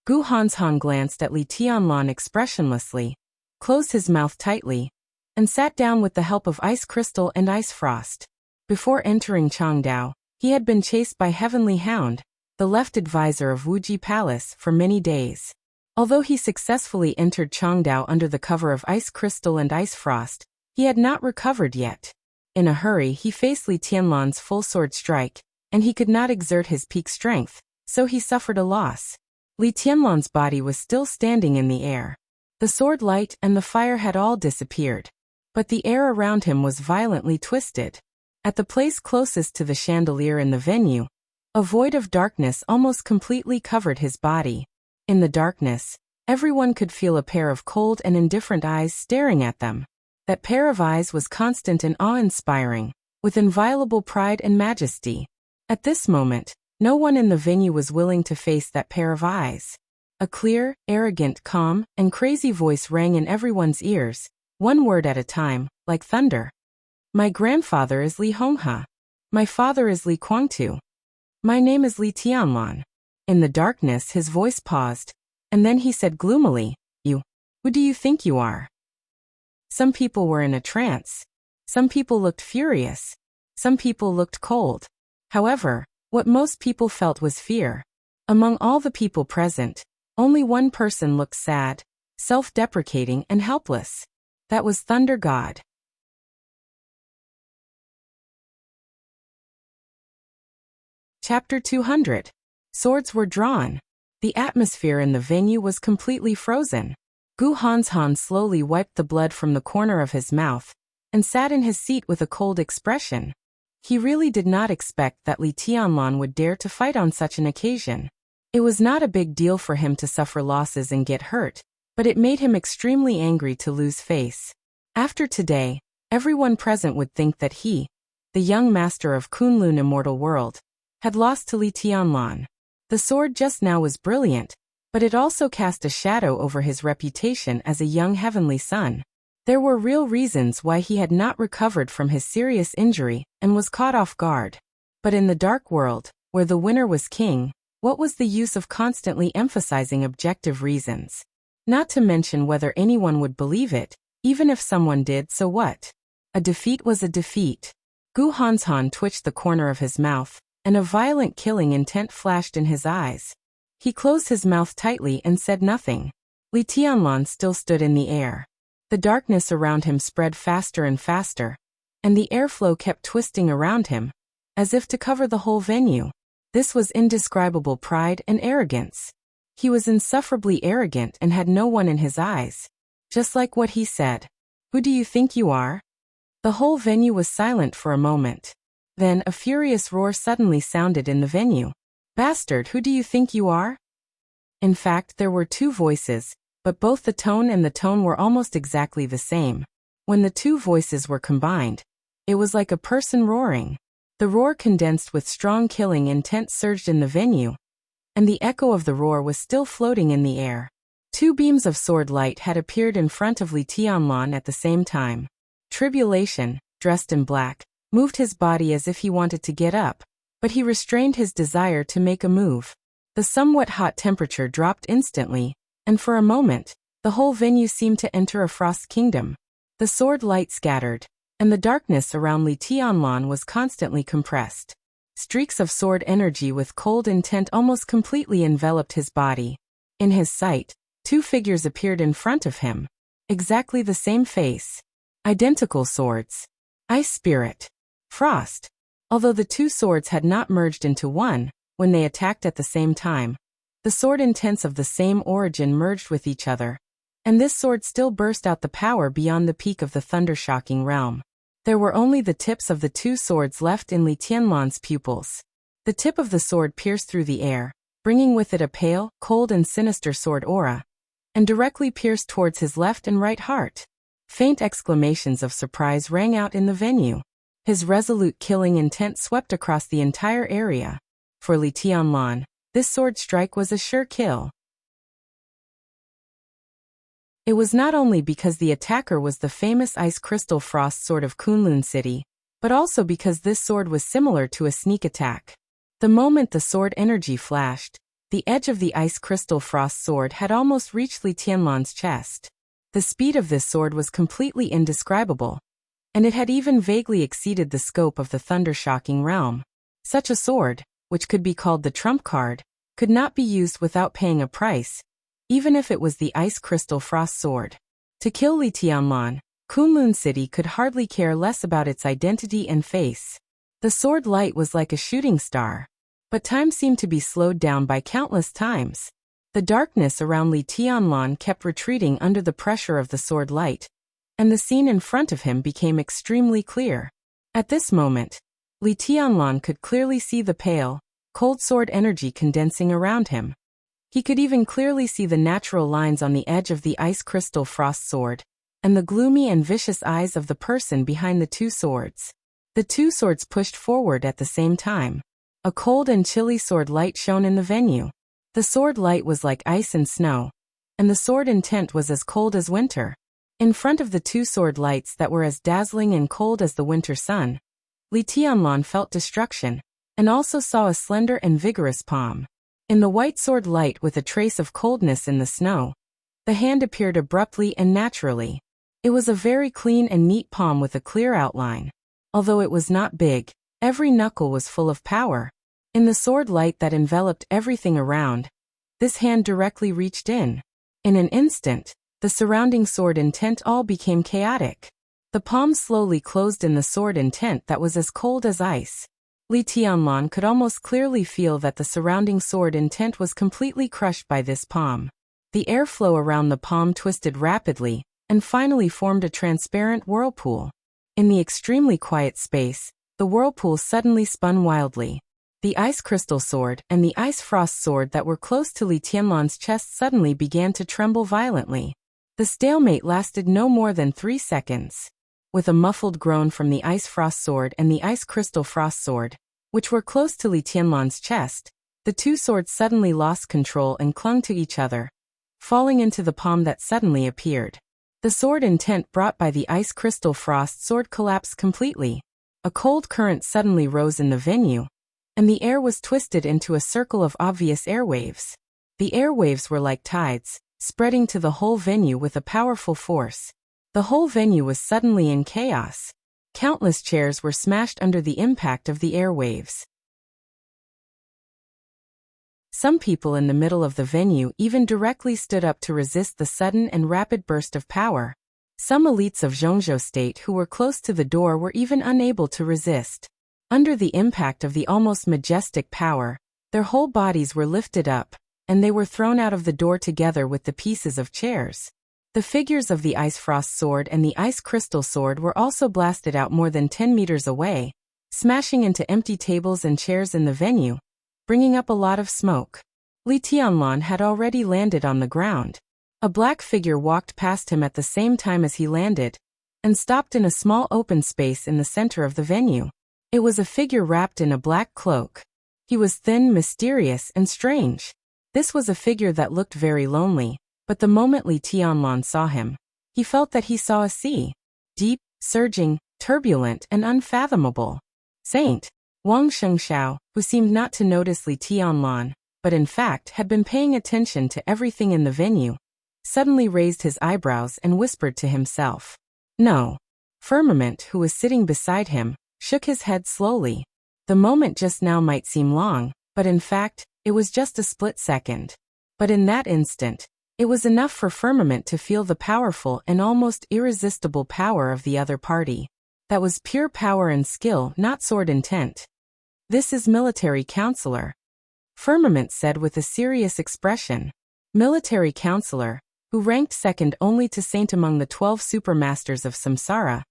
Gu Hanshan glanced at Li Tianlan expressionlessly, closed his mouth tightly, and sat down with the help of ice crystal and ice frost. Before entering Changdao, he had been chased by Heavenly Hound, the left advisor of Wuji Palace, for many days. Although he successfully entered Changdao under the cover of ice crystal and ice frost, he had not recovered yet. In a hurry, he faced Li Tianlan's full sword strike, and he could not exert his peak strength, so he suffered a loss. Li Tianlan's body was still standing in the air. The sword light and the fire had all disappeared, but the air around him was violently twisted. At the place closest to the chandelier in the venue, a void of darkness almost completely covered his body. In the darkness, everyone could feel a pair of cold and indifferent eyes staring at them. That pair of eyes was constant and awe-inspiring, with inviolable pride and majesty. At this moment, no one in the venue was willing to face that pair of eyes. A clear, arrogant, calm, and crazy voice rang in everyone's ears, one word at a time, like thunder. My grandfather is Li Honghe. My father is Li Guangtu. My name is Li Tianlan. In the darkness his voice paused, and then he said gloomily, who do you think you are? Some people were in a trance. Some people looked furious. Some people looked cold. However, what most people felt was fear. Among all the people present, only one person looked sad, self-deprecating and helpless. That was Thunder God. Chapter 200. Swords were drawn. The atmosphere in the venue was completely frozen. Gu Hanshan slowly wiped the blood from the corner of his mouth, and sat in his seat with a cold expression. He really did not expect that Li Tianlan would dare to fight on such an occasion. It was not a big deal for him to suffer losses and get hurt, but it made him extremely angry to lose face. After today, everyone present would think that he, the young master of Kunlun Immortal World, had lost to Li Tianlan. The sword just now was brilliant, but it also cast a shadow over his reputation as a young heavenly son. There were real reasons why he had not recovered from his serious injury and was caught off guard. But in the dark world, where the winner was king, what was the use of constantly emphasizing objective reasons? Not to mention whether anyone would believe it, even if someone did, so what? A defeat was a defeat. Gu Hanshan twitched the corner of his mouth, and a violent killing intent flashed in his eyes. He closed his mouth tightly and said nothing. Li Tianlan still stood in the air. The darkness around him spread faster and faster, and the airflow kept twisting around him, as if to cover the whole venue. This was indescribable pride and arrogance. He was insufferably arrogant and had no one in his eyes. Just like what he said. Who do you think you are? The whole venue was silent for a moment. Then a furious roar suddenly sounded in the venue. Bastard, who do you think you are? In fact, there were 2 voices, but both the tone and the tone were almost exactly the same. When the 2 voices were combined, it was like a person roaring. The roar condensed with strong killing intent surged in the venue, and the echo of the roar was still floating in the air. 2 beams of sword light had appeared in front of Li Tianlan at the same time. Tribulation, dressed in black, moved his body as if he wanted to get up, but he restrained his desire to make a move. The somewhat hot temperature dropped instantly, and for a moment, the whole venue seemed to enter a frost kingdom. The sword light scattered, and the darkness around Li Tianlan was constantly compressed. Streaks of sword energy with cold intent almost completely enveloped his body. In his sight, 2 figures appeared in front of him. Exactly the same face. Identical swords. Ice Spirit. Frost. Although the two swords had not merged into one, when they attacked at the same time, the sword intents of the same origin merged with each other, and this sword still burst out the power beyond the peak of the thunder-shocking realm. There were only the tips of the two swords left in Li Tianlan's pupils. The tip of the sword pierced through the air, bringing with it a pale, cold and sinister sword aura, and directly pierced towards his left and right heart. Faint exclamations of surprise rang out in the venue. His resolute killing intent swept across the entire area. For Li Tianlan, this sword strike was a sure kill. It was not only because the attacker was the famous Ice Crystal Frost Sword of Kunlun City, but also because this sword was similar to a sneak attack. The moment the sword energy flashed, the edge of the Ice Crystal Frost Sword had almost reached Li Tianlan's chest. The speed of this sword was completely indescribable, and it had even vaguely exceeded the scope of the thunder-shocking realm. Such a sword, which could be called the trump card, could not be used without paying a price, even if it was the Ice Crystal Frost Sword. To kill Li Tianlan, Kunlun City could hardly care less about its identity and face. The sword light was like a shooting star, but time seemed to be slowed down by countless times. The darkness around Li Tianlan kept retreating under the pressure of the sword light, and the scene in front of him became extremely clear. At this moment, Li Tianlan could clearly see the pale, cold sword energy condensing around him. He could even clearly see the natural lines on the edge of the Ice Crystal Frost Sword, and the gloomy and vicious eyes of the person behind the two swords. The two swords pushed forward at the same time. A cold and chilly sword light shone in the venue. The sword light was like ice and snow, and the sword intent was as cold as winter. In front of the two sword lights that were as dazzling and cold as the winter sun, Li Tianlan felt destruction, and also saw a slender and vigorous palm. In the white sword light with a trace of coldness in the snow, the hand appeared abruptly and naturally. It was a very clean and neat palm with a clear outline. Although it was not big, every knuckle was full of power. In the sword light that enveloped everything around, this hand directly reached in. In an instant, the surrounding sword intent all became chaotic. The palm slowly closed in the sword intent that was as cold as ice. Li Tianlan could almost clearly feel that the surrounding sword intent was completely crushed by this palm. The airflow around the palm twisted rapidly, and finally formed a transparent whirlpool. In the extremely quiet space, the whirlpool suddenly spun wildly. The Ice Crystal Sword and the Ice Frost Sword that were close to Li Tianlan's chest suddenly began to tremble violently. The stalemate lasted no more than 3 seconds. With a muffled groan from the Ice Frost Sword and the Ice Crystal Frost Sword, which were close to Li Tianlan's chest, the two swords suddenly lost control and clung to each other, falling into the palm that suddenly appeared. The sword intent brought by the Ice Crystal Frost Sword collapsed completely. A cold current suddenly rose in the venue, and the air was twisted into a circle of obvious airwaves. The airwaves were like tides, spreading to the whole venue with a powerful force. The whole venue was suddenly in chaos. Countless chairs were smashed under the impact of the airwaves. Some people in the middle of the venue even directly stood up to resist the sudden and rapid burst of power. Some elites of Zhongzhou state who were close to the door were even unable to resist. Under the impact of the almost majestic power, their whole bodies were lifted up, and they were thrown out of the door together with the pieces of chairs. The figures of the Ice Frost Sword and the Ice Crystal Sword were also blasted out more than 10 meters away, smashing into empty tables and chairs in the venue, bringing up a lot of smoke. Li Tianlan had already landed on the ground. A black figure walked past him at the same time as he landed, and stopped in a small open space in the center of the venue. It was a figure wrapped in a black cloak. He was thin, mysterious, and strange. This was a figure that looked very lonely, but the moment Li Tianlan saw him, he felt that he saw a sea. Deep, surging, turbulent, and unfathomable. Saint Wang Shengxiao, who seemed not to notice Li Tianlan, but in fact had been paying attention to everything in the venue, suddenly raised his eyebrows and whispered to himself, "No." Firmament, who was sitting beside him, shook his head slowly. The moment just now might seem long, but in fact, it was just a split second. But in that instant, it was enough for Firmament to feel the powerful and almost irresistible power of the other party. That was pure power and skill, not sword intent. This is military counselor, Firmament said with a serious expression. Military counselor, who ranked second only to Saint among the 12 supermasters of Samsara,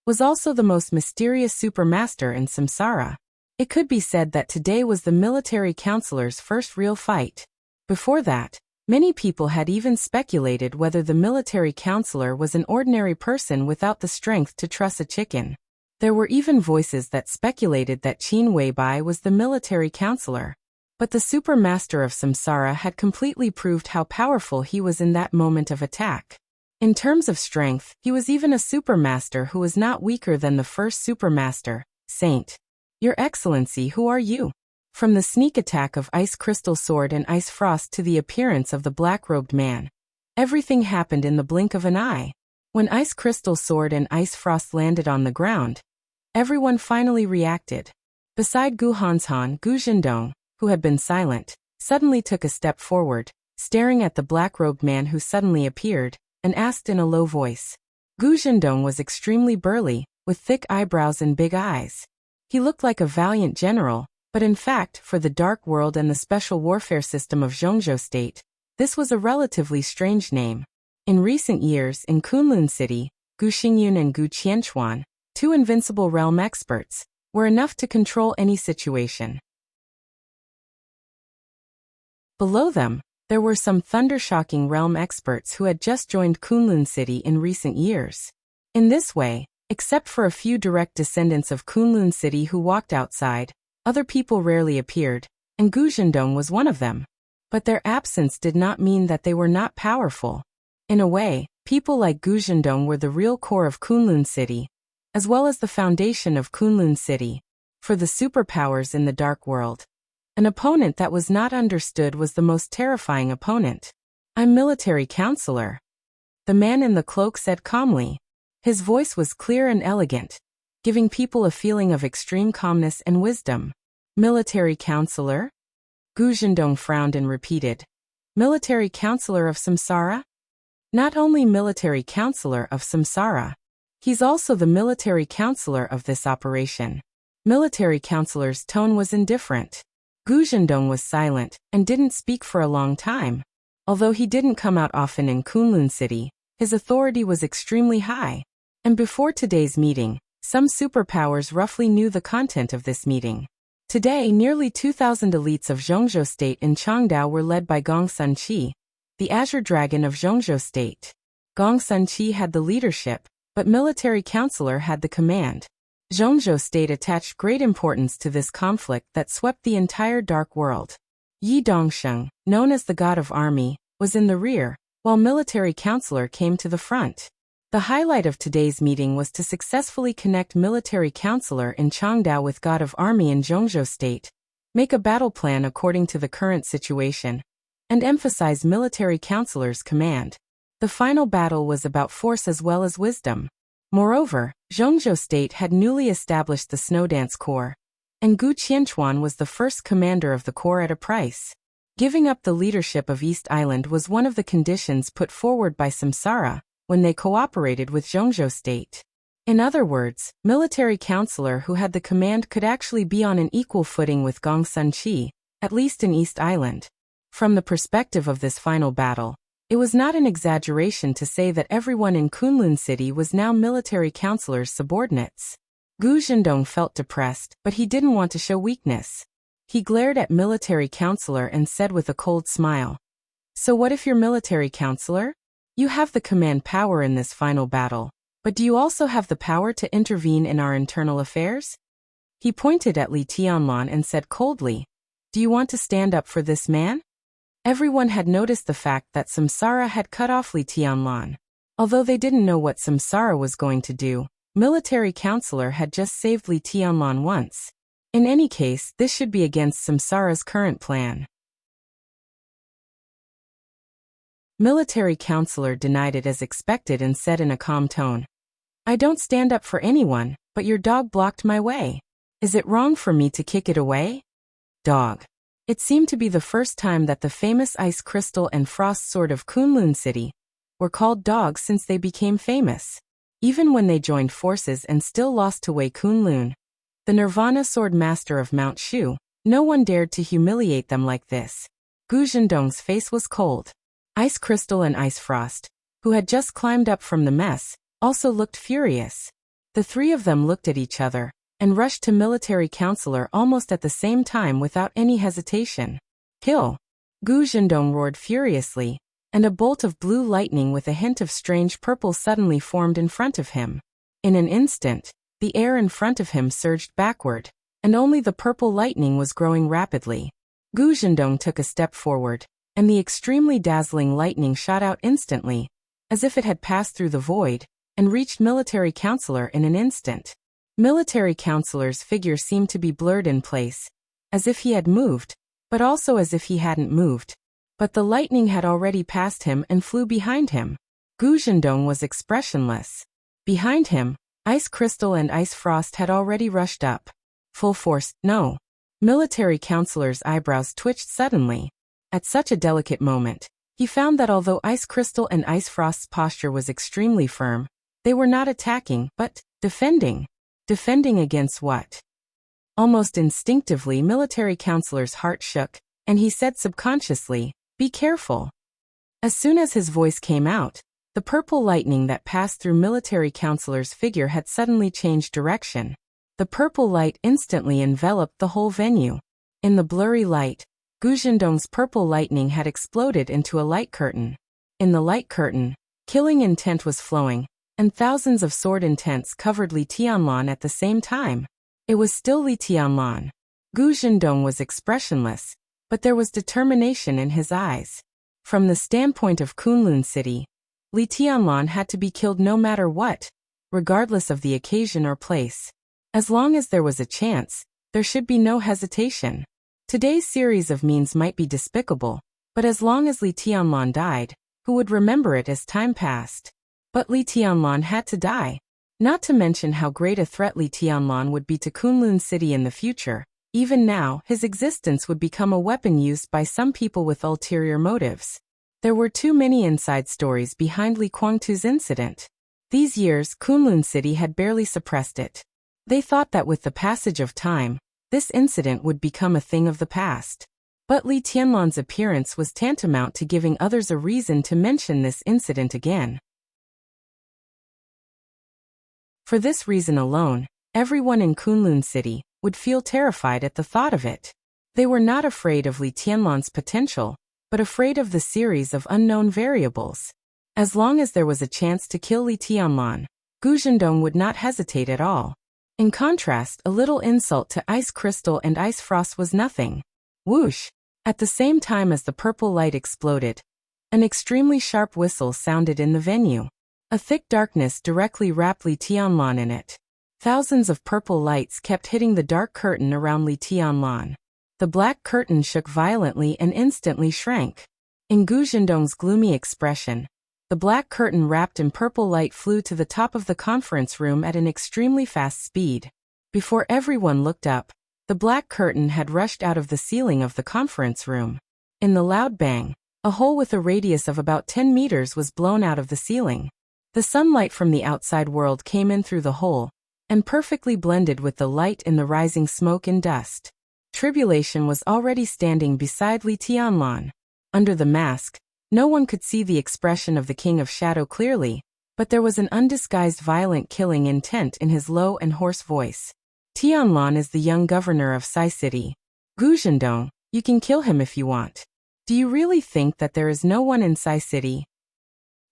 was also the most mysterious supermaster in Samsara. It could be said that today was the military counselor's first real fight. Before that, many people had even speculated whether the military counselor was an ordinary person without the strength to truss a chicken. There were even voices that speculated that Qin Weibai was the military counselor. But the supermaster of Samsara had completely proved how powerful he was in that moment of attack. In terms of strength, he was even a supermaster who was not weaker than the first supermaster, Saint. Your Excellency, who are you? From the sneak attack of Ice Crystal Sword and Ice Frost to the appearance of the black-robed man, everything happened in the blink of an eye. When Ice Crystal Sword and Ice Frost landed on the ground, everyone finally reacted. Beside Gu Hanshan, Gu Zhendong, who had been silent, suddenly took a step forward, staring at the black-robed man who suddenly appeared, and asked in a low voice. Gu Zhendong was extremely burly, with thick eyebrows and big eyes. He looked like a valiant general, but in fact, for the Dark World and the special warfare system of Zhongzhou State, this was a relatively strange name. In recent years, in Kunlun City, Gu Xingyun and Gu Qianchuan, two invincible realm experts, were enough to control any situation. Below them, there were some thunder-shocking realm experts who had just joined Kunlun City in recent years. In this way, except for a few direct descendants of Kunlun City who walked outside, other people rarely appeared, and Gu Zhendong was one of them. But their absence did not mean that they were not powerful. In a way, people like Gu Zhendong were the real core of Kunlun City, as well as the foundation of Kunlun City. For the superpowers in the Dark World, an opponent that was not understood was the most terrifying opponent. I'm military counselor, the man in the cloak said calmly. His voice was clear and elegant, giving people a feeling of extreme calmness and wisdom. Military counselor? Gu Zhendong frowned and repeated. Military counselor of Samsara? Not only military counselor of Samsara, he's also the military counselor of this operation. Military counselor's tone was indifferent. Gu Zhendong was silent and didn't speak for a long time. Although he didn't come out often in Kunlun City, his authority was extremely high. And before today's meeting, some superpowers roughly knew the content of this meeting. Today, nearly 2,000 elites of Zhongzhou State in Changdao were led by Gong Sunqi, the Azure Dragon of Zhongzhou State. Gong Sunqi had the leadership, but military counselor had the command. Zhongzhou State attached great importance to this conflict that swept the entire Dark World. Yi Dongsheng, known as the God of Army, was in the rear, while military counselor came to the front. The highlight of today's meeting was to successfully connect military counselor in Changdao with God of Army in Zhongzhou State, make a battle plan according to the current situation, and emphasize military counselor's command. The final battle was about force as well as wisdom. Moreover, Zhongzhou State had newly established the Snowdance Corps, and Gu Qianchuan was the first commander of the corps at a price. Giving up the leadership of East Island was one of the conditions put forward by Samsara when they cooperated with Zhongzhou State. In other words, military counselor who had the command could actually be on an equal footing with Gong Sunqi, at least in East Island. From the perspective of this final battle, it was not an exaggeration to say that everyone in Kunlun City was now military counselor's subordinates. Gu Zhendong felt depressed, but he didn't want to show weakness. He glared at military counselor and said with a cold smile, "So what if you're military counselor? You have the command power in this final battle, but do you also have the power to intervene in our internal affairs?" He pointed at Li Tianlan and said coldly, "Do you want to stand up for this man?" Everyone had noticed the fact that Samsara had cut off Li Tianlan. Although they didn't know what Samsara was going to do, military counselor had just saved Li Tianlan once. In any case, this should be against Samsara's current plan. Military counselor denied it as expected and said in a calm tone, "I don't stand up for anyone, but your dog blocked my way. Is it wrong for me to kick it away?" Dog. It seemed to be the first time that the famous Ice Crystal and Frost Sword of Kunlun City were called dogs since they became famous. even when they joined forces and still lost to Wei Kunlun, the Nirvana sword master of Mount Shu. No one dared to humiliate them like this. Gu Zhendong's face was cold. Ice Crystal and Ice Frost, who had just climbed up from the mess, also looked furious. The three of them looked at each other and rushed to military counselor almost at the same time without any hesitation. Kill! Gu Zhendong roared furiously, and a bolt of blue lightning with a hint of strange purple suddenly formed in front of him. In an instant, the air in front of him surged backward, and only the purple lightning was growing rapidly. Gu Zhendong took a step forward, and the extremely dazzling lightning shot out instantly, as if it had passed through the void, and reached military counselor in an instant. Military counselor's figure seemed to be blurred in place, as if he had moved, but also as if he hadn't moved. But the lightning had already passed him and flew behind him. Gu Zhendong was expressionless. Behind him, Ice Crystal and Ice Frost had already rushed up. Full force, no. Military counselor's eyebrows twitched suddenly. At such a delicate moment, he found that although Ice Crystal and Ice Frost's posture was extremely firm, they were not attacking, but defending. Defending against what? Almost instinctively, military counselor's heart shook, and he said subconsciously, "Be careful." As soon as his voice came out, the purple lightning that passed through military counselor's figure had suddenly changed direction. The purple light instantly enveloped the whole venue. In the blurry light, Gu Zhendong's purple lightning had exploded into a light curtain. In the light curtain, killing intent was flowing, and thousands of sword intents covered Li Tianlan at the same time. It was still Li Tianlan. Gu Zhendong was expressionless, but there was determination in his eyes. From the standpoint of Kunlun City, Li Tianlan had to be killed no matter what, regardless of the occasion or place. As long as there was a chance, there should be no hesitation. Today's series of means might be despicable, but as long as Li Tianlan died, who would remember it as time passed? But Li Tianlan had to die. Not to mention how great a threat Li Tianlan would be to Kunlun City in the future. Even now, his existence would become a weapon used by some people with ulterior motives. There were too many inside stories behind Li Guangtu's incident. These years, Kunlun City had barely suppressed it. They thought that with the passage of time, this incident would become a thing of the past. But Li Tianlan's appearance was tantamount to giving others a reason to mention this incident again. For this reason alone, everyone in Kunlun City would feel terrified at the thought of it. They were not afraid of Li Tianlan's potential, but afraid of the series of unknown variables. As long as there was a chance to kill Li Tianlan, Gu Zhendong would not hesitate at all. In contrast, a little insult to Ice Crystal and Ice Frost was nothing. Whoosh! At the same time as the purple light exploded, an extremely sharp whistle sounded in the venue. A thick darkness directly wrapped Li Tianlan in it. Thousands of purple lights kept hitting the dark curtain around Li Tianlan. The black curtain shook violently and instantly shrank. In Gu Zhendong's gloomy expression, the black curtain wrapped in purple light flew to the top of the conference room at an extremely fast speed. Before everyone looked up, the black curtain had rushed out of the ceiling of the conference room. In the loud bang, a hole with a radius of about 10 meters was blown out of the ceiling. The sunlight from the outside world came in through the hole, and perfectly blended with the light in the rising smoke and dust. Tribulation was already standing beside Li Tianlan. Under the mask, no one could see the expression of the King of Shadow clearly, but there was an undisguised violent killing intent in his low and hoarse voice. Tianlan is the young governor of Sai City. Gu Zhendong, you can kill him if you want. Do you really think that there is no one in Sai City?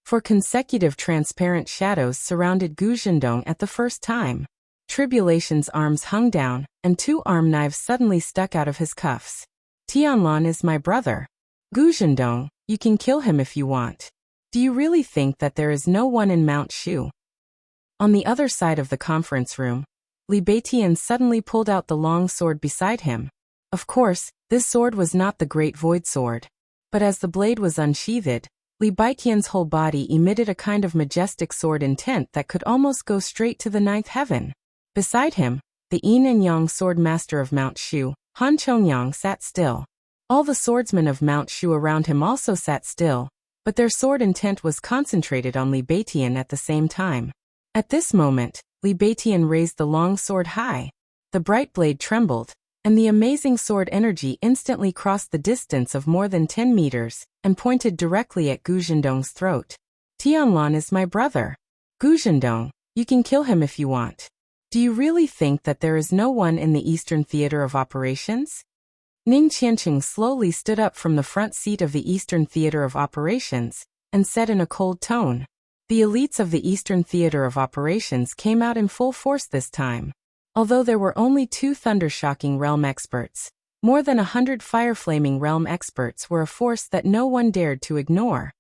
For consecutive transparent shadows surrounded Gu Zhendong at the first time. Tribulation's arms hung down, and 2 arm knives suddenly stuck out of his cuffs. Tianlan is my brother. Gu Zhendong, you can kill him if you want. Do you really think that there is no one in Mount Shu? On the other side of the conference room, Li Beitian suddenly pulled out the long sword beside him. Of course, this sword was not the Great Void Sword. But as the blade was unsheathed, Li Beiqian's whole body emitted a kind of majestic sword intent that could almost go straight to the 9th heaven. Beside him, the Yin and Yang sword master of Mount Shu, Han Chongyang, sat still. All the swordsmen of Mount Shu around him also sat still, but their sword intent was concentrated on Li Beitian at the same time. At this moment, Li Beitian raised the long sword high. The bright blade trembled, and the amazing sword energy instantly crossed the distance of more than 10 meters and pointed directly at Gu Zhendong's throat. Tianlan is my brother. Gu Zhendong, you can kill him if you want. Do you really think that there is no one in the Eastern Theater of Operations? Ning Qianqing slowly stood up from the front seat of the Eastern Theater of Operations and said in a cold tone. The elites of the Eastern Theater of Operations came out in full force this time. Although there were only 2 Thundershocking Realm experts, more than 100 Fire-Flaming Realm experts were a force that no one dared to ignore.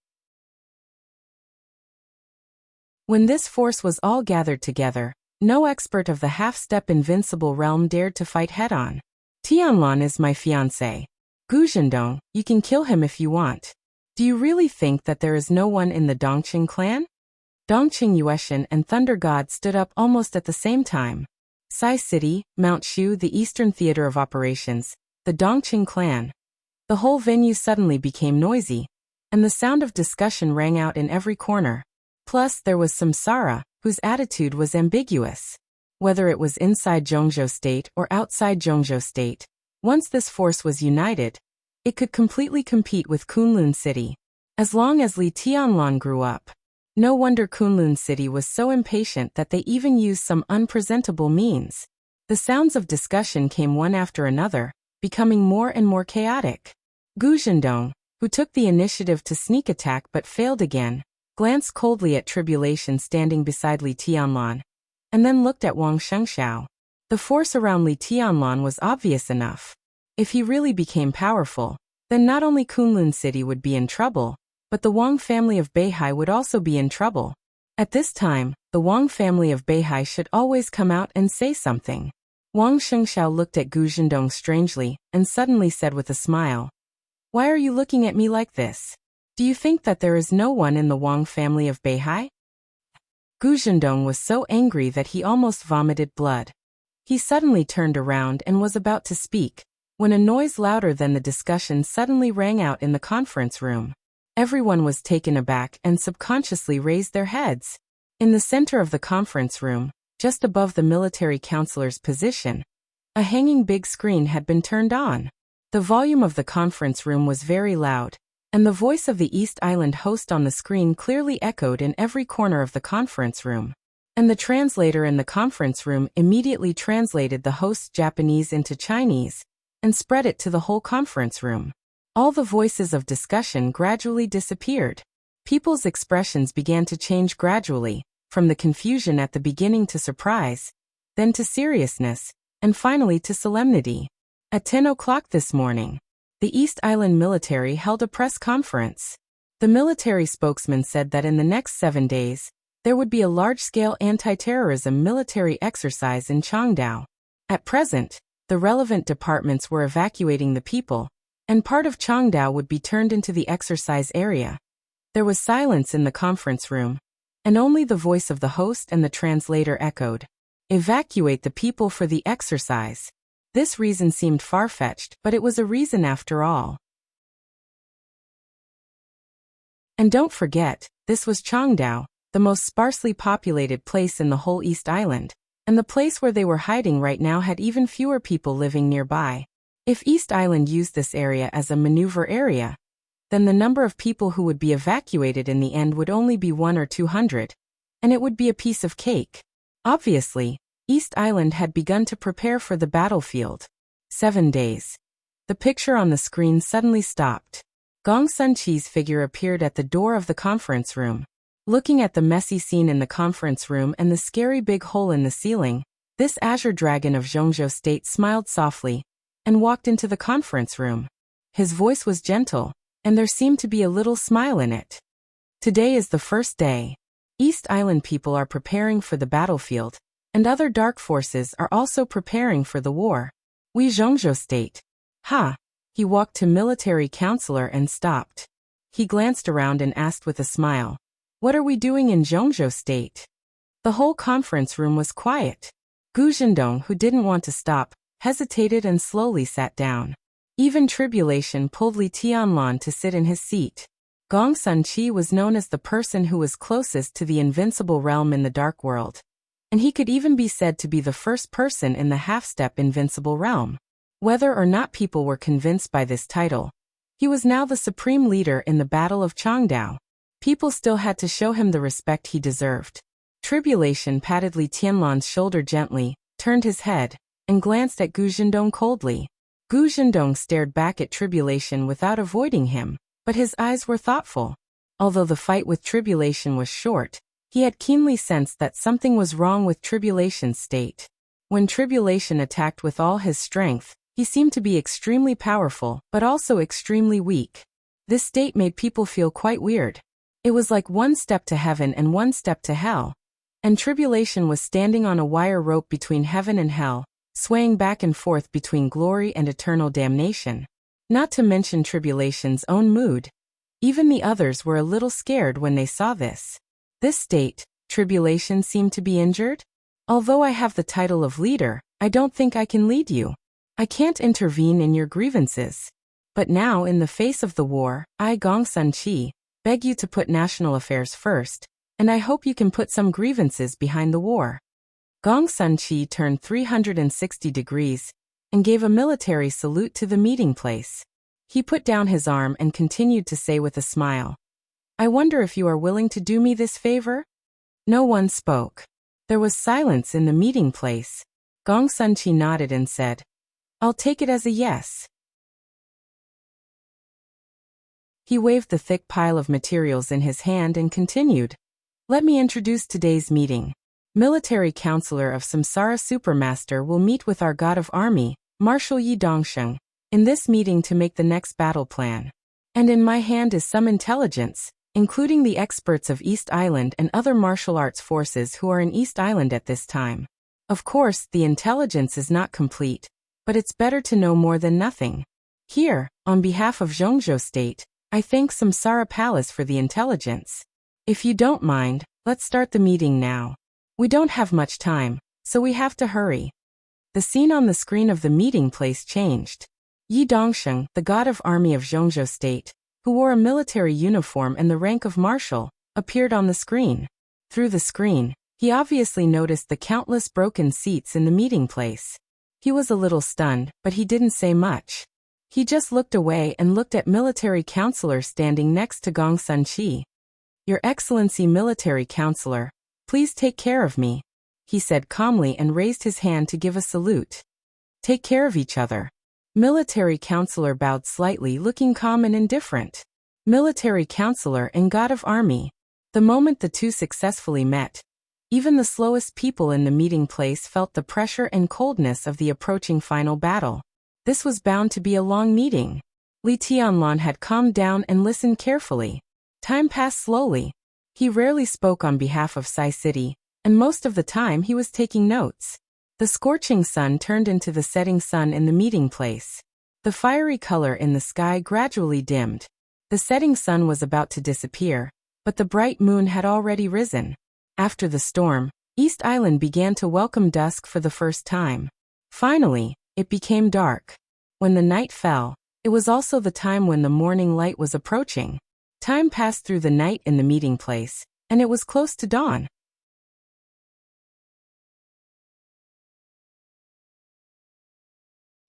When this force was all gathered together, no expert of the half-step invincible realm dared to fight head-on. Tianlan is my fiancé. Gu Zhendong, you can kill him if you want. Do you really think that there is no one in the Dongqing clan? Dongqing Yuetian and Thunder God stood up almost at the same time. Sai City, Mount Shu, the Eastern Theater of Operations, the Dongqing clan. The whole venue suddenly became noisy, and the sound of discussion rang out in every corner. Plus there was Samsara, whose attitude was ambiguous. Whether it was inside Zhongzhou State or outside Zhongzhou State, once this force was united, it could completely compete with Kunlun City. As long as Li Tianlan grew up, no wonder Kunlun City was so impatient that they even used some unpresentable means. The sounds of discussion came one after another, becoming more and more chaotic. Gu Zhendong, who took the initiative to sneak attack but failed again, glanced coldly at Tribulation standing beside Li Tianlan, and then looked at Wang Shengxiao. The force around Li Tianlan was obvious enough. If he really became powerful, then not only Kunlun City would be in trouble, but the Wang family of Beihai would also be in trouble. At this time, the Wang family of Beihai should always come out and say something. Wang Shengxiao looked at Gu Zhendong strangely and suddenly said with a smile, "Why are you looking at me like this? Do you think that there is no one in the Wang family of Beihai?" Gu Zhendong was so angry that he almost vomited blood. He suddenly turned around and was about to speak, when a noise louder than the discussion suddenly rang out in the conference room. Everyone was taken aback and subconsciously raised their heads. In the center of the conference room, just above the military counselor's position, a hanging big screen had been turned on. The volume of the conference room was very loud, and the voice of the East Island host on the screen clearly echoed in every corner of the conference room. And the translator in the conference room immediately translated the host's Japanese into Chinese and spread it to the whole conference room. All the voices of discussion gradually disappeared. People's expressions began to change gradually, from the confusion at the beginning to surprise, then to seriousness, and finally to solemnity. At 10 o'clock this morning, the East Island military held a press conference. The military spokesman said that in the next 7 days, there would be a large-scale anti-terrorism military exercise in Changdao. At present, the relevant departments were evacuating the people, and part of Changdao would be turned into the exercise area. There was silence in the conference room, and only the voice of the host and the translator echoed. Evacuate the people for the exercise. This reason seemed far-fetched, but it was a reason after all. And don't forget, this was Changdao, the most sparsely populated place in the whole East Island, and the place where they were hiding right now had even fewer people living nearby. If East Island used this area as a maneuver area, then the number of people who would be evacuated in the end would only be 100 or 200, and it would be a piece of cake. Obviously, East Island had begun to prepare for the battlefield. 7 days. The picture on the screen suddenly stopped. Gong Sunqi's figure appeared at the door of the conference room. Looking at the messy scene in the conference room and the scary big hole in the ceiling, this azure dragon of Zhongzhou State smiled softly and walked into the conference room. His voice was gentle, and there seemed to be a little smile in it. Today is the first day. East Island people are preparing for the battlefield, and other dark forces are also preparing for the war. We Zhongzhou State. Ha! He walked to military counselor and stopped. He glanced around and asked with a smile, "What are we doing in Zhongzhou State?" The whole conference room was quiet. Gu Zhendong, who didn't want to stop, hesitated and slowly sat down. Even Tribulation pulled Li Tianlan to sit in his seat. Gong Sun Chi was known as the person who was closest to the invincible realm in the dark world. And he could even be said to be the first person in the half-step invincible realm. Whether or not people were convinced by this title, he was now the supreme leader in the Battle of Changdao. People still had to show him the respect he deserved. Tribulation patted Li Tianlan's shoulder gently, turned his head, and glanced at Gu Zhendong coldly. Gu Zhendong stared back at Tribulation without avoiding him, but his eyes were thoughtful. Although the fight with Tribulation was short, he had keenly sensed that something was wrong with Tribulation's state. When Tribulation attacked with all his strength, he seemed to be extremely powerful, but also extremely weak. This state made people feel quite weird. It was like one step to heaven and one step to hell. And Tribulation was standing on a wire rope between heaven and hell, swaying back and forth between glory and eternal damnation. Not to mention Tribulation's own mood. Even the others were a little scared when they saw this. This state, Tribulation seemed to be injured? Although I have the title of leader, I don't think I can lead you. I can't intervene in your grievances. But now in the face of the war, I, Gong Sun Chi, beg you to put national affairs first, and I hope you can put some grievances behind the war. Gong Sun Chi turned 360 degrees and gave a military salute to the meeting place. He put down his arm and continued to say with a smile, I wonder if you are willing to do me this favor? No one spoke. There was silence in the meeting place. Gong Sun Chi nodded and said, I'll take it as a yes. He waved the thick pile of materials in his hand and continued, Let me introduce today's meeting. Military Counselor of Samsara Supermaster will meet with our God of Army, Marshal Yi Dongsheng, in this meeting to make the next battle plan. And in my hand is some intelligence, including the experts of East Island and other martial arts forces who are in East Island at this time. Of course, the intelligence is not complete, but it's better to know more than nothing. Here, on behalf of Zhongzhou State, I thank Samsara Palace for the intelligence. If you don't mind, let's start the meeting now. We don't have much time, so we have to hurry. The scene on the screen of the meeting place changed. Yi Dongsheng, the god of army of Zhongzhou State, who wore a military uniform and the rank of marshal, appeared on the screen. Through the screen, he obviously noticed the countless broken seats in the meeting place. He was a little stunned, but he didn't say much. He just looked away and looked at military counselor standing next to Gong Sun Chi. Your Excellency Military Counselor, please take care of me, he said calmly and raised his hand to give a salute. Take care of each other. Military Counselor bowed slightly, looking calm and indifferent. Military Counselor and God of Army. The moment the two successfully met, even the slowest people in the meeting place felt the pressure and coldness of the approaching final battle. This was bound to be a long meeting. Li Tianlan had calmed down and listened carefully. Time passed slowly. He rarely spoke on behalf of Sai City, and most of the time he was taking notes. The scorching sun turned into the setting sun in the meeting place. The fiery color in the sky gradually dimmed. The setting sun was about to disappear, but the bright moon had already risen. After the storm, East Island began to welcome dusk for the first time. Finally, it became dark. When the night fell, it was also the time when the morning light was approaching. Time passed through the night in the meeting place, and it was close to dawn.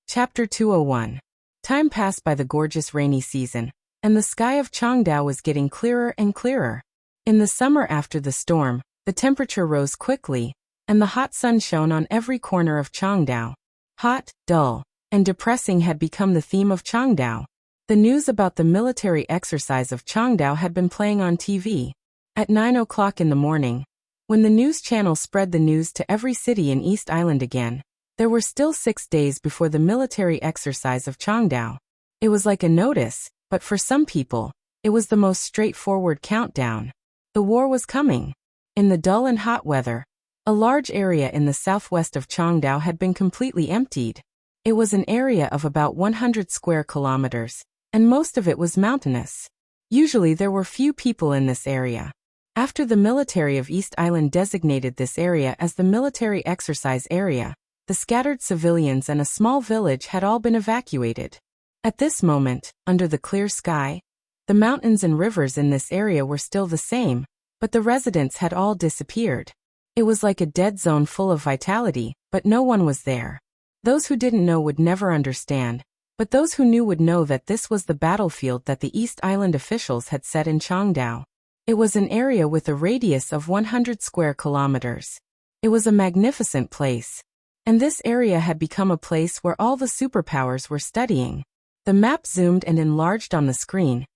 Chapter 201. Time passed by the gorgeous rainy season, and the sky of Changdao was getting clearer and clearer. In the summer after the storm, the temperature rose quickly, and the hot sun shone on every corner of Changdao. Hot, dull, and depressing had become the theme of Changdao. The news about the military exercise of Changdao had been playing on TV. At 9 o'clock in the morning, when the news channel spread the news to every city in East Island again, there were still 6 days before the military exercise of Changdao. It was like a notice, but for some people, it was the most straightforward countdown. The war was coming. In the dull and hot weather, a large area in the southwest of Changdao had been completely emptied. It was an area of about 100 square kilometers, and most of it was mountainous. Usually there were few people in this area. After the military of East Island designated this area as the military exercise area, the scattered civilians and a small village had all been evacuated. At this moment, under the clear sky, The mountains and rivers in this area were still the same, but the residents had all disappeared. It was like a dead zone full of vitality, but no one was there. Those who didn't know would never understand, but those who knew would know that this was the battlefield that the East Island officials had set in Changdao. It was an area with a radius of 100 square kilometers. It was a magnificent place. And this area had become a place where all the superpowers were studying. The map zoomed and enlarged on the screen,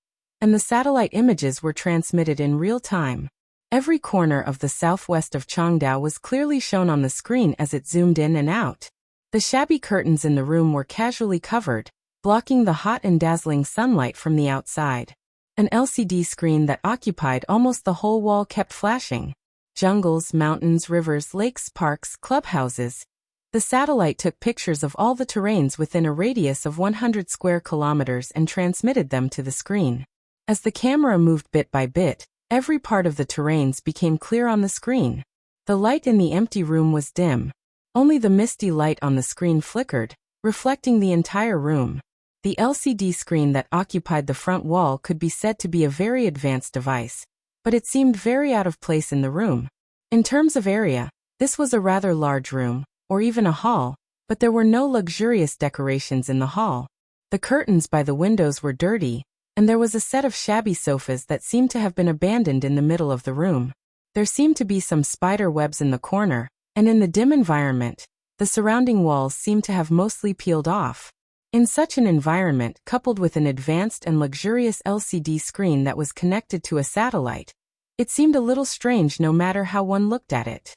and the satellite images were transmitted in real time. Every corner of the southwest of Changdao was clearly shown on the screen as it zoomed in and out. The shabby curtains in the room were casually covered, blocking the hot and dazzling sunlight from the outside. An LCD screen that occupied almost the whole wall kept flashing. Jungles, mountains, rivers, lakes, parks, clubhouses. The satellite took pictures of all the terrains within a radius of 100 square kilometers and transmitted them to the screen. As the camera moved bit by bit, every part of the terrains became clear on the screen. The light in the empty room was dim. Only the misty light on the screen flickered, reflecting the entire room. The LCD screen that occupied the front wall could be said to be a very advanced device, but it seemed very out of place in the room. In terms of area, this was a rather large room, or even a hall, but there were no luxurious decorations in the hall. The curtains by the windows were dirty, and there was a set of shabby sofas that seemed to have been abandoned in the middle of the room. There seemed to be some spider webs in the corner, and in the dim environment, the surrounding walls seemed to have mostly peeled off. In such an environment, coupled with an advanced and luxurious LCD screen that was connected to a satellite, it seemed a little strange no matter how one looked at it.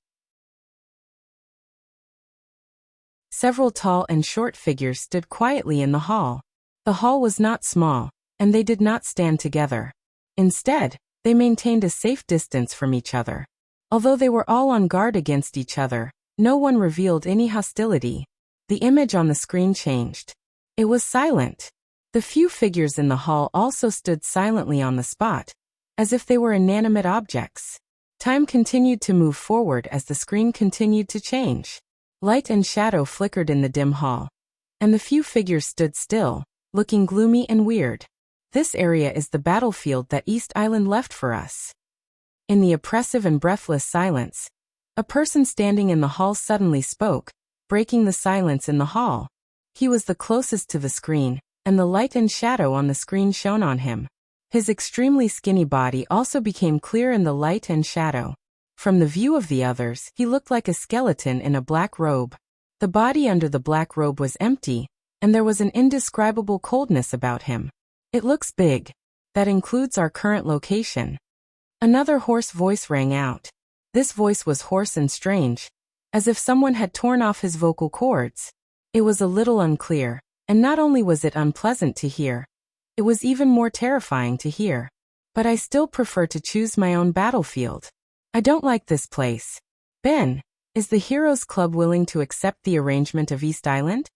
Several tall and short figures stood quietly in the hall. The hall was not small, and they did not stand together. Instead, they maintained a safe distance from each other. Although they were all on guard against each other, no one revealed any hostility. The image on the screen changed. It was silent. The few figures in the hall also stood silently on the spot, as if they were inanimate objects. Time continued to move forward as the screen continued to change. Light and shadow flickered in the dim hall, and the few figures stood still, looking gloomy and weird. This area is the battlefield that East Island left for us. In the oppressive and breathless silence, a person standing in the hall suddenly spoke, breaking the silence in the hall. He was the closest to the screen, and the light and shadow on the screen shone on him. His extremely skinny body also became clear in the light and shadow. From the view of the others, he looked like a skeleton in a black robe. The body under the black robe was empty, and there was an indescribable coldness about him. It looks big. That includes our current location. Another hoarse voice rang out. This voice was hoarse and strange, as if someone had torn off his vocal cords. It was a little unclear, and not only was it unpleasant to hear, it was even more terrifying to hear. But I still prefer to choose my own battlefield. I don't like this place. Ben, is the Heroes Club willing to accept the arrangement of East Island?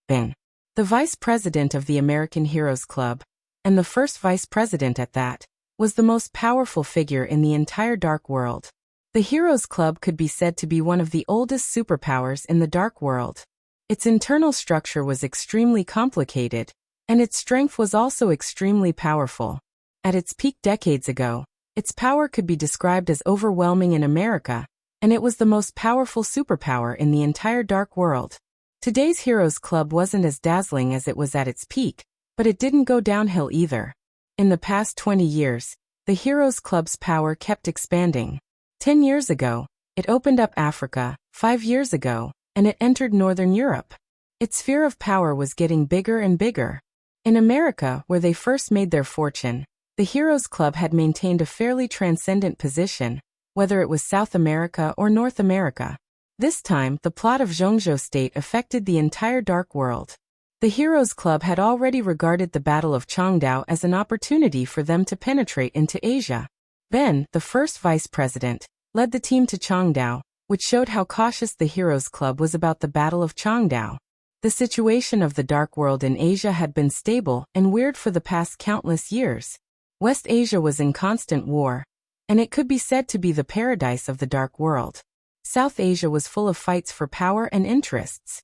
Ben, the vice president of the American Heroes Club, and the first vice president at that, was the most powerful figure in the entire Dark World. The Heroes Club could be said to be one of the oldest superpowers in the Dark World. Its internal structure was extremely complicated, and its strength was also extremely powerful. At its peak decades ago, its power could be described as overwhelming in America, and it was the most powerful superpower in the entire Dark World. Today's Heroes Club wasn't as dazzling as it was at its peak, but it didn't go downhill either. In the past 20 years, the Heroes Club's power kept expanding. 10 years ago, it opened up Africa. 5 years ago, and it entered Northern Europe. Its sphere of power was getting bigger and bigger. In America, where they first made their fortune, the Heroes Club had maintained a fairly transcendent position, whether it was South America or North America. This time, the plot of Zhongzhou State affected the entire Dark World. The Heroes Club had already regarded the Battle of Changdao as an opportunity for them to penetrate into Asia. Ben, the first vice president, led the team to Changdao, which showed how cautious the Heroes Club was about the Battle of Changdao. The situation of the Dark World in Asia had been stable and weird for the past countless years. West Asia was in constant war, and it could be said to be the paradise of the Dark World. South Asia was full of fights for power and interests.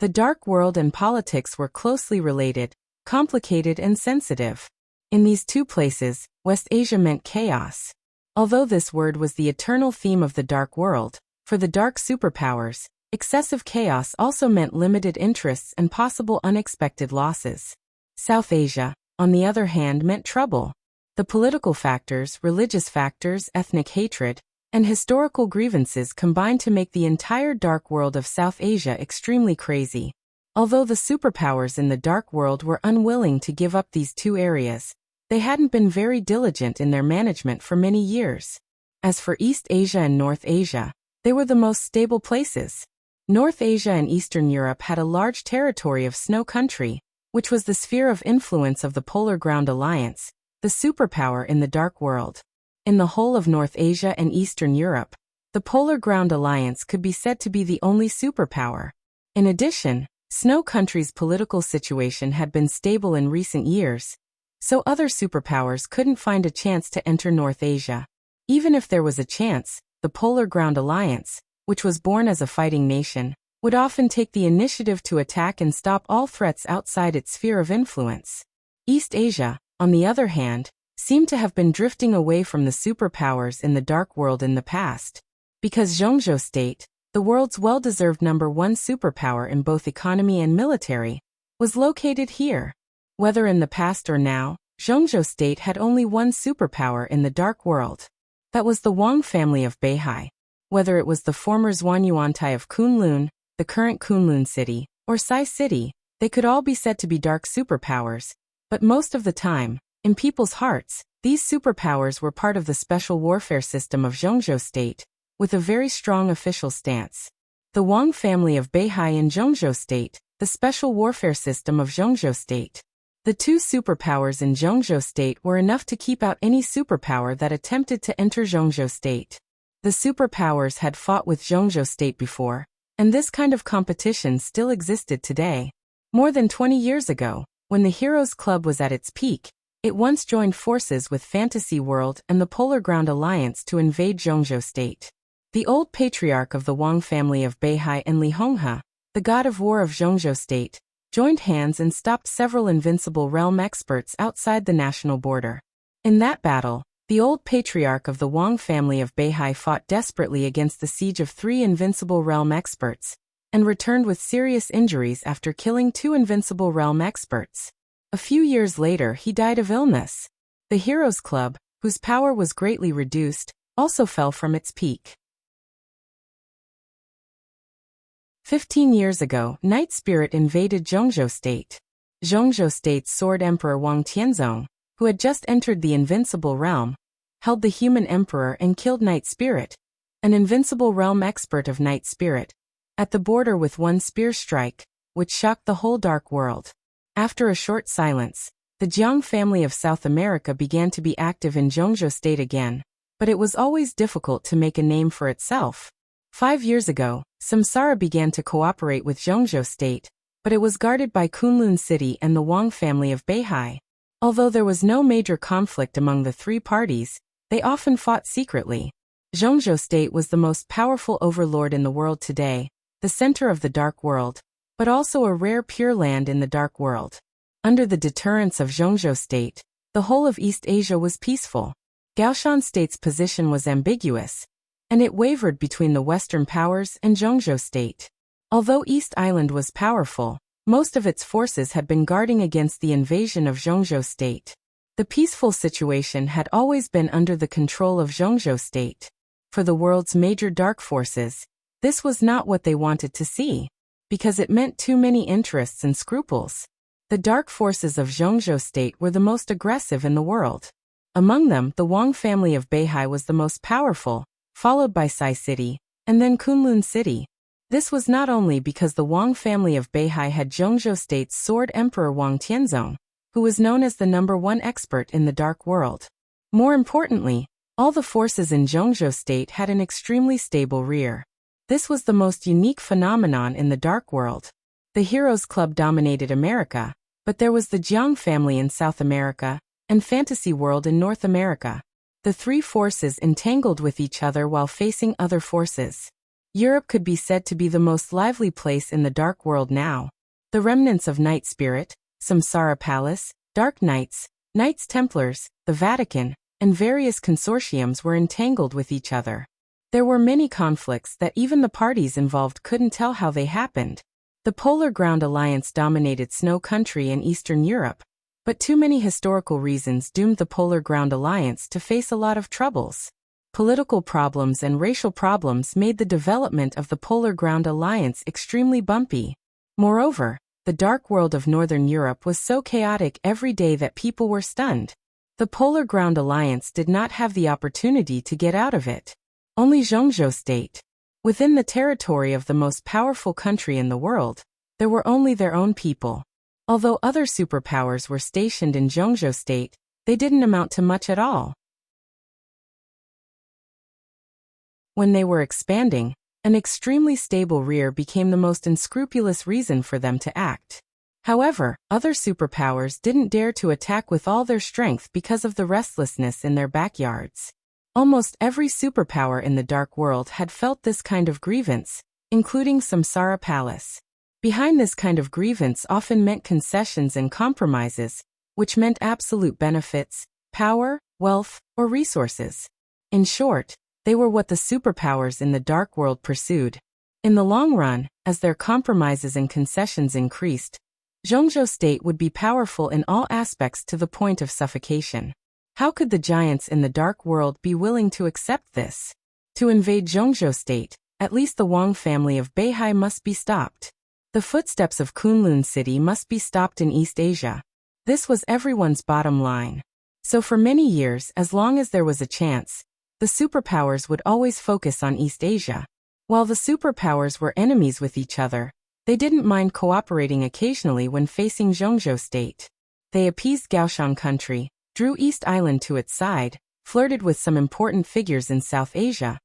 The Dark World and politics were closely related, complicated and sensitive. In these two places, West Asia meant chaos. Although this word was the eternal theme of the dark world, for the dark superpowers, excessive chaos also meant limited interests and possible unexpected losses. South Asia, on the other hand, meant trouble. The political factors, religious factors, ethnic hatred, and historical grievances combined to make the entire dark world of South Asia extremely crazy. Although the superpowers in the dark world were unwilling to give up these two areas, they hadn't been very diligent in their management for many years. As for East Asia and North Asia, they were the most stable places. North Asia and Eastern Europe had a large territory of snow country, which was the sphere of influence of the Polar Ground Alliance, the superpower in the dark world. In the whole of North Asia and Eastern Europe, the Polar Ground Alliance could be said to be the only superpower. In addition, Snow Country's political situation had been stable in recent years, so other superpowers couldn't find a chance to enter North Asia. Even if there was a chance, the Polar Ground Alliance, which was born as a fighting nation, would often take the initiative to attack and stop all threats outside its sphere of influence. East Asia, on the other hand, seemed to have been drifting away from the superpowers in the dark world in the past, because Zhongzhou State, the world's well-deserved #1 superpower in both economy and military, was located here. Whether in the past or now, Zhongzhou State had only one superpower in the dark world. That was the Wang family of Beihai. Whether it was the former Zhuanyuantai of Kunlun, the current Kunlun City, or Sai City, they could all be said to be dark superpowers, but most of the time, in people's hearts, these superpowers were part of the special warfare system of Zhongzhou State, with a very strong official stance. The Wang family of Beihai in Zhongzhou State, the special warfare system of Zhongzhou State. The two superpowers in Zhongzhou State were enough to keep out any superpower that attempted to enter Zhongzhou State. The superpowers had fought with Zhongzhou State before, and this kind of competition still existed today. More than 20 years ago, when the Heroes Club was at its peak, it once joined forces with Fantasy World and the Polar Ground Alliance to invade Zhongzhou State. The old patriarch of the Wang family of Beihai and Li Honghe, the god of war of Zhongzhou State, joined hands and stopped several invincible realm experts outside the national border. In that battle, the old patriarch of the Wang family of Beihai fought desperately against the siege of 3 invincible realm experts, and returned with serious injuries after killing 2 invincible realm experts. A few years later he died of illness. The Heroes Club, whose power was greatly reduced, also fell from its peak. 15 years ago, Night Spirit invaded Zhongzhou State. Zhongzhou State's Sword Emperor Wang Tianzong, who had just entered the Invincible Realm, held the Human Emperor and killed Night Spirit, an Invincible Realm expert of Night Spirit, at the border with one spear strike, which shocked the whole dark world. After a short silence, the Jiang family of South America began to be active in Zhongzhou State again, but it was always difficult to make a name for itself. 5 years ago, Samsara began to cooperate with Zhongzhou State, but it was guarded by Kunlun City and the Wang family of Beihai. Although there was no major conflict among the 3 parties, they often fought secretly. Zhongzhou State was the most powerful overlord in the world today, the center of the dark world, but also a rare pure land in the dark world. Under the deterrence of Zhongzhou State, the whole of East Asia was peaceful. Gaoshan State's position was ambiguous, and it wavered between the Western powers and Zhongzhou State. Although East Island was powerful, most of its forces had been guarding against the invasion of Zhongzhou State. The peaceful situation had always been under the control of Zhongzhou State. For the world's major dark forces, this was not what they wanted to see, because it meant too many interests and scruples. The dark forces of Zhongzhou State were the most aggressive in the world. Among them, the Wang family of Beihai was the most powerful, followed by Sai City, and then Kunlun City. This was not only because the Wang family of Beihai had Zhongzhou State's Sword Emperor Wang Tianzong, who was known as the #1 expert in the dark world. More importantly, all the forces in Zhongzhou State had an extremely stable rear. This was the most unique phenomenon in the dark world. The Heroes Club dominated America, but there was the Jiang family in South America, and Fantasy World in North America. The 3 forces entangled with each other while facing other forces. Europe could be said to be the most lively place in the dark world now. The remnants of Night Spirit, Samsara Palace, Dark Knights, Knights Templars, the Vatican, and various consortiums were entangled with each other. There were many conflicts that even the parties involved couldn't tell how they happened. The Polar Ground Alliance dominated Snow Country in Eastern Europe, but too many historical reasons doomed the Polar Ground Alliance to face a lot of troubles. Political problems and racial problems made the development of the Polar Ground Alliance extremely bumpy. Moreover, the dark world of Northern Europe was so chaotic every day that people were stunned. The Polar Ground Alliance did not have the opportunity to get out of it. Only Zhongzhou State. Within the territory of the most powerful country in the world, there were only their own people. Although other superpowers were stationed in Zhongzhou State, they didn't amount to much at all. When they were expanding, an extremely stable rear became the most unscrupulous reason for them to act. However, other superpowers didn't dare to attack with all their strength because of the restlessness in their backyards. Almost every superpower in the dark world had felt this kind of grievance, including Samsara Palace. Behind this kind of grievance often meant concessions and compromises, which meant absolute benefits, power, wealth, or resources. In short, they were what the superpowers in the dark world pursued. In the long run, as their compromises and concessions increased, Zhongzhou State would be powerful in all aspects to the point of suffocation. How could the giants in the dark world be willing to accept this? To invade Zhongzhou State, at least the Wang family of Beihai must be stopped. The footsteps of Kunlun City must be stopped in East Asia. This was everyone's bottom line. So for many years, as long as there was a chance, the superpowers would always focus on East Asia. While the superpowers were enemies with each other, they didn't mind cooperating occasionally when facing Zhongzhou State. They appeased Gaoshan Country, drew East Island to its side, flirted with some important figures in South Asia,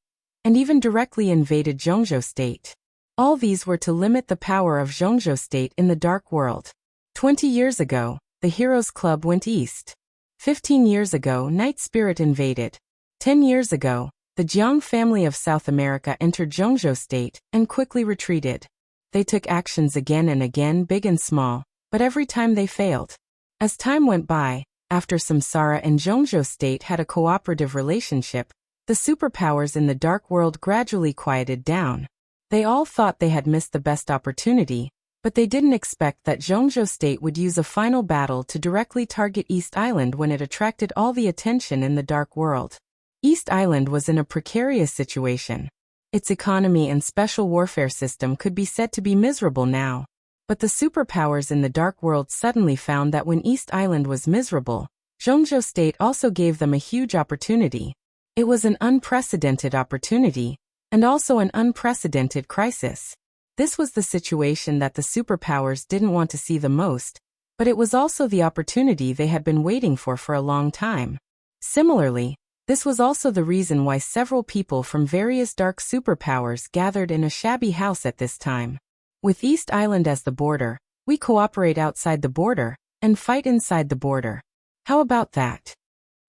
and even directly invaded Zhongzhou State. All these were to limit the power of Zhongzhou State in the dark world. 20 years ago, the Heroes Club went east. 15 years ago, Night Spirit invaded. 10 years ago, the Jiang family of South America entered Zhongzhou State and quickly retreated. They took actions again and again, big and small, but every time they failed. As time went by, after Samsara and Zhongzhou State had a cooperative relationship, the superpowers in the dark world gradually quieted down. They all thought they had missed the best opportunity, but they didn't expect that Zhongzhou State would use a final battle to directly target East Island when it attracted all the attention in the dark world. East Island was in a precarious situation. Its economy and special warfare system could be said to be miserable now. But the superpowers in the dark world suddenly found that when East Island was miserable, Zhongzhou State also gave them a huge opportunity. It was an unprecedented opportunity, and also an unprecedented crisis. This was the situation that the superpowers didn't want to see the most, but it was also the opportunity they had been waiting for a long time. Similarly, this was also the reason why several people from various dark superpowers gathered in a shabby house at this time. With East Island as the border, we cooperate outside the border, and fight inside the border. How about that?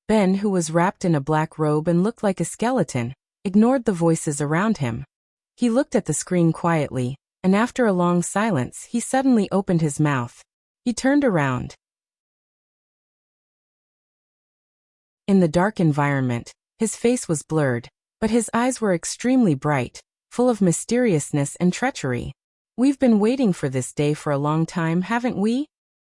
Ben, who was wrapped in a black robe and looked like a skeleton, ignored the voices around him. He looked at the screen quietly, and after a long silence, he suddenly opened his mouth. He turned around. In the dark environment, his face was blurred, but his eyes were extremely bright, full of mysteriousness and treachery. We've been waiting for this day for a long time, haven't we?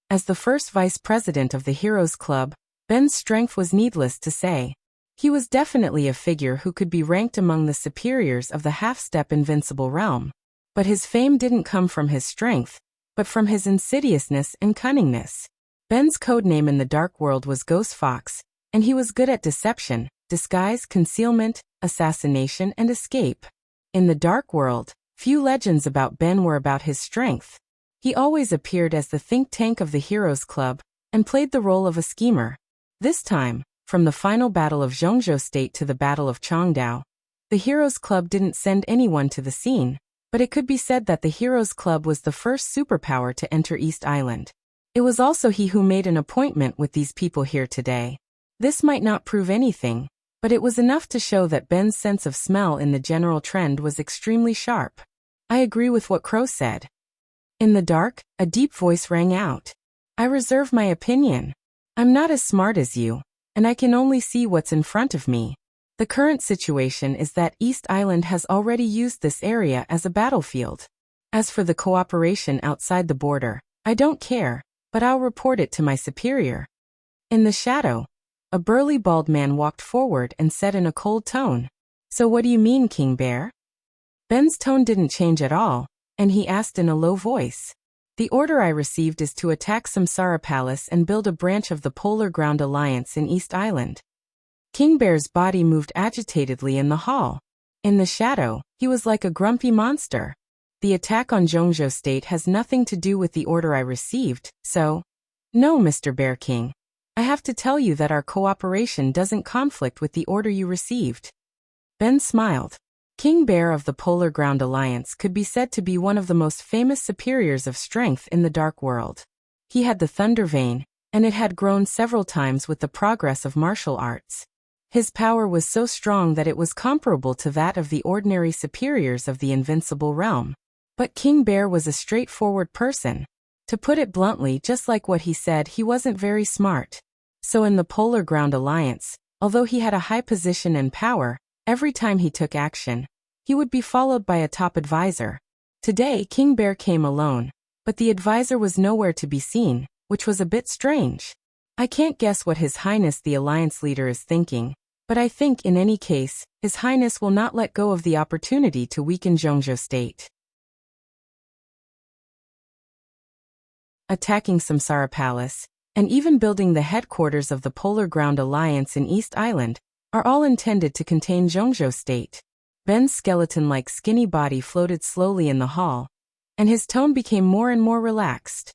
As the first vice president of the Heroes Club, Ben's strength was needless to say. He was definitely a figure who could be ranked among the superiors of the half-step invincible realm. But his fame didn't come from his strength, but from his insidiousness and cunningness. Ben's codename in the dark world was Ghost Fox, and he was good at deception, disguise, concealment, assassination, and escape. In the dark world, few legends about Ben were about his strength. He always appeared as the think tank of the Heroes Club, and played the role of a schemer. This time, from the final battle of Zhongzhou State to the Battle of Chongdao, the Heroes Club didn't send anyone to the scene, but it could be said that the Heroes Club was the first superpower to enter East Island. It was also he who made an appointment with these people here today. This might not prove anything, but it was enough to show that Ben's sense of smell in the general trend was extremely sharp. I agree with what Crow said. In the dark, a deep voice rang out. I reserve my opinion. I'm not as smart as you, and I can only see what's in front of me. The current situation is that East Island has already used this area as a battlefield. As for the cooperation outside the border, I don't care, but I'll report it to my superior. In the shadow, a burly bald man walked forward and said in a cold tone, "So what do you mean, King Bear?" Ben's tone didn't change at all, and he asked in a low voice, "The order I received is to attack Samsara Palace and build a branch of the Polar Ground Alliance in East Island." King Bear's body moved agitatedly in the hall. In the shadow, he was like a grumpy monster. "The attack on Zhongzhou State has nothing to do with the order I received, so—" "No, Mr. Bear King. I have to tell you that our cooperation doesn't conflict with the order you received." Ben smiled. King Bear of the Polar Ground Alliance could be said to be one of the most famous superiors of strength in the Dark World. He had the Thunder Vein, and it had grown several times with the progress of martial arts. His power was so strong that it was comparable to that of the ordinary superiors of the Invincible Realm. But King Bear was a straightforward person. To put it bluntly, just like what he said, he wasn't very smart. So in the Polar Ground Alliance, although he had a high position and power, every time he took action, he would be followed by a top advisor. Today, King Bear came alone, but the advisor was nowhere to be seen, which was a bit strange. I can't guess what His Highness the Alliance leader is thinking, but I think in any case, His Highness will not let go of the opportunity to weaken Zhongzhou State. Attacking Samsara Palace, and even building the headquarters of the Polar Ground Alliance in East Island, are all intended to contain Zhongzhou State. Ben's skeleton-like skinny body floated slowly in the hall, and his tone became more and more relaxed.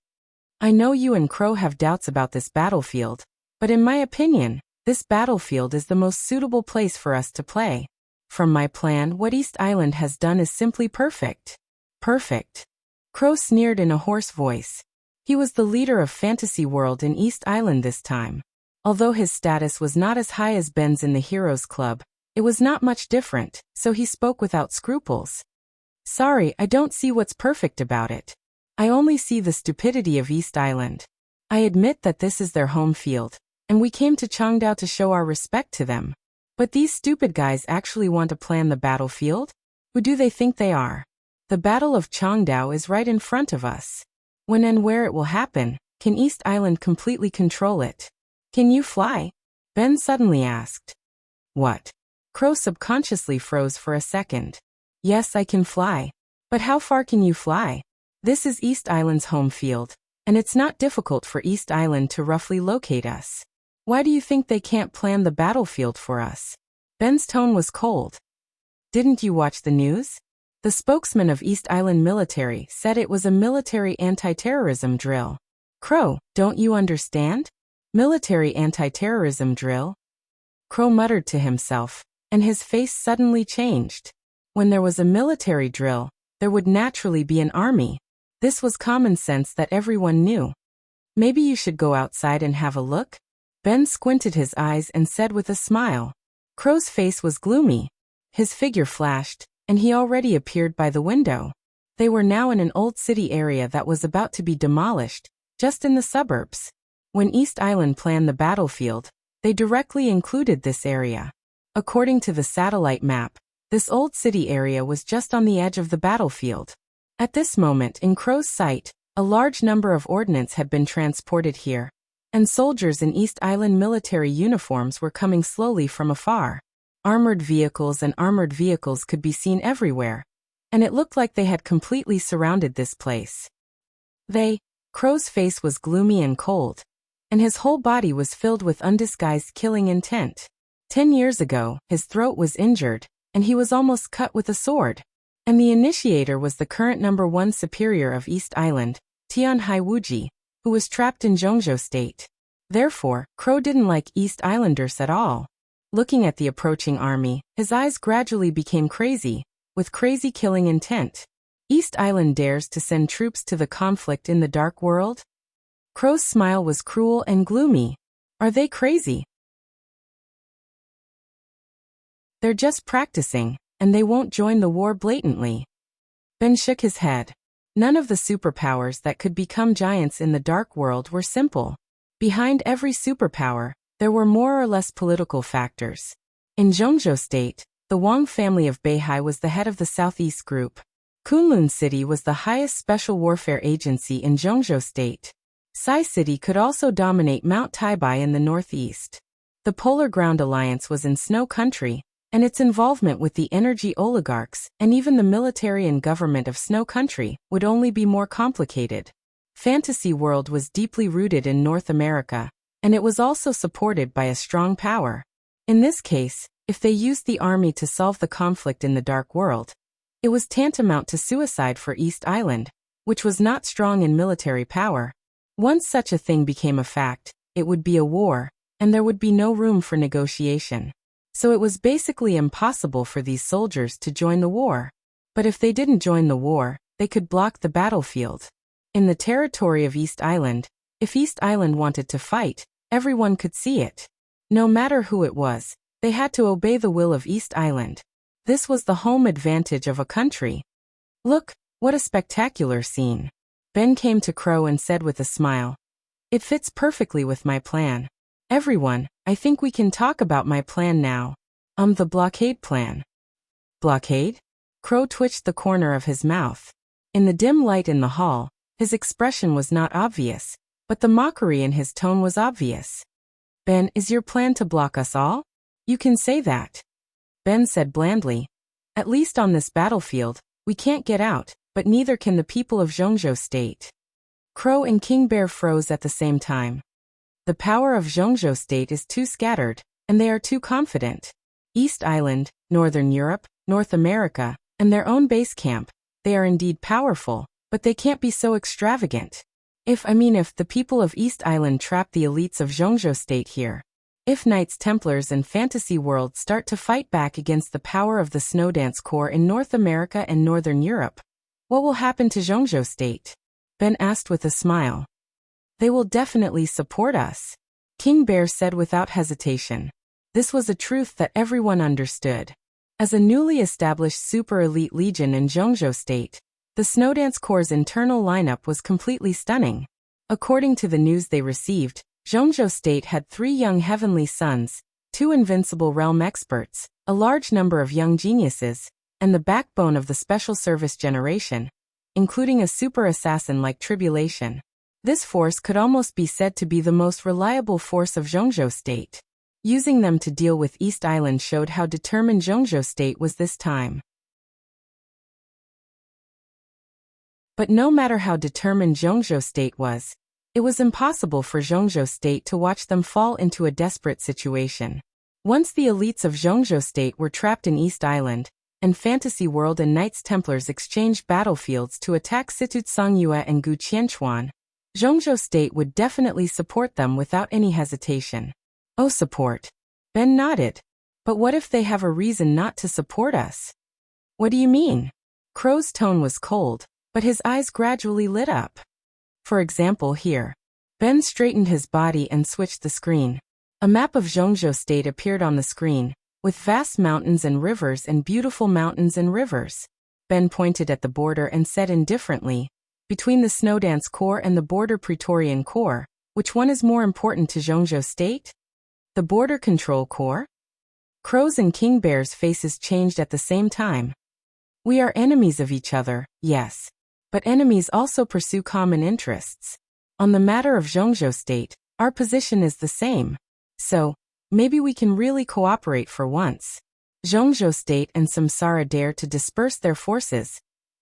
"I know you and Crow have doubts about this battlefield, but in my opinion, this battlefield is the most suitable place for us to play. From my plan, what East Island has done is simply perfect." "Perfect?" Crow sneered in a hoarse voice. He was the leader of Fantasy World in East Island this time. Although his status was not as high as Ben's in the Heroes Club, it was not much different, so he spoke without scruples. "Sorry, I don't see what's perfect about it. I only see the stupidity of East Island. I admit that this is their home field, and we came to Changdao to show our respect to them. But these stupid guys actually want to plan the battlefield? Who do they think they are? The Battle of Changdao is right in front of us. When and where it will happen, can East Island completely control it?" "Can you fly?" Ben suddenly asked. "What?" Crow subconsciously froze for a second. "Yes, I can fly. But how far can you fly? This is East Island's home field, and it's not difficult for East Island to roughly locate us. Why do you think they can't plan the battlefield for us?" Ben's tone was cold. "Didn't you watch the news? The spokesman of East Island military said it was a military anti-terrorism drill." "Crow, don't you understand? Military anti-terrorism drill?" Crow muttered to himself, and his face suddenly changed. When there was a military drill, there would naturally be an army. This was common sense that everyone knew. "Maybe you should go outside and have a look?" Ben squinted his eyes and said with a smile. Crow's face was gloomy. His figure flashed, and he already appeared by the window. They were now in an old city area that was about to be demolished, just in the suburbs. When East Island planned the battlefield, they directly included this area. According to the satellite map, this old city area was just on the edge of the battlefield. At this moment, in Crow's sight, a large number of ordnance had been transported here, and soldiers in East Island military uniforms were coming slowly from afar. Armored vehicles could be seen everywhere, and it looked like they had completely surrounded this place. Crow's face was gloomy and cold, and his whole body was filled with undisguised killing intent. 10 years ago, his throat was injured, and he was almost cut with a sword. And the initiator was the current #1 superior of East Island, Tianhai Wuji, who was trapped in Zhongzhou State. Therefore, Crow didn't like East Islanders at all. Looking at the approaching army, his eyes gradually became crazy, with crazy killing intent. East Island dares to send troops to the conflict in the Dark World? Crow's smile was cruel and gloomy. Are they crazy? They're just practicing, and they won't join the war blatantly. Ben shook his head. None of the superpowers that could become giants in the dark world were simple. Behind every superpower, there were more or less political factors. In Zhongzhou State, the Wang family of Beihai was the head of the Southeast Group. Kunlun City was the highest special warfare agency in Zhongzhou State. Sai City could also dominate Mount Taibai in the northeast. The Polar Ground Alliance was in Snow Country, and its involvement with the energy oligarchs and even the military and government of Snow Country would only be more complicated. Fantasy World was deeply rooted in North America, and it was also supported by a strong power. In this case, if they used the army to solve the conflict in the Dark World, it was tantamount to suicide for East Island, which was not strong in military power. Once such a thing became a fact, it would be a war, and there would be no room for negotiation. So it was basically impossible for these soldiers to join the war. But if they didn't join the war, they could block the battlefield. In the territory of East Island, if East Island wanted to fight, everyone could see it. No matter who it was, they had to obey the will of East Island. This was the home advantage of a country. Look, what a spectacular scene. Ben came to Crow and said with a smile. It fits perfectly with my plan. Everyone, I think we can talk about my plan now. The blockade plan. Blockade? Crow twitched the corner of his mouth. In the dim light in the hall, his expression was not obvious, but the mockery in his tone was obvious. Ben, is your plan to block us all? You can say that. Ben said blandly. At least on this battlefield, we can't get out, but neither can the people of Zhongzhou State. Crow and King Bear froze at the same time. The power of Zhongzhou State is too scattered, and they are too confident. East Island, Northern Europe, North America, and their own base camp, they are indeed powerful, but they can't be so extravagant. If the people of East Island trap the elites of Zhongzhou State here, if Knights Templars and Fantasy World start to fight back against the power of the Snowdance Corps in North America and Northern Europe, what will happen to Zhongzhou State? Ben asked with a smile. They will definitely support us, King Bear said without hesitation. This was a truth that everyone understood. As a newly established super elite legion in Zhongzhou State, the Snowdance Corps' internal lineup was completely stunning. According to the news they received, Zhongzhou State had 3 young heavenly sons, 2 invincible realm experts, a large number of young geniuses, and the backbone of the special service generation, including a super assassin like Tribulation. This force could almost be said to be the most reliable force of Zhongzhou State. Using them to deal with East Island showed how determined Zhongzhou State was this time. But no matter how determined Zhongzhou State was, it was impossible for Zhongzhou State to watch them fall into a desperate situation. Once the elites of Zhongzhou State were trapped in East Island, and Fantasy World and Knights Templars exchanged battlefields to attack Situtsongyue and Guqianchuan, Zhongzhou State would definitely support them without any hesitation. Oh, support. Ben nodded. But what if they have a reason not to support us? What do you mean? Crow's tone was cold, but his eyes gradually lit up. For example here. Ben straightened his body and switched the screen. A map of Zhongzhou State appeared on the screen, with vast mountains and rivers and beautiful mountains and rivers. Ben pointed at the border and said indifferently, between the Snowdance Corps and the Border Praetorian Corps, which one is more important to Zhongzhou State? The Border Control Corps? Crow's and King Bear's faces changed at the same time. We are enemies of each other, yes. But enemies also pursue common interests. On the matter of Zhongzhou State, our position is the same. So, maybe we can really cooperate for once. Zhongzhou State and Samsara dare to disperse their forces.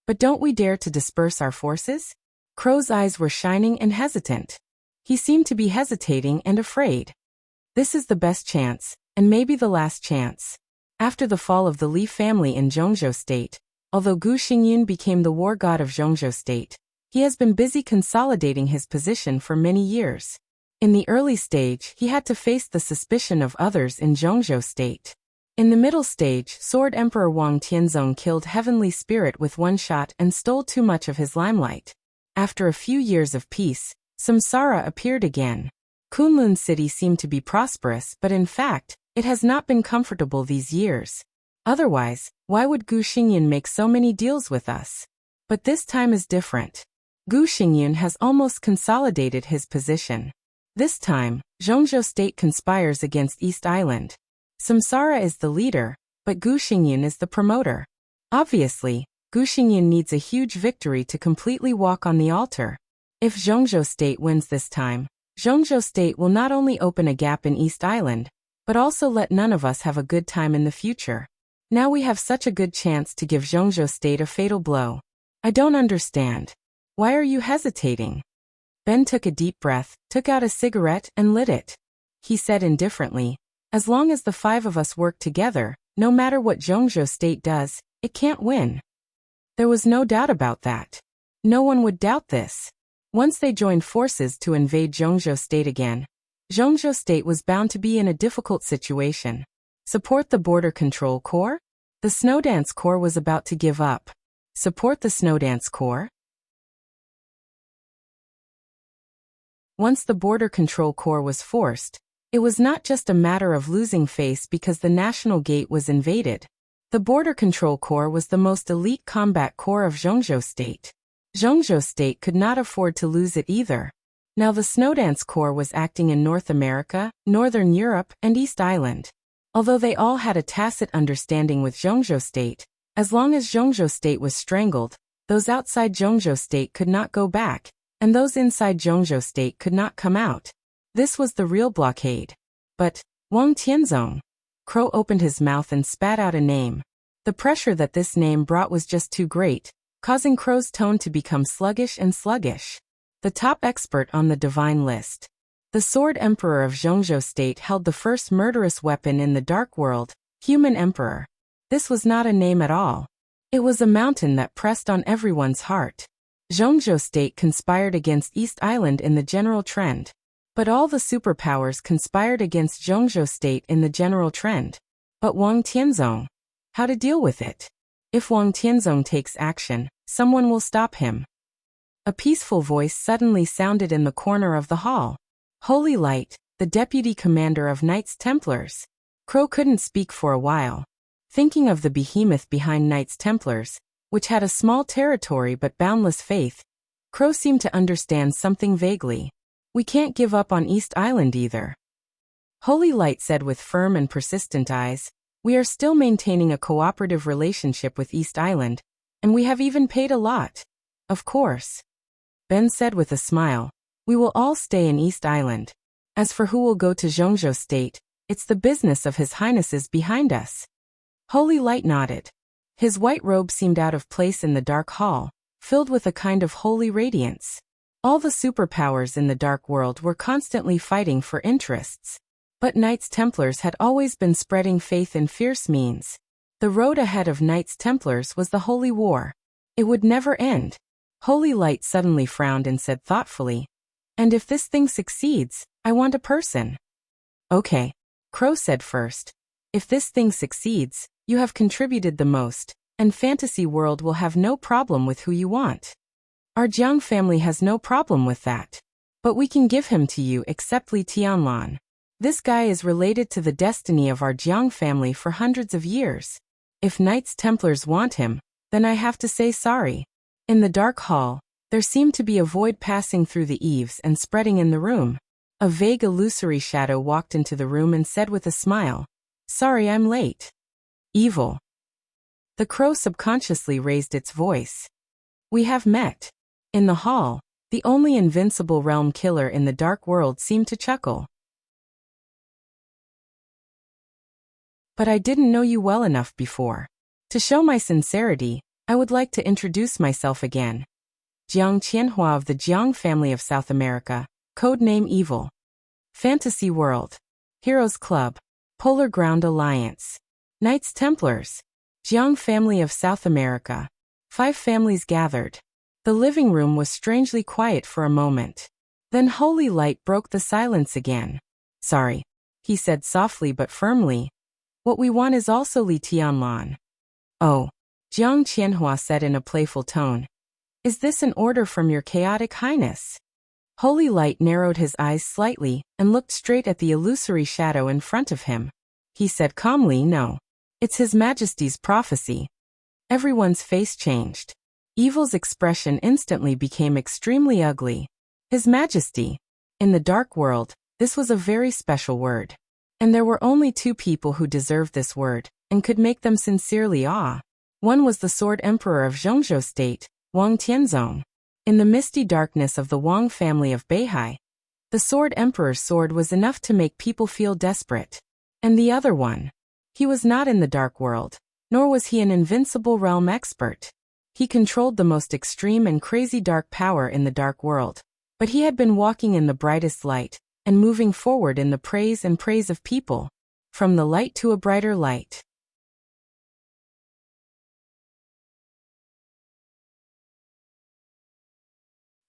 But don't we dare to disperse our forces? Crow's eyes were shining and hesitant. He seemed to be hesitating and afraid. This is the best chance, and maybe the last chance. After the fall of the Li family in Zhongzhou State, although Gu Xingyun became the war god of Zhongzhou State, he has been busy consolidating his position for many years. In the early stage, he had to face the suspicion of others in Zhongzhou State. In the middle stage, Sword Emperor Wang Tianzong killed Heavenly Spirit with one shot and stole too much of his limelight. After a few years of peace, Samsara appeared again. Kunlun City seemed to be prosperous, but in fact, it has not been comfortable these years. Otherwise, why would Gu Xingyun make so many deals with us? But this time is different. Gu Xingyun has almost consolidated his position. This time, Zhongzhou State conspires against East Island. Samsara is the leader, but Gu Xingyun is the promoter. Obviously, Gu Xingyun needs a huge victory to completely walk on the altar. If Zhongzhou State wins this time, Zhongzhou State will not only open a gap in East Island, but also let none of us have a good time in the future. Now we have such a good chance to give Zhongzhou State a fatal blow. I don't understand. Why are you hesitating? Ben took a deep breath, took out a cigarette and lit it. He said indifferently, as long as the 5 of us work together, no matter what Zhongzhou State does, it can't win. There was no doubt about that. No one would doubt this. Once they joined forces to invade Zhongzhou State again, Zhongzhou State was bound to be in a difficult situation. Support the Border Control Corps? The Snowdance Corps was about to give up. Support the Snowdance Corps? Once the Border Control Corps was forced, it was not just a matter of losing face because the National Gate was invaded. The Border Control Corps was the most elite combat corps of Zhongzhou State. Zhongzhou State could not afford to lose it either. Now the Snowdance Corps was acting in North America, Northern Europe, and East Island. Although they all had a tacit understanding with Zhongzhou State, as long as Zhongzhou State was strangled, those outside Zhongzhou State could not go back, and those inside Zhongzhou State could not come out. This was the real blockade. But, Wang Tianzong. Crow opened his mouth and spat out a name. The pressure that this name brought was just too great, causing Crow's tone to become sluggish and sluggish. The top expert on the divine list. The Sword Emperor of Zhongzhou State held the first murderous weapon in the Dark World, Human Emperor. This was not a name at all. It was a mountain that pressed on everyone's heart. Zhongzhou State conspired against East Island in the general trend. But all the superpowers conspired against Zhongzhou State in the general trend. But Wang Tianzong. How to deal with it? If Wang Tianzong takes action, someone will stop him. A peaceful voice suddenly sounded in the corner of the hall. Holy Light, the deputy commander of Knights Templars. Crow couldn't speak for a while. Thinking of the behemoth behind Knights Templars, which had a small territory but boundless faith, Crow seemed to understand something vaguely. We can't give up on East Island either. Holy Light said with firm and persistent eyes, we are still maintaining a cooperative relationship with East Island, and we have even paid a lot. Of course. Ben said with a smile, we will all stay in East Island. As for who will go to Zhongzhou State, it's the business of His Highnesses behind us. Holy Light nodded. His white robe seemed out of place in the dark hall, filled with a kind of holy radiance. All the superpowers in the Dark World were constantly fighting for interests. But Knights Templars had always been spreading faith in fierce means. The road ahead of Knights Templars was the Holy War. It would never end. Holy Light suddenly frowned and said thoughtfully, and if this thing succeeds, I want a person. Okay. Crow said first. If this thing succeeds, you have contributed the most, and Fantasy World will have no problem with who you want. Our Jiang family has no problem with that. But we can give him to you except Li Tianlan. This guy is related to the destiny of our Jiang family for hundreds of years. If Knights Templars want him, then I have to say sorry. In the dark hall, there seemed to be a void passing through the eaves and spreading in the room. A vague illusory shadow walked into the room and said with a smile, sorry I'm late. Evil. The crow subconsciously raised its voice. We have met. In the hall, the only invincible realm killer in the Dark World seemed to chuckle. But I didn't know you well enough before. To show my sincerity, I would like to introduce myself again. Jiang Qianhua of the Jiang family of South America, codename Evil. Fantasy World. Heroes Club. Polar Ground Alliance. Knights Templars. Jiang family of South America. 5 families gathered. The living room was strangely quiet for a moment. Then Holy Light broke the silence again. Sorry, he said softly but firmly. What we want is also Li Tianlan. Oh, Jiang Qianhua said in a playful tone. Is this an order from your chaotic highness? Holy Light narrowed his eyes slightly and looked straight at the illusory shadow in front of him. He said calmly, no. It's His Majesty's prophecy. Everyone's face changed. Evil's expression instantly became extremely ugly. His Majesty. In the dark world, this was a very special word. And there were only two people who deserved this word, and could make them sincerely awe. One was the Sword Emperor of Zhongzhou State, Wang Tianzong. In the misty darkness of the Wang family of Beihai, the Sword Emperor's sword was enough to make people feel desperate. And the other one. He was not in the dark world, nor was he an invincible realm expert. He controlled the most extreme and crazy dark power in the dark world. But he had been walking in the brightest light, and moving forward in the praise of people. From the light to a brighter light.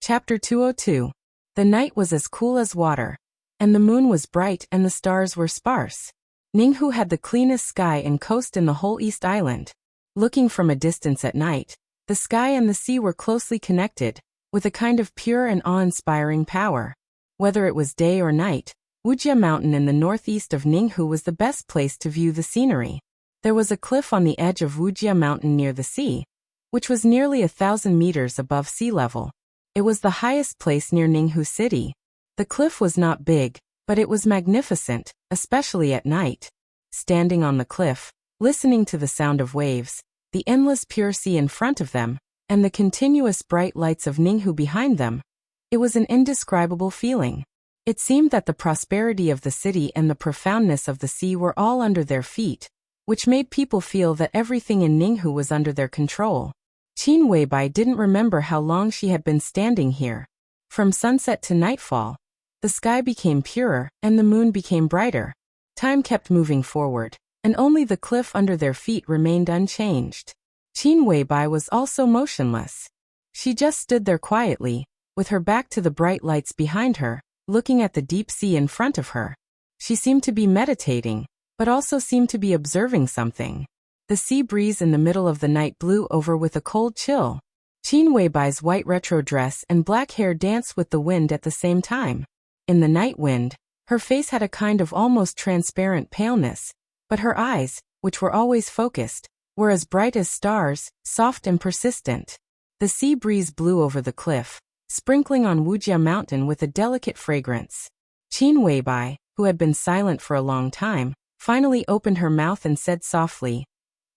Chapter 202. The night was as cool as water, and the moon was bright and the stars were sparse. Ninghu had the cleanest sky and coast in the whole East Island. Looking from a distance at night, the sky and the sea were closely connected, with a kind of pure and awe-inspiring power. Whether it was day or night, Wuxia Mountain in the northeast of Ninghu was the best place to view the scenery. There was a cliff on the edge of Wuxia Mountain near the sea, which was nearly 1,000 meters above sea level. It was the highest place near Ninghu City. The cliff was not big, but it was magnificent, especially at night. Standing on the cliff, listening to the sound of waves, the endless pure sea in front of them, and the continuous bright lights of Ninghu behind them, it was an indescribable feeling. It seemed that the prosperity of the city and the profoundness of the sea were all under their feet, which made people feel that everything in Ninghu was under their control. Qin Weibai didn't remember how long she had been standing here. From sunset to nightfall, the sky became purer and the moon became brighter. Time kept moving forward, and only the cliff under their feet remained unchanged. Qin Weibai was also motionless. She just stood there quietly, with her back to the bright lights behind her, looking at the deep sea in front of her. She seemed to be meditating, but also seemed to be observing something. The sea breeze in the middle of the night blew over with a cold chill. Qin Weibai's white retro dress and black hair danced with the wind at the same time. In the night wind, her face had a kind of almost transparent paleness, but her eyes, which were always focused, were as bright as stars, soft and persistent. The sea breeze blew over the cliff, sprinkling on Wuxia Mountain with a delicate fragrance. Qin Weibai, who had been silent for a long time, finally opened her mouth and said softly,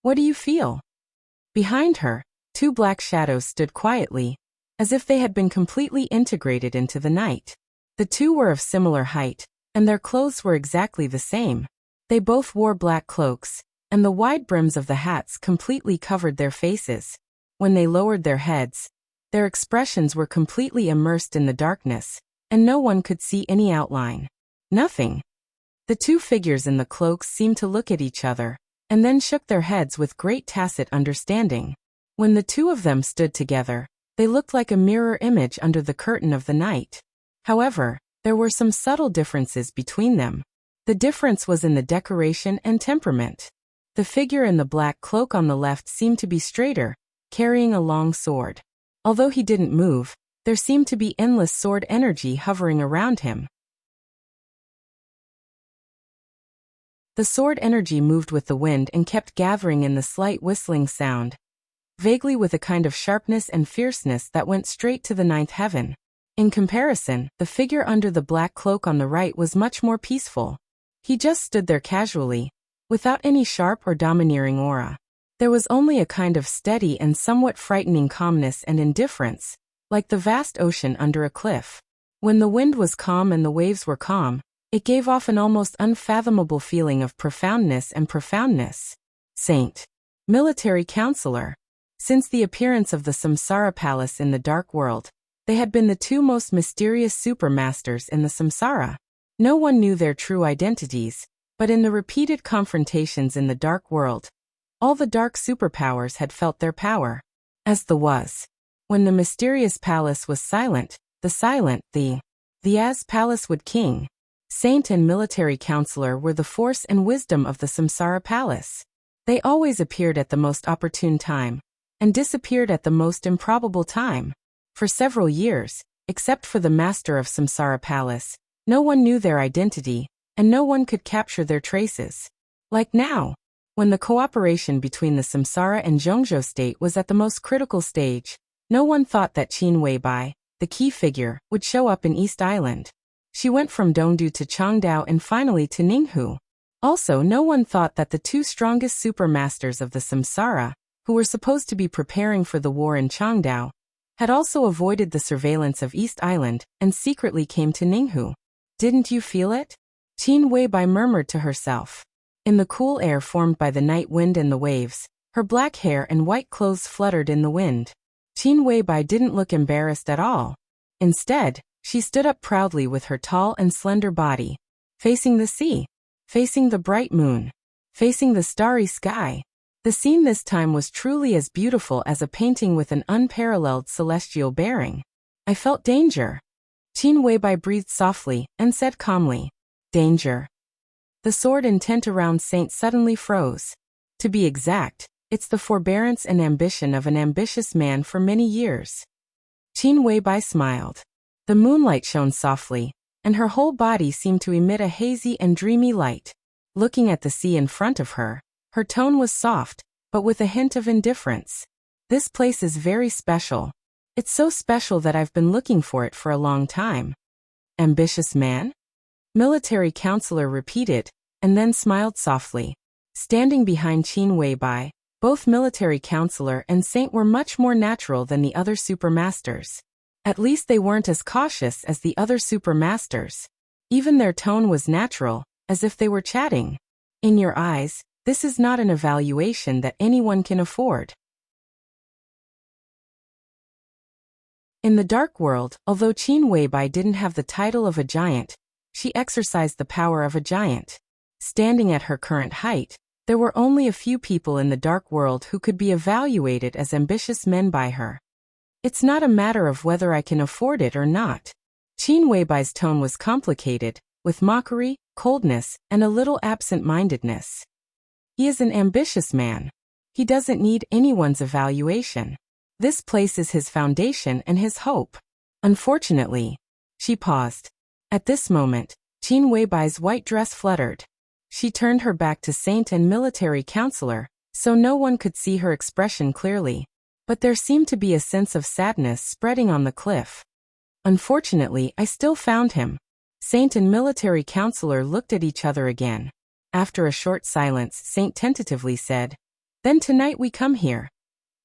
"What do you feel?" Behind her, two black shadows stood quietly, as if they had been completely integrated into the night. The two were of similar height, and their clothes were exactly the same. They both wore black cloaks, and the wide brims of the hats completely covered their faces. When they lowered their heads, their expressions were completely immersed in the darkness, and no one could see any outline. Nothing. The two figures in the cloaks seemed to look at each other, and then shook their heads with great tacit understanding. When the two of them stood together, they looked like a mirror image under the curtain of the night. However, there were some subtle differences between them. The difference was in the decoration and temperament. The figure in the black cloak on the left seemed to be straighter, carrying a long sword. Although he didn't move, there seemed to be endless sword energy hovering around him. The sword energy moved with the wind and kept gathering in the slight whistling sound, vaguely with a kind of sharpness and fierceness that went straight to the ninth heaven. In comparison, the figure under the black cloak on the right was much more peaceful. He just stood there casually, without any sharp or domineering aura. There was only a kind of steady and somewhat frightening calmness and indifference, like the vast ocean under a cliff. When the wind was calm and the waves were calm, it gave off an almost unfathomable feeling of profoundness and profoundness. Saint. Military counselor. Since the appearance of the Samsara Palace in the dark world, they had been the two most mysterious supermasters in the samsara. No one knew their true identities, but in the repeated confrontations in the dark world, all the dark superpowers had felt their power. As the was. When the mysterious palace was silent, the as palace would king. Saint and military counselor were the force and wisdom of the Samsara Palace. They always appeared at the most opportune time, and disappeared at the most improbable time. For several years, except for the master of Samsara Palace, no one knew their identity, and no one could capture their traces. Like now, When the cooperation between the Samsara and Zhongzhou state was at the most critical stage, no one thought that Qin Weibai, the key figure, would show up in East Island. She went from Dongdu to Changdao and finally to Ninghu. Also, no one thought that the two strongest supermasters of the Samsara, who were supposed to be preparing for the war in Changdao, had also avoided the surveillance of East Island and secretly came to Ninghu. Didn't you feel it? Qin Weibai murmured to herself. In the cool air formed by the night wind and the waves, her black hair and white clothes fluttered in the wind. Qin Weibai didn't look embarrassed at all. Instead, she stood up proudly with her tall and slender body, facing the sea, facing the bright moon, facing the starry sky. The scene this time was truly as beautiful as a painting with an unparalleled celestial bearing. I felt danger. Qin Weibai breathed softly and said calmly, "Danger." The sword intent around Saint suddenly froze. To be exact, it's the forbearance and ambition of an ambitious man for many years. Qin Weibai smiled. The moonlight shone softly, and her whole body seemed to emit a hazy and dreamy light. Looking at the sea in front of her, her tone was soft, but with a hint of indifference. This place is very special. It's so special that I've been looking for it for a long time. Ambitious man? Military counselor repeated, and then smiled softly. Standing behind Qin Weibai, both military counselor and Saint were much more natural than the other supermasters. At least they weren't as cautious as the other supermasters. Even their tone was natural, as if they were chatting. In your eyes, this is not an evaluation that anyone can afford. In the dark world, although Qin Weibai didn't have the title of a giant, she exercised the power of a giant. Standing at her current height, there were only a few people in the dark world who could be evaluated as ambitious men by her. It's not a matter of whether I can afford it or not. Qin Weibai's tone was complicated, with mockery, coldness, and a little absent-mindedness. He is an ambitious man. He doesn't need anyone's evaluation. This place is his foundation and his hope. Unfortunately, she paused. At this moment, Qin Weibai's white dress fluttered. She turned her back to Saint and military counselor, so no one could see her expression clearly. But there seemed to be a sense of sadness spreading on the cliff. Unfortunately, I still found him. Saint and military counselor looked at each other again. After a short silence, Saint tentatively said, "Then tonight we come here.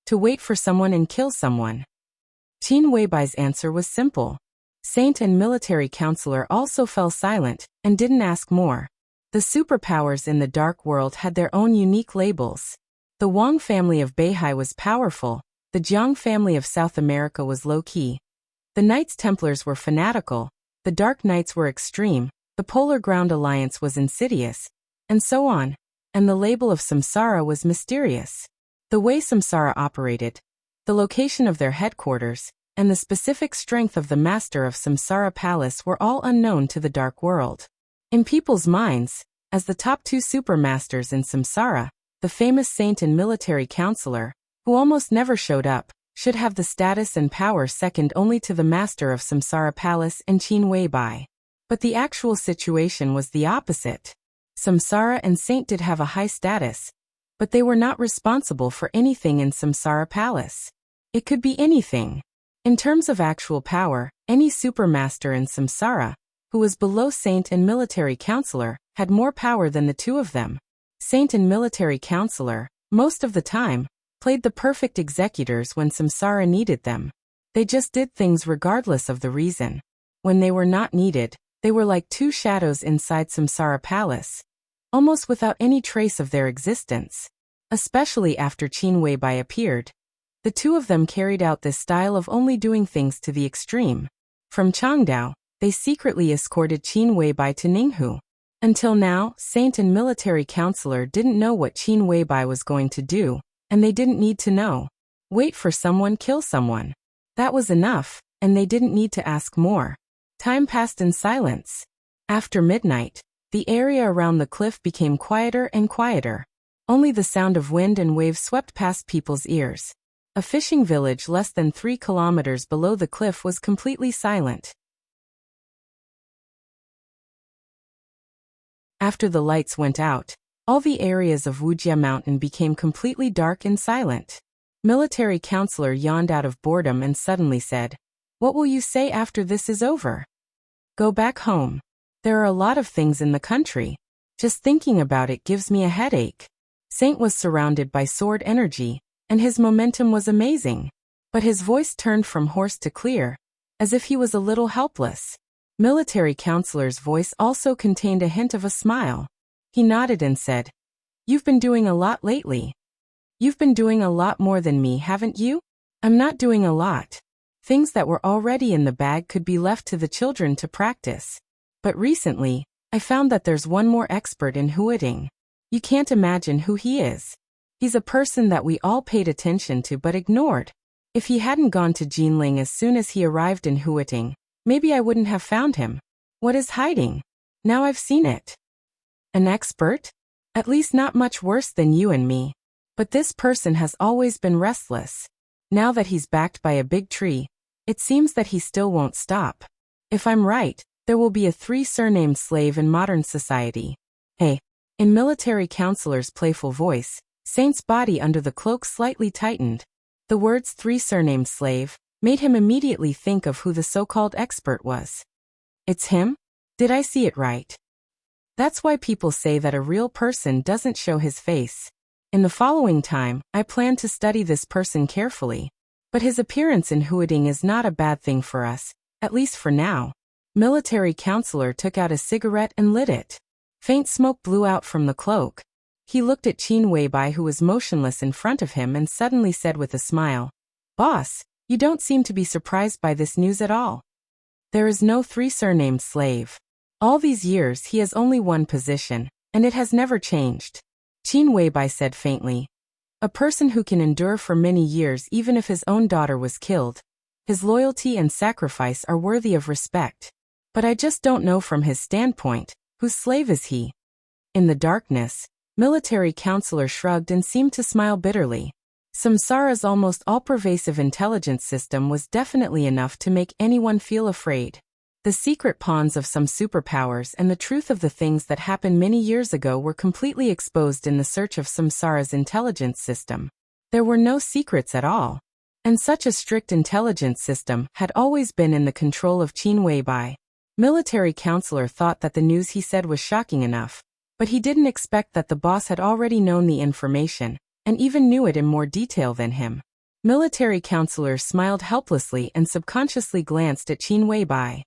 To wait for someone and kill someone." Qin Weibai's answer was simple. Saint and military counselor also fell silent, and didn't ask more. The superpowers in the dark world had their own unique labels. The Wang family of Beihai was powerful. The Jiang family of South America was low-key. The Knights Templars were fanatical, the Dark Knights were extreme, the Polar Ground Alliance was insidious, and so on, and the label of Samsara was mysterious. The way Samsara operated, the location of their headquarters, and the specific strength of the master of Samsara Palace were all unknown to the dark world. In people's minds, as the top two supermasters in Samsara, the famous Saint and military counselor, who almost never showed up, should have the status and power second only to the master of Samsara Palace and Qin Weibai. But the actual situation was the opposite. Samsara and Saint did have a high status, but they were not responsible for anything in Samsara Palace. It could be anything. In terms of actual power, any supermaster in Samsara, who was below Saint and military counselor, had more power than the two of them. Saint and military counselor, most of the time, played the perfect executors when Samsara needed them. They just did things regardless of the reason. When they were not needed, they were like two shadows inside Samsara Palace, almost without any trace of their existence. Especially after Qin Weibai appeared, the two of them carried out this style of only doing things to the extreme. From Changdao, they secretly escorted Qin Weibai to Ninghu. Until now, Saint and military counselor didn't know what Qin Weibai was going to do, and they didn't need to know. Wait for someone, kill someone. That was enough, and they didn't need to ask more. Time passed in silence. After midnight, the area around the cliff became quieter and quieter. Only the sound of wind and waves swept past people's ears. A fishing village less than 3 kilometers below the cliff was completely silent. After the lights went out, All the areas of Wuxia Mountain became completely dark and silent. Military counselor yawned out of boredom and suddenly said, "What will you say after this is over?" "Go back home. There are a lot of things in the country. Just thinking about it gives me a headache." Saint was surrounded by sword energy, and his momentum was amazing. But his voice turned from hoarse to clear, as if he was a little helpless. Military counselor's voice also contained a hint of a smile. He nodded and said, "You've been doing a lot lately. You've been doing a lot more than me, haven't you?" "I'm not doing a lot. Things that were already in the bag could be left to the children to practice. But recently, I found that there's one more expert in Huiting. You can't imagine who he is. He's a person that we all paid attention to but ignored. If he hadn't gone to Jinling as soon as he arrived in Huiting, maybe I wouldn't have found him. What is hiding? Now I've seen it. An expert? At least not much worse than you and me. But this person has always been restless. Now that he's backed by a big tree, it seems that he still won't stop. If I'm right, there will be a 3-surnamed slave in modern society." "Hey." In military counselor's playful voice, Saint's body under the cloak slightly tightened. The words 3-surnamed slave made him immediately think of who the so-called expert was. "It's him? Did I see it right?" That's why people say that a real person doesn't show his face. In the following time, I plan to study this person carefully. But his appearance in Huiting is not a bad thing for us, at least for now. Military counselor took out a cigarette and lit it. Faint smoke blew out from the cloak. He looked at Qin Weibai, who was motionless in front of him, and suddenly said with a smile, "Boss, you don't seem to be surprised by this news at all. There is no 3-surnamed slave. All these years he has only one position, and it has never changed." Qin Weibai said faintly, "A person who can endure for many years even if his own daughter was killed. His loyalty and sacrifice are worthy of respect. But I just don't know from his standpoint, whose slave is he?" In the darkness, military counselor shrugged and seemed to smile bitterly. Samsara's almost all-pervasive intelligence system was definitely enough to make anyone feel afraid. The secret pawns of some superpowers and the truth of the things that happened many years ago were completely exposed in the search of Samsara's intelligence system. There were no secrets at all. And such a strict intelligence system had always been in the control of Qin Weibai. Military counselor thought that the news he said was shocking enough, but he didn't expect that the boss had already known the information, and even knew it in more detail than him. Military counselor smiled helplessly and subconsciously glanced at Qin Weibai.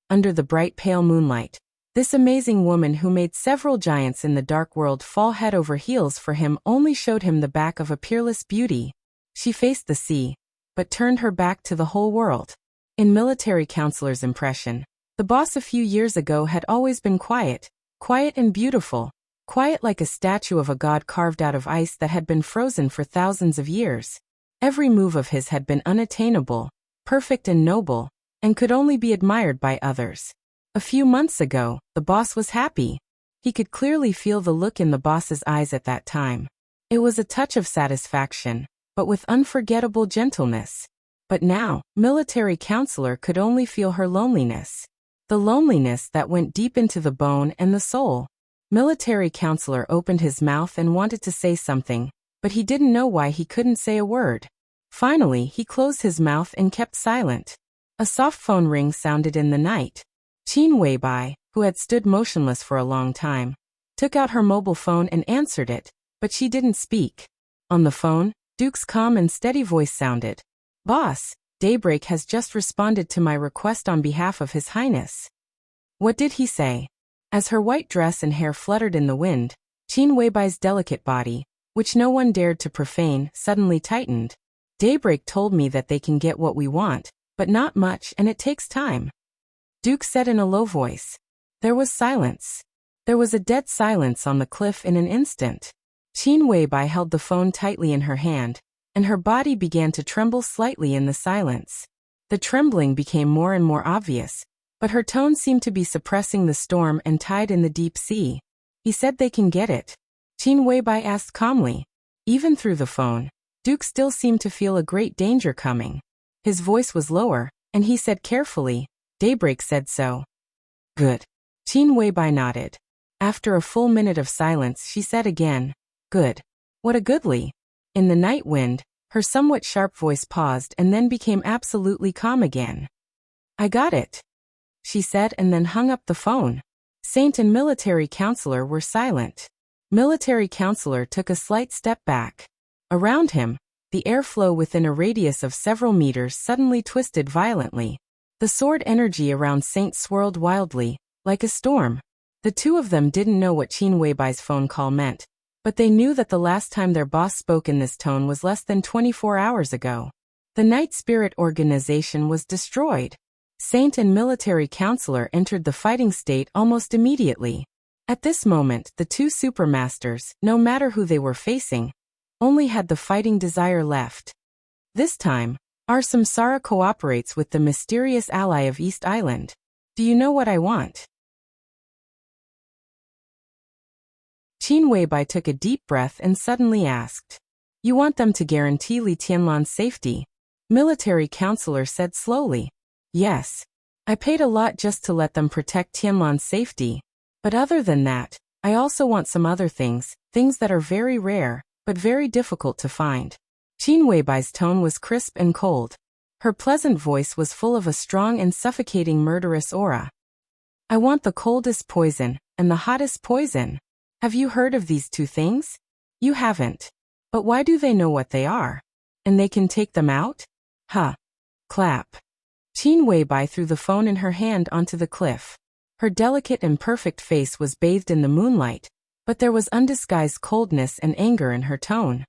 Under the bright pale moonlight, this amazing woman who made several giants in the dark world fall head over heels for him only showed him the back of a peerless beauty. She faced the sea, but turned her back to the whole world. In military counselor's impression, the boss a few years ago had always been quiet, quiet and beautiful, quiet like a statue of a god carved out of ice that had been frozen for thousands of years. Every move of his had been unattainable, perfect and noble, and could only be admired by others. A few months ago, the boss was happy. He could clearly feel the look in the boss's eyes at that time. It was a touch of satisfaction, but with unforgettable gentleness. But now, military counselor could only feel her loneliness. The loneliness that went deep into the bone and the soul. Military counselor opened his mouth and wanted to say something, but he didn't know why he couldn't say a word. Finally, he closed his mouth and kept silent. A soft phone ring sounded in the night. Qin Weibai, who had stood motionless for a long time, took out her mobile phone and answered it, but she didn't speak. On the phone, Duke's calm and steady voice sounded. "Boss, Daybreak has just responded to my request on behalf of His Highness." "What did he say?" As her white dress and hair fluttered in the wind, Qin Weibai's delicate body, which no one dared to profane, suddenly tightened. "Daybreak told me that they can get what we want, but not much, and it takes time," Duke said in a low voice. There was silence. There was a dead silence on the cliff in an instant. Qin Weibai held the phone tightly in her hand, and her body began to tremble slightly in the silence. The trembling became more and more obvious, but her tone seemed to be suppressing the storm and tide in the deep sea. "He said they can get it?" Qin Weibai asked calmly. Even through the phone, Duke still seemed to feel a great danger coming. His voice was lower, and he said carefully, "Daybreak said so." "Good. Qin Weibai nodded. After a full minute of silence, she said again, "Good. What a goodly." In the night wind, her somewhat sharp voice paused and then became absolutely calm again. "I got it," she said, and then hung up the phone. Saint and military counselor were silent. Military counselor took a slight step back. Around him, the airflow within a radius of several meters suddenly twisted violently. The sword energy around Saint swirled wildly, like a storm. The two of them didn't know what Qin Weibai's phone call meant, but they knew that the last time their boss spoke in this tone was less than 24 hours ago. The Night Spirit organization was destroyed. Saint and military counselor entered the fighting state almost immediately. At this moment, the two supermasters, no matter who they were facing, only had the fighting desire left. This time, our Samsara cooperates with the mysterious ally of East Island. Do you know what I want? Qin Weibai took a deep breath and suddenly asked. You want them to guarantee Li Tianlan's safety? Military counselor said slowly. Yes. I paid a lot just to let them protect Tianlan's safety. But other than that, I also want some other things that are very rare, but very difficult to find. Qin Weibai's tone was crisp and cold. Her pleasant voice was full of a strong and suffocating murderous aura. I want the coldest poison, and the hottest poison. Have you heard of these two things? You haven't. But why do they know what they are? And they can take them out? Huh. Clap. Qin Weibai threw the phone in her hand onto the cliff. Her delicate and perfect face was bathed in the moonlight, but there was undisguised coldness and anger in her tone.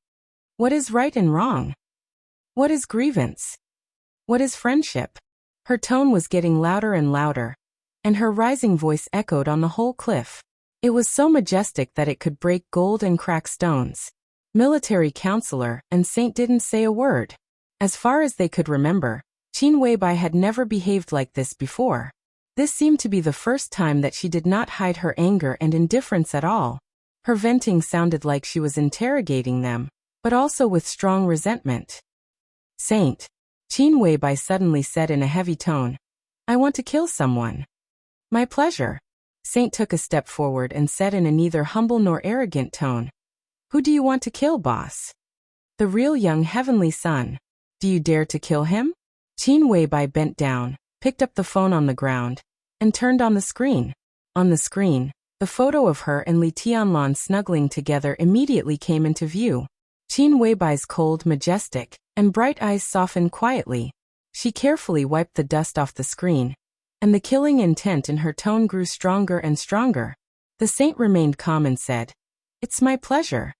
What is right and wrong? What is grievance? What is friendship? Her tone was getting louder and louder, and her rising voice echoed on the whole cliff. It was so majestic that it could break gold and crack stones. Military counselor and Saint didn't say a word. As far as they could remember, Qin Weibai had never behaved like this before. This seemed to be the first time that she did not hide her anger and indifference at all. Her venting sounded like she was interrogating them, but also with strong resentment. Saint, Qin Weibai suddenly said in a heavy tone, I want to kill someone. My pleasure. Saint took a step forward and said in a neither humble nor arrogant tone, Who do you want to kill, boss? The real young heavenly son. Do you dare to kill him? Qin Weibai bent down, picked up the phone on the ground, and turned on the screen. On the screen, the photo of her and Li Tianlan snuggling together immediately came into view. Qin Weibai's cold, majestic, and bright eyes softened quietly. She carefully wiped the dust off the screen, and the killing intent in her tone grew stronger and stronger. The saint remained calm and said, It's my pleasure.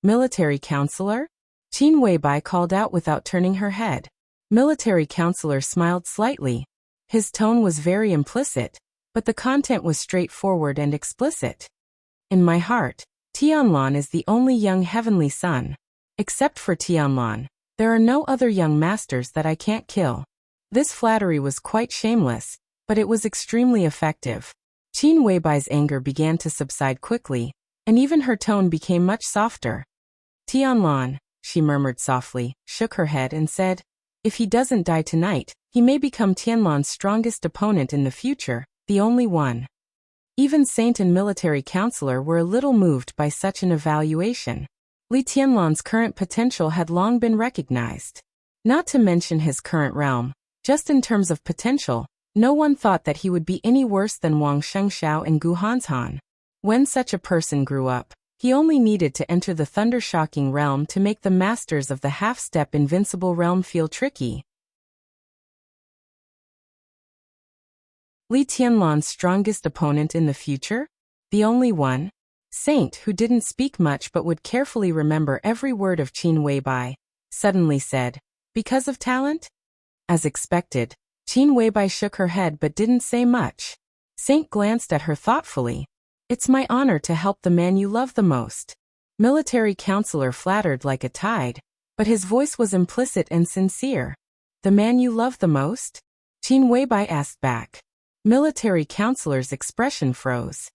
Military counselor? Qin Weibai called out without turning her head. Military counselor smiled slightly. His tone was very implicit, but the content was straightforward and explicit. In my heart, Tianlan is the only young heavenly son. Except for Tianlan, there are no other young masters that I can't kill. This flattery was quite shameless, but it was extremely effective. Qin Weibai's anger began to subside quickly, and even her tone became much softer. Tianlan, she murmured softly, shook her head and said, If he doesn't die tonight, he may become Tianlan's strongest opponent in the future, the only one. Even Saint and military counselor were a little moved by such an evaluation. Li Tianlan's current potential had long been recognized. Not to mention his current realm, just in terms of potential, no one thought that he would be any worse than Wang Shengxiao and Gu Hanshan. When such a person grew up, he only needed to enter the thunder-shocking realm to make the masters of the half-step invincible realm feel tricky. Li Tianlan's strongest opponent in the future? The only one? Saint, who didn't speak much but would carefully remember every word of Qin Weibai, suddenly said, Because of talent? As expected, Qin Weibai shook her head but didn't say much. Saint glanced at her thoughtfully. It's my honor to help the man you love the most. Military counselor flattered like a tide, but his voice was implicit and sincere. The man you love the most? Qin Weibai asked back. Military counselor's expression froze.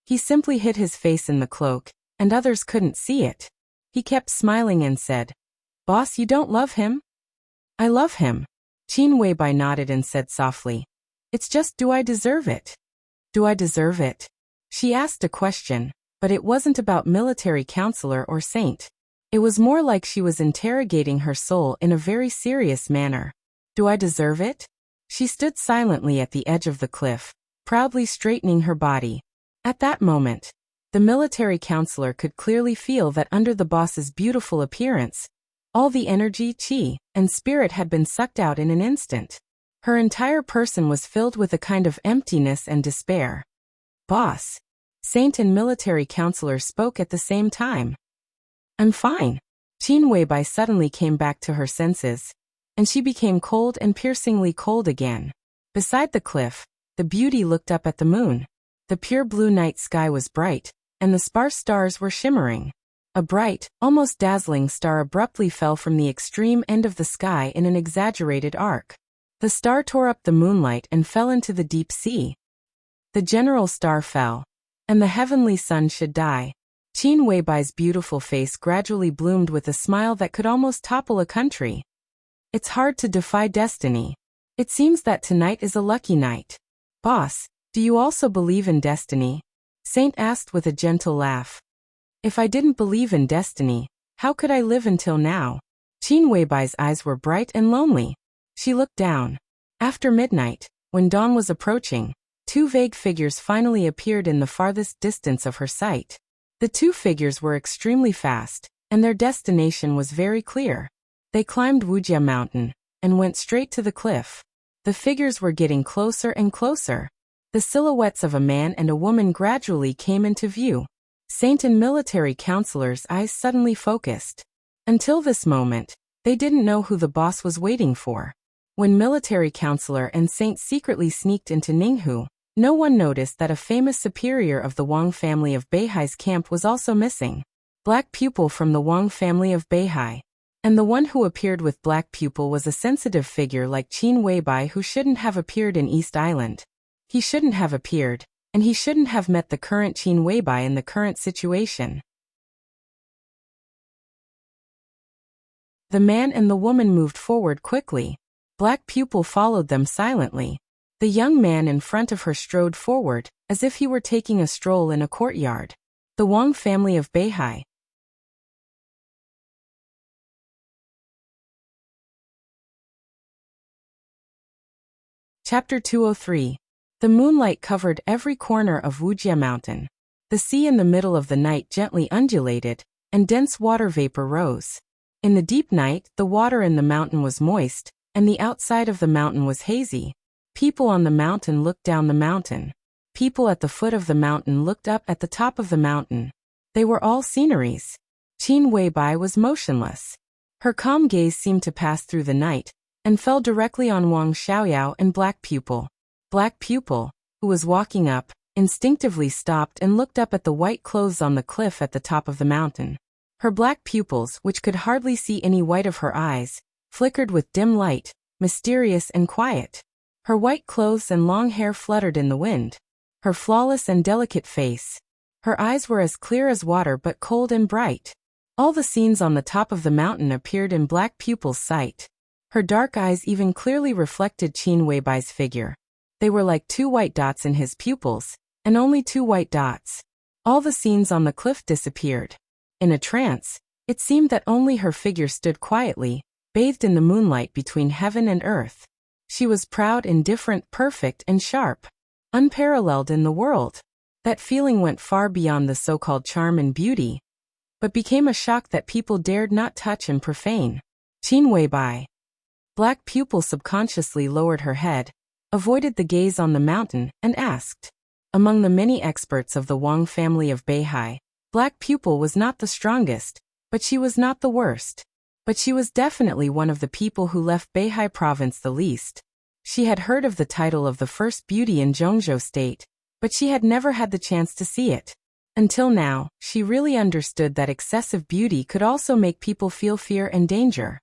He simply hid his face in the cloak, and others couldn't see it. He kept smiling and said, Boss, you don't love him? I love him. Qin Weibai nodded and said softly, It's just, do I deserve it? Do I deserve it? She asked a question, but it wasn't about military counselor or saint. It was more like she was interrogating her soul in a very serious manner. Do I deserve it? She stood silently at the edge of the cliff, proudly straightening her body. At that moment, the military counselor could clearly feel that under the boss's beautiful appearance, all the energy, chi, and spirit had been sucked out in an instant. Her entire person was filled with a kind of emptiness and despair. Boss. Saint and military counselor spoke at the same time. I'm fine. Qin Weibai suddenly came back to her senses, and she became cold and piercingly cold again. Beside the cliff, the beauty looked up at the moon. The pure blue night sky was bright, and the sparse stars were shimmering. A bright, almost dazzling star abruptly fell from the extreme end of the sky in an exaggerated arc. The star tore up the moonlight and fell into the deep sea. The general star fell, and the heavenly sun should die. Qin Weibai's beautiful face gradually bloomed with a smile that could almost topple a country. It's hard to defy destiny. It seems that tonight is a lucky night. Boss, do you also believe in destiny? Saint asked with a gentle laugh. If I didn't believe in destiny, how could I live until now? Qin Weibai's eyes were bright and lonely. She looked down. After midnight, when dawn was approaching, two vague figures finally appeared in the farthest distance of her sight. The two figures were extremely fast, and their destination was very clear. They climbed Wuxia mountain, and went straight to the cliff. The figures were getting closer and closer. The silhouettes of a man and a woman gradually came into view. Saint and military counselor's eyes suddenly focused. Until this moment, they didn't know who the boss was waiting for. When military counselor and Saint secretly sneaked into Ninghu, no one noticed that a famous superior of the Wang family of Beihai's camp was also missing. Black Pupil from the Wang family of Beihai. And the one who appeared with Black Pupil was a sensitive figure like Qin Weibai who shouldn't have appeared in East Island. He shouldn't have appeared, and he shouldn't have met the current Qin Weibai in the current situation. The man and the woman moved forward quickly. Black Pupil followed them silently. The young man in front of her strode forward, as if he were taking a stroll in a courtyard. The Wang family of Beihai. Chapter 203. The moonlight covered every corner of Wuxia mountain. The sea in the middle of the night gently undulated, and dense water vapor rose. In the deep night, the water in the mountain was moist, and the outside of the mountain was hazy. People on the mountain looked down the mountain. People at the foot of the mountain looked up at the top of the mountain. They were all sceneries. Qin Weibai was motionless. Her calm gaze seemed to pass through the night, and fell directly on Wang Xiaoyao and Black Pupil. Black Pupil, who was walking up, instinctively stopped and looked up at the white clothes on the cliff at the top of the mountain. Her black pupils, which could hardly see any white of her eyes, flickered with dim light, mysterious and quiet. Her white clothes and long hair fluttered in the wind. Her flawless and delicate face. Her eyes were as clear as water but cold and bright. All the scenes on the top of the mountain appeared in Black Pupil's sight. Her dark eyes even clearly reflected Qin Weibai's figure. They were like two white dots in his pupils, and only two white dots. All the scenes on the cliff disappeared. In a trance, it seemed that only her figure stood quietly, bathed in the moonlight between heaven and earth. She was proud, indifferent, perfect, and sharp. Unparalleled in the world. That feeling went far beyond the so-called charm and beauty, but became a shock that people dared not touch and profane. Qin Weibai. Black Pupil subconsciously lowered her head, avoided the gaze on the mountain, and asked. Among the many experts of the Wang family of Beihai, Black Pupil was not the strongest, but she was not the worst. But she was definitely one of the people who left Beihai province the least. She had heard of the title of the first beauty in Zhongzhou state, but she had never had the chance to see it. Until now, she really understood that excessive beauty could also make people feel fear and danger.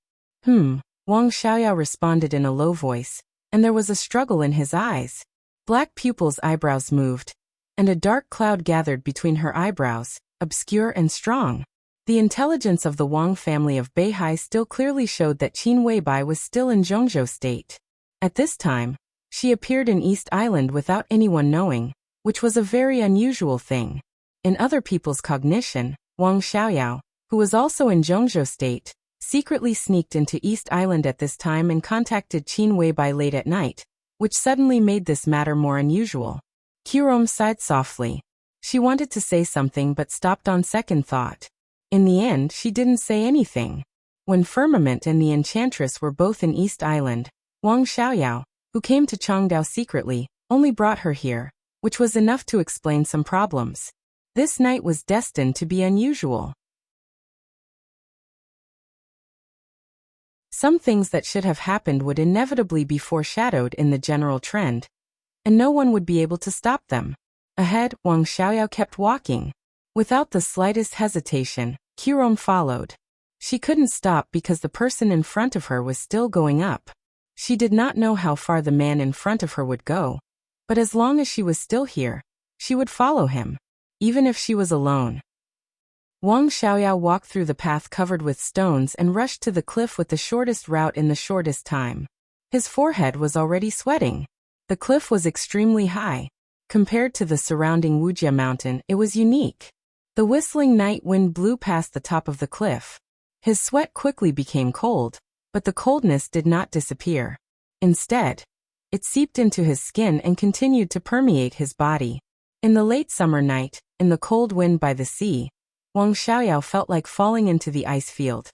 Wang Xiaoyao responded in a low voice, and there was a struggle in his eyes. Black Pupil's eyebrows moved, and a dark cloud gathered between her eyebrows, obscure and strong. The intelligence of the Wang family of Beihai still clearly showed that Qin Weibai was still in Zhongzhou state. At this time, she appeared in East Island without anyone knowing. which was a very unusual thing. In other people's cognition, Wang Xiaoyao, who was also in Zhongzhou state, secretly sneaked into East Island at this time and contacted Qin Weibai late at night, which suddenly made this matter more unusual. Qirom sighed softly. She wanted to say something but stopped on second thought. In the end, she didn't say anything. When Firmament and the Enchantress were both in East Island, Wang Xiaoyao, who came to Changdao secretly, only brought her here, which was enough to explain some problems. This night was destined to be unusual. Some things that should have happened would inevitably be foreshadowed in the general trend, and no one would be able to stop them. Ahead, Wang Xiaoyao kept walking. Without the slightest hesitation, Qirom followed. She couldn't stop because the person in front of her was still going up. She did not know how far the man in front of her would go, but as long as she was still here, she would follow him, even if she was alone. Wang Xiaoyao walked through the path covered with stones and rushed to the cliff with the shortest route in the shortest time. His forehead was already sweating. The cliff was extremely high. Compared to the surrounding Wuxia mountain, it was unique. The whistling night wind blew past the top of the cliff. His sweat quickly became cold, but the coldness did not disappear. Instead, it seeped into his skin and continued to permeate his body. In the late summer night, in the cold wind by the sea, Wang Xiaoyao felt like falling into the ice field,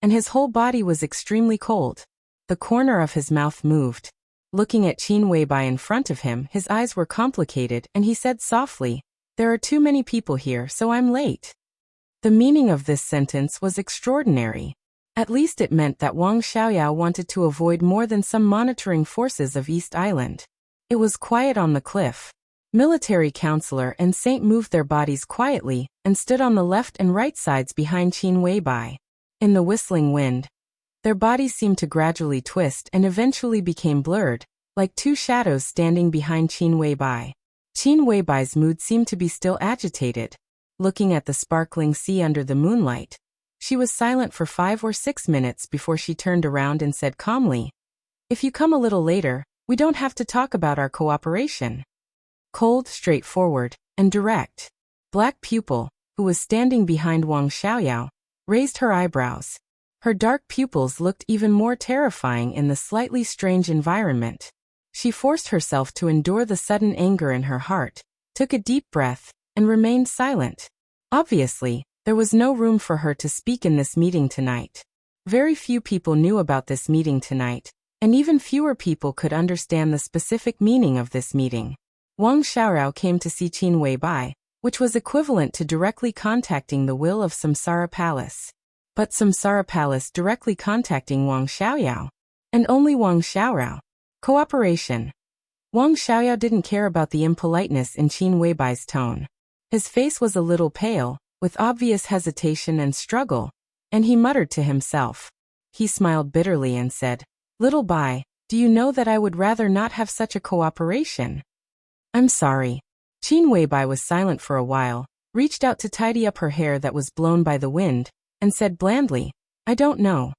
and his whole body was extremely cold. The corner of his mouth moved. Looking at Qin Weibai in front of him, his eyes were complicated and he said softly, "There are too many people here, so I'm late." The meaning of this sentence was extraordinary. At least it meant that Wang Xiaoyao wanted to avoid more than some monitoring forces of East Island. It was quiet on the cliff. Military counselor and saint moved their bodies quietly and stood on the left and right sides behind Qin Weibai. In the whistling wind, their bodies seemed to gradually twist and eventually became blurred, like two shadows standing behind Qin Weibai. Qin Weibai's mood seemed to be still agitated. Looking at the sparkling sea under the moonlight, she was silent for 5 or 6 minutes before she turned around and said calmly, "If you come a little later, we don't have to talk about our cooperation." Cold, straightforward, and direct. Black Pupil, who was standing behind Wang Xiaoyao, raised her eyebrows. Her dark pupils looked even more terrifying in the slightly strange environment. She forced herself to endure the sudden anger in her heart, took a deep breath, and remained silent. Obviously, there was no room for her to speak in this meeting tonight. Very few people knew about this meeting tonight, and even fewer people could understand the specific meaning of this meeting. Wang Xiaoyao came to see Qin Weibai, which was equivalent to directly contacting the will of Samsara Palace. But Samsara Palace directly contacting Wang Xiaoyao, and only Wang Xiaoyao. Cooperation. Wang Xiaoyao didn't care about the impoliteness in Qin Weibai's tone. His face was a little pale, with obvious hesitation and struggle, and he muttered to himself. He smiled bitterly and said, "Little Bai, do you know that I would rather not have such a cooperation?" "I'm sorry." Qin Weibai was silent for a while, reached out to tidy up her hair that was blown by the wind, and said blandly, "I don't know."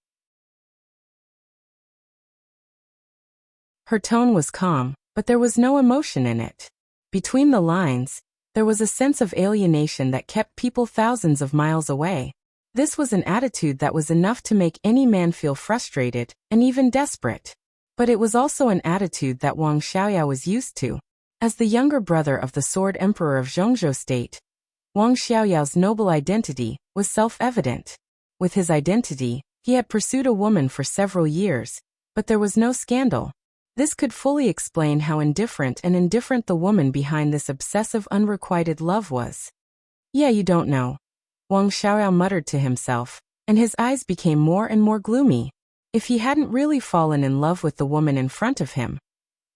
Her tone was calm, but there was no emotion in it. Between the lines, there was a sense of alienation that kept people thousands of miles away. This was an attitude that was enough to make any man feel frustrated and even desperate. But it was also an attitude that Wang Xiaoyao was used to. As the younger brother of the Sword Emperor of Zhongzhou State, Wang Xiaoyao's noble identity was self-evident. With his identity, he had pursued a woman for several years, but there was no scandal. This could fully explain how indifferent the woman behind this obsessive unrequited love was. "Yeah, you don't know," Wang Xiaoyao muttered to himself, and his eyes became more and more gloomy. If he hadn't really fallen in love with the woman in front of him,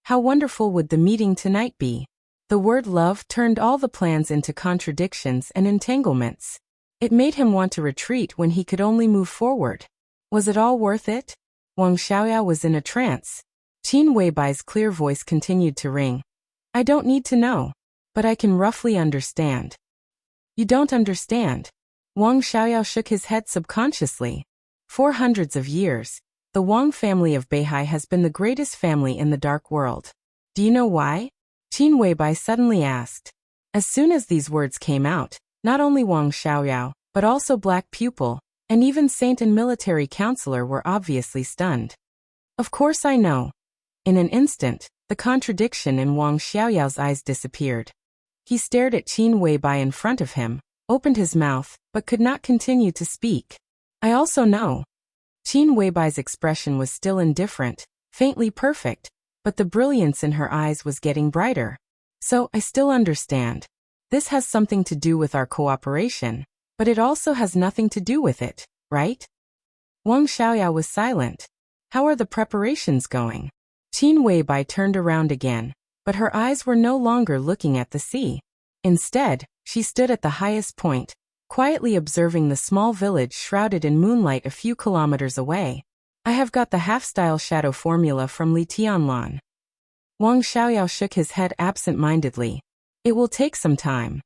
how wonderful would the meeting tonight be? The word love turned all the plans into contradictions and entanglements. It made him want to retreat when he could only move forward. Was it all worth it? Wang Xiaoyao was in a trance. Qin Weibai's clear voice continued to ring. "I don't need to know, but I can roughly understand." "You don't understand." Wang Xiaoyao shook his head subconsciously. For hundreds of years, the Wang family of Beihai has been the greatest family in the dark world. Do you know why? Qin Weibai suddenly asked. As soon as these words came out, not only Wang Xiaoyao, but also Black Pupil, and even Saint and Military Counselor were obviously stunned. Of course I know. In an instant, the contradiction in Wang Xiaoyao's eyes disappeared. He stared at Qin Weibai in front of him, opened his mouth, but could not continue to speak. I also know. Qin Weibai's expression was still indifferent, faintly perfect, but the brilliance in her eyes was getting brighter. So, I still understand. This has something to do with our cooperation, but it also has nothing to do with it, right? Wang Xiaoyao was silent. How are the preparations going? Qin Weibai turned around again, but her eyes were no longer looking at the sea. Instead, she stood at the highest point, quietly observing the small village shrouded in moonlight a few kilometers away. I have got the half-style shadow formula from Li Tianlan. Wang Xiaoyao shook his head absent-mindedly. It will take some time.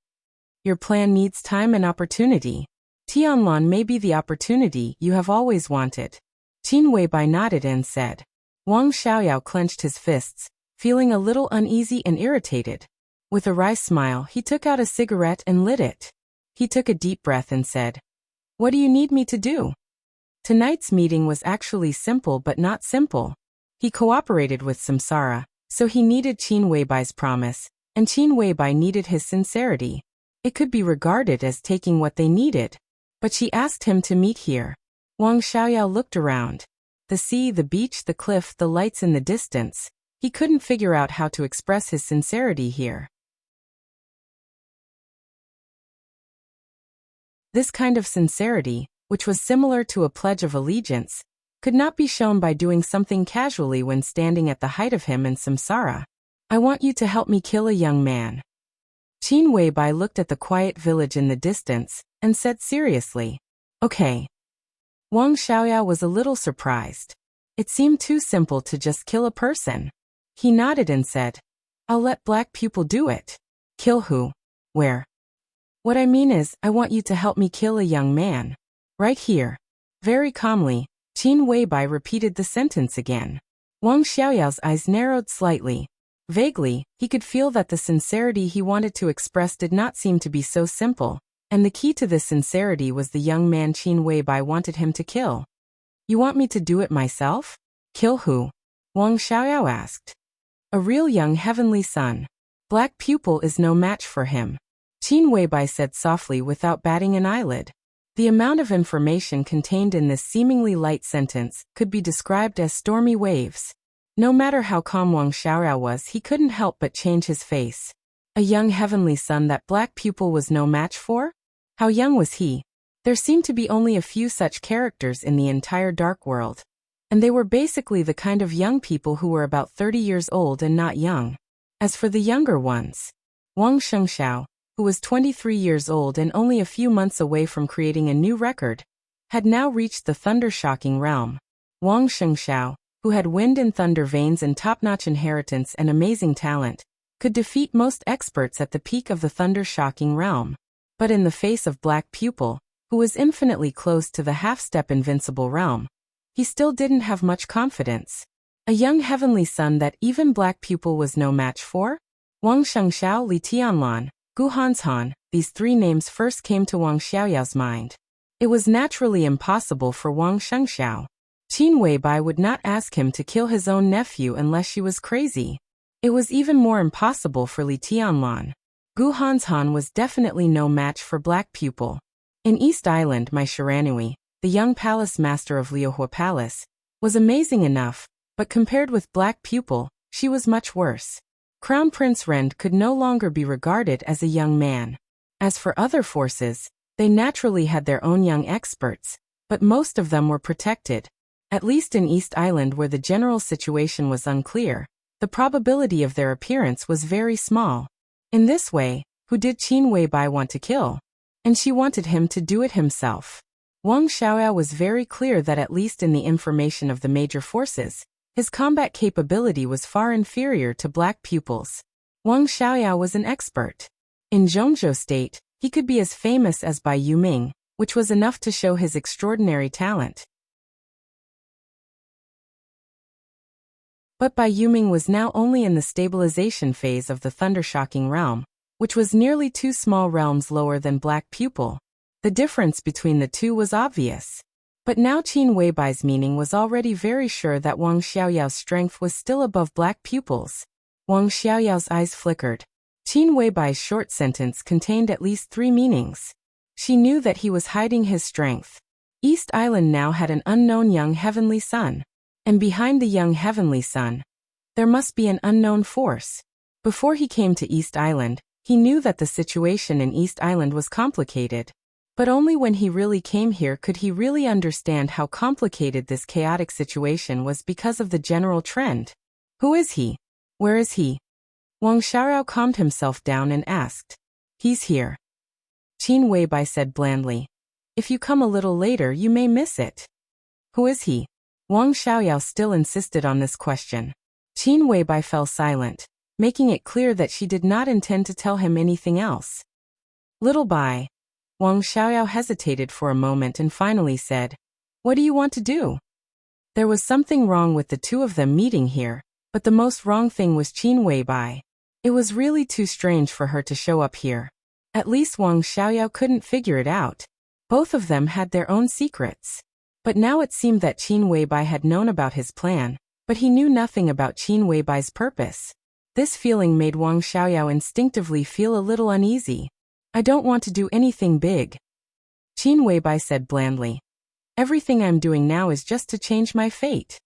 Your plan needs time and opportunity. Tianlan may be the opportunity you have always wanted. Qin Weibai nodded and said. Wang Xiaoyao clenched his fists, feeling a little uneasy and irritated. With a wry smile, he took out a cigarette and lit it. He took a deep breath and said, What do you need me to do? Tonight's meeting was actually simple but not simple. He cooperated with Samsara, so he needed Qin Weibai's promise, and Qin Weibai needed his sincerity. It could be regarded as taking what they needed. But she asked him to meet here. Wang Xiaoyao looked around. The sea, the beach, the cliff, the lights in the distance. He couldn't figure out how to express his sincerity here. This kind of sincerity, which was similar to a pledge of allegiance, could not be shown by doing something casually when standing at the height of him and Samsara. I want you to help me kill a young man. Qin Weibai looked at the quiet village in the distance, and said seriously, Okay. Wang Xiaoyao was a little surprised. It seemed too simple to just kill a person. He nodded and said, I'll let Black Pupil do it. Kill who? Where? What I mean is, I want you to help me kill a young man. Right here. Very calmly, Qin Weibai repeated the sentence again. Wang Xiaoyao's eyes narrowed slightly. Vaguely, he could feel that the sincerity he wanted to express did not seem to be so simple, and the key to this sincerity was the young man Qin Weibai wanted him to kill. You want me to do it myself? Kill who? Wang Xiaoyao asked. A real young heavenly son. Black Pupil is no match for him. Qin Weibai said softly without batting an eyelid. The amount of information contained in this seemingly light sentence could be described as stormy waves. No matter how calm Wang Xiaoyao was, he couldn't help but change his face. A young heavenly son that Black Pupil was no match for? How young was he? There seemed to be only a few such characters in the entire dark world. And they were basically the kind of young people who were about 30 years old and not young. As for the younger ones, Wang Shengxiao, who was 23 years old and only a few months away from creating a new record, had now reached the thunder-shocking realm. Wang Shengxiao, who had wind and thunder veins and top-notch inheritance and amazing talent, could defeat most experts at the peak of the thunder-shocking realm. But in the face of Black Pupil, who was infinitely close to the half-step invincible realm, he still didn't have much confidence. A young heavenly son that even Black Pupil was no match for? Wang Shengxiao, Li Tianlan, Gu Hanshan, these three names first came to Wang Xiaoyao's mind. It was naturally impossible for Wang Shengxiao. Qin Weibai would not ask him to kill his own nephew unless she was crazy. It was even more impossible for Li Tianlan. Gu Hanshan was definitely no match for Black Pupil. In East Island, my Shiranui, the young palace master of Liuhua Palace, was amazing enough, but compared with Black Pupil, she was much worse. Crown Prince Rend could no longer be regarded as a young man. As for other forces, they naturally had their own young experts, but most of them were protected. At least in East Island, where the general situation was unclear, the probability of their appearance was very small. In this way, who did Qin Weibai want to kill? And she wanted him to do it himself. Wang Xiaoyao was very clear that at least in the information of the major forces, his combat capability was far inferior to Black Pupil's. Wang Xiaoyao was an expert. In Zhongzhou State, he could be as famous as Bai Yuming, which was enough to show his extraordinary talent. But Bai Yuming was now only in the stabilization phase of the thundershocking realm, which was nearly 2 small realms lower than Black Pupil. The difference between the two was obvious. But now Qin Weibai's meaning was already very sure that Wang Xiaoyao's strength was still above Black Pupil's. Wang Xiaoyao's eyes flickered. Qin Weibai's short sentence contained at least 3 meanings. She knew that he was hiding his strength. East Island now had an unknown young heavenly son. And behind the young heavenly son, there must be an unknown force. Before he came to East Island, he knew that the situation in East Island was complicated. But only when he really came here could he really understand how complicated this chaotic situation was because of the general trend. Who is he? Where is he? Wang Xiaoyao calmed himself down and asked. He's here. Qin Weibai said blandly. If you come a little later you may miss it. Who is he? Wang Xiaoyao still insisted on this question. Qin Weibai fell silent, making it clear that she did not intend to tell him anything else. Little Bai. Wang Xiaoyao hesitated for a moment and finally said, What do you want to do? There was something wrong with the two of them meeting here, but the most wrong thing was Qin Weibai. It was really too strange for her to show up here. At least Wang Xiaoyao couldn't figure it out. Both of them had their own secrets. But now it seemed that Qin Weibai had known about his plan, but he knew nothing about Qin Weibai's purpose. This feeling made Wang Xiaoyao instinctively feel a little uneasy. I don't want to do anything big. Qin Weibai said blandly. Everything I'm doing now is just to change my fate.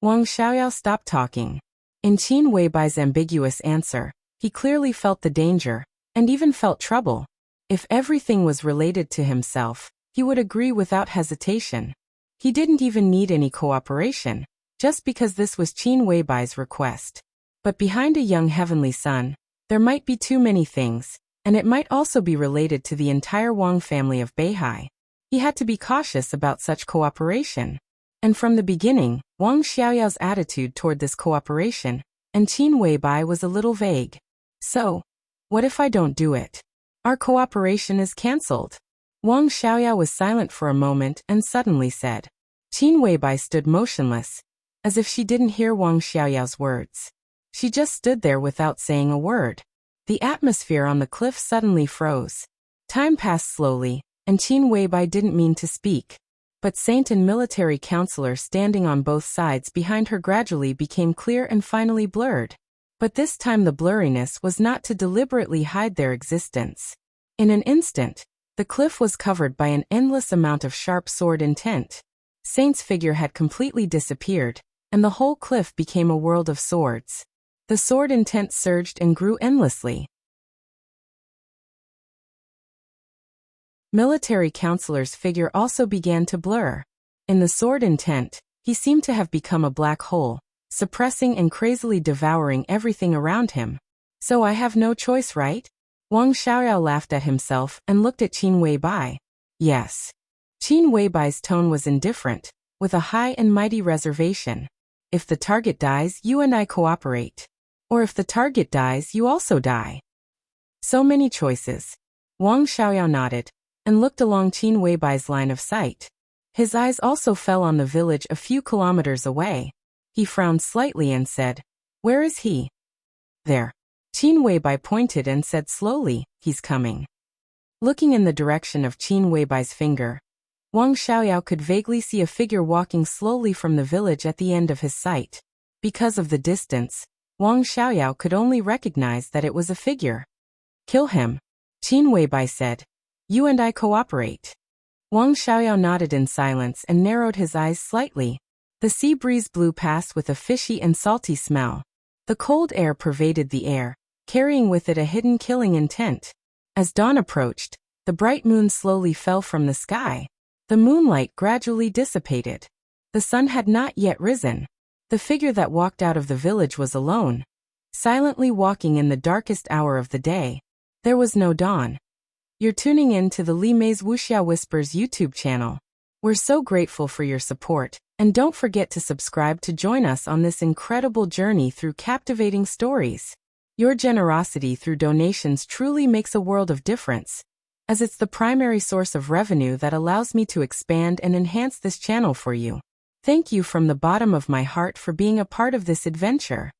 Wang Xiaoyao stopped talking. In Qin Weibai's ambiguous answer, he clearly felt the danger, and even felt trouble. If everything was related to himself, he would agree without hesitation. He didn't even need any cooperation, just because this was Qin Weibai's request. But behind a young heavenly son, there might be too many things, and it might also be related to the entire Wang family of Beihai. He had to be cautious about such cooperation. And from the beginning, Wang Xiaoyao's attitude toward this cooperation, and Qin Weibai was a little vague. So, what if I don't do it? Our cooperation is cancelled. Wang Xiaoyao was silent for a moment and suddenly said. Qin Weibai stood motionless, as if she didn't hear Wang Xiaoyao's words. She just stood there without saying a word. The atmosphere on the cliff suddenly froze. Time passed slowly, and Qin Weibai didn't mean to speak. But saint and military counselor standing on both sides behind her gradually became clear and finally blurred. But this time the blurriness was not to deliberately hide their existence. In an instant, the cliff was covered by an endless amount of sharp sword intent. Saint's figure had completely disappeared, and the whole cliff became a world of swords. The sword intent surged and grew endlessly. Military counselor's figure also began to blur. In the sword intent, he seemed to have become a black hole, suppressing and crazily devouring everything around him. So I have no choice, right? Wang Xiaoyao laughed at himself and looked at Qin Weibai. Yes. Qin Weibai's tone was indifferent, with a high and mighty reservation. If the target dies, you and I cooperate. Or if the target dies, you also die. So many choices. Wang Xiaoyao nodded, and looked along Qin Weibai's line of sight. His eyes also fell on the village a few kilometers away. He frowned slightly and said, Where is he? There. Qin Weibai pointed and said slowly, He's coming. Looking in the direction of Qin Weibai's finger, Wang Xiaoyao could vaguely see a figure walking slowly from the village at the end of his sight. Because of the distance, Wang Xiaoyao could only recognize that it was a figure. Kill him. Qin Weibai said. You and I cooperate. Wang Xiaoyao nodded in silence and narrowed his eyes slightly. The sea breeze blew past with a fishy and salty smell. The cold air pervaded the air, carrying with it a hidden killing intent. As dawn approached, the bright moon slowly fell from the sky. The moonlight gradually dissipated. The sun had not yet risen. The figure that walked out of the village was alone, silently walking in the darkest hour of the day. There was no dawn. You're tuning in to the Li Mei's Wuxia Whispers YouTube channel. We're so grateful for your support, and don't forget to subscribe to join us on this incredible journey through captivating stories. Your generosity through donations truly makes a world of difference, as it's the primary source of revenue that allows me to expand and enhance this channel for you. Thank you from the bottom of my heart for being a part of this adventure.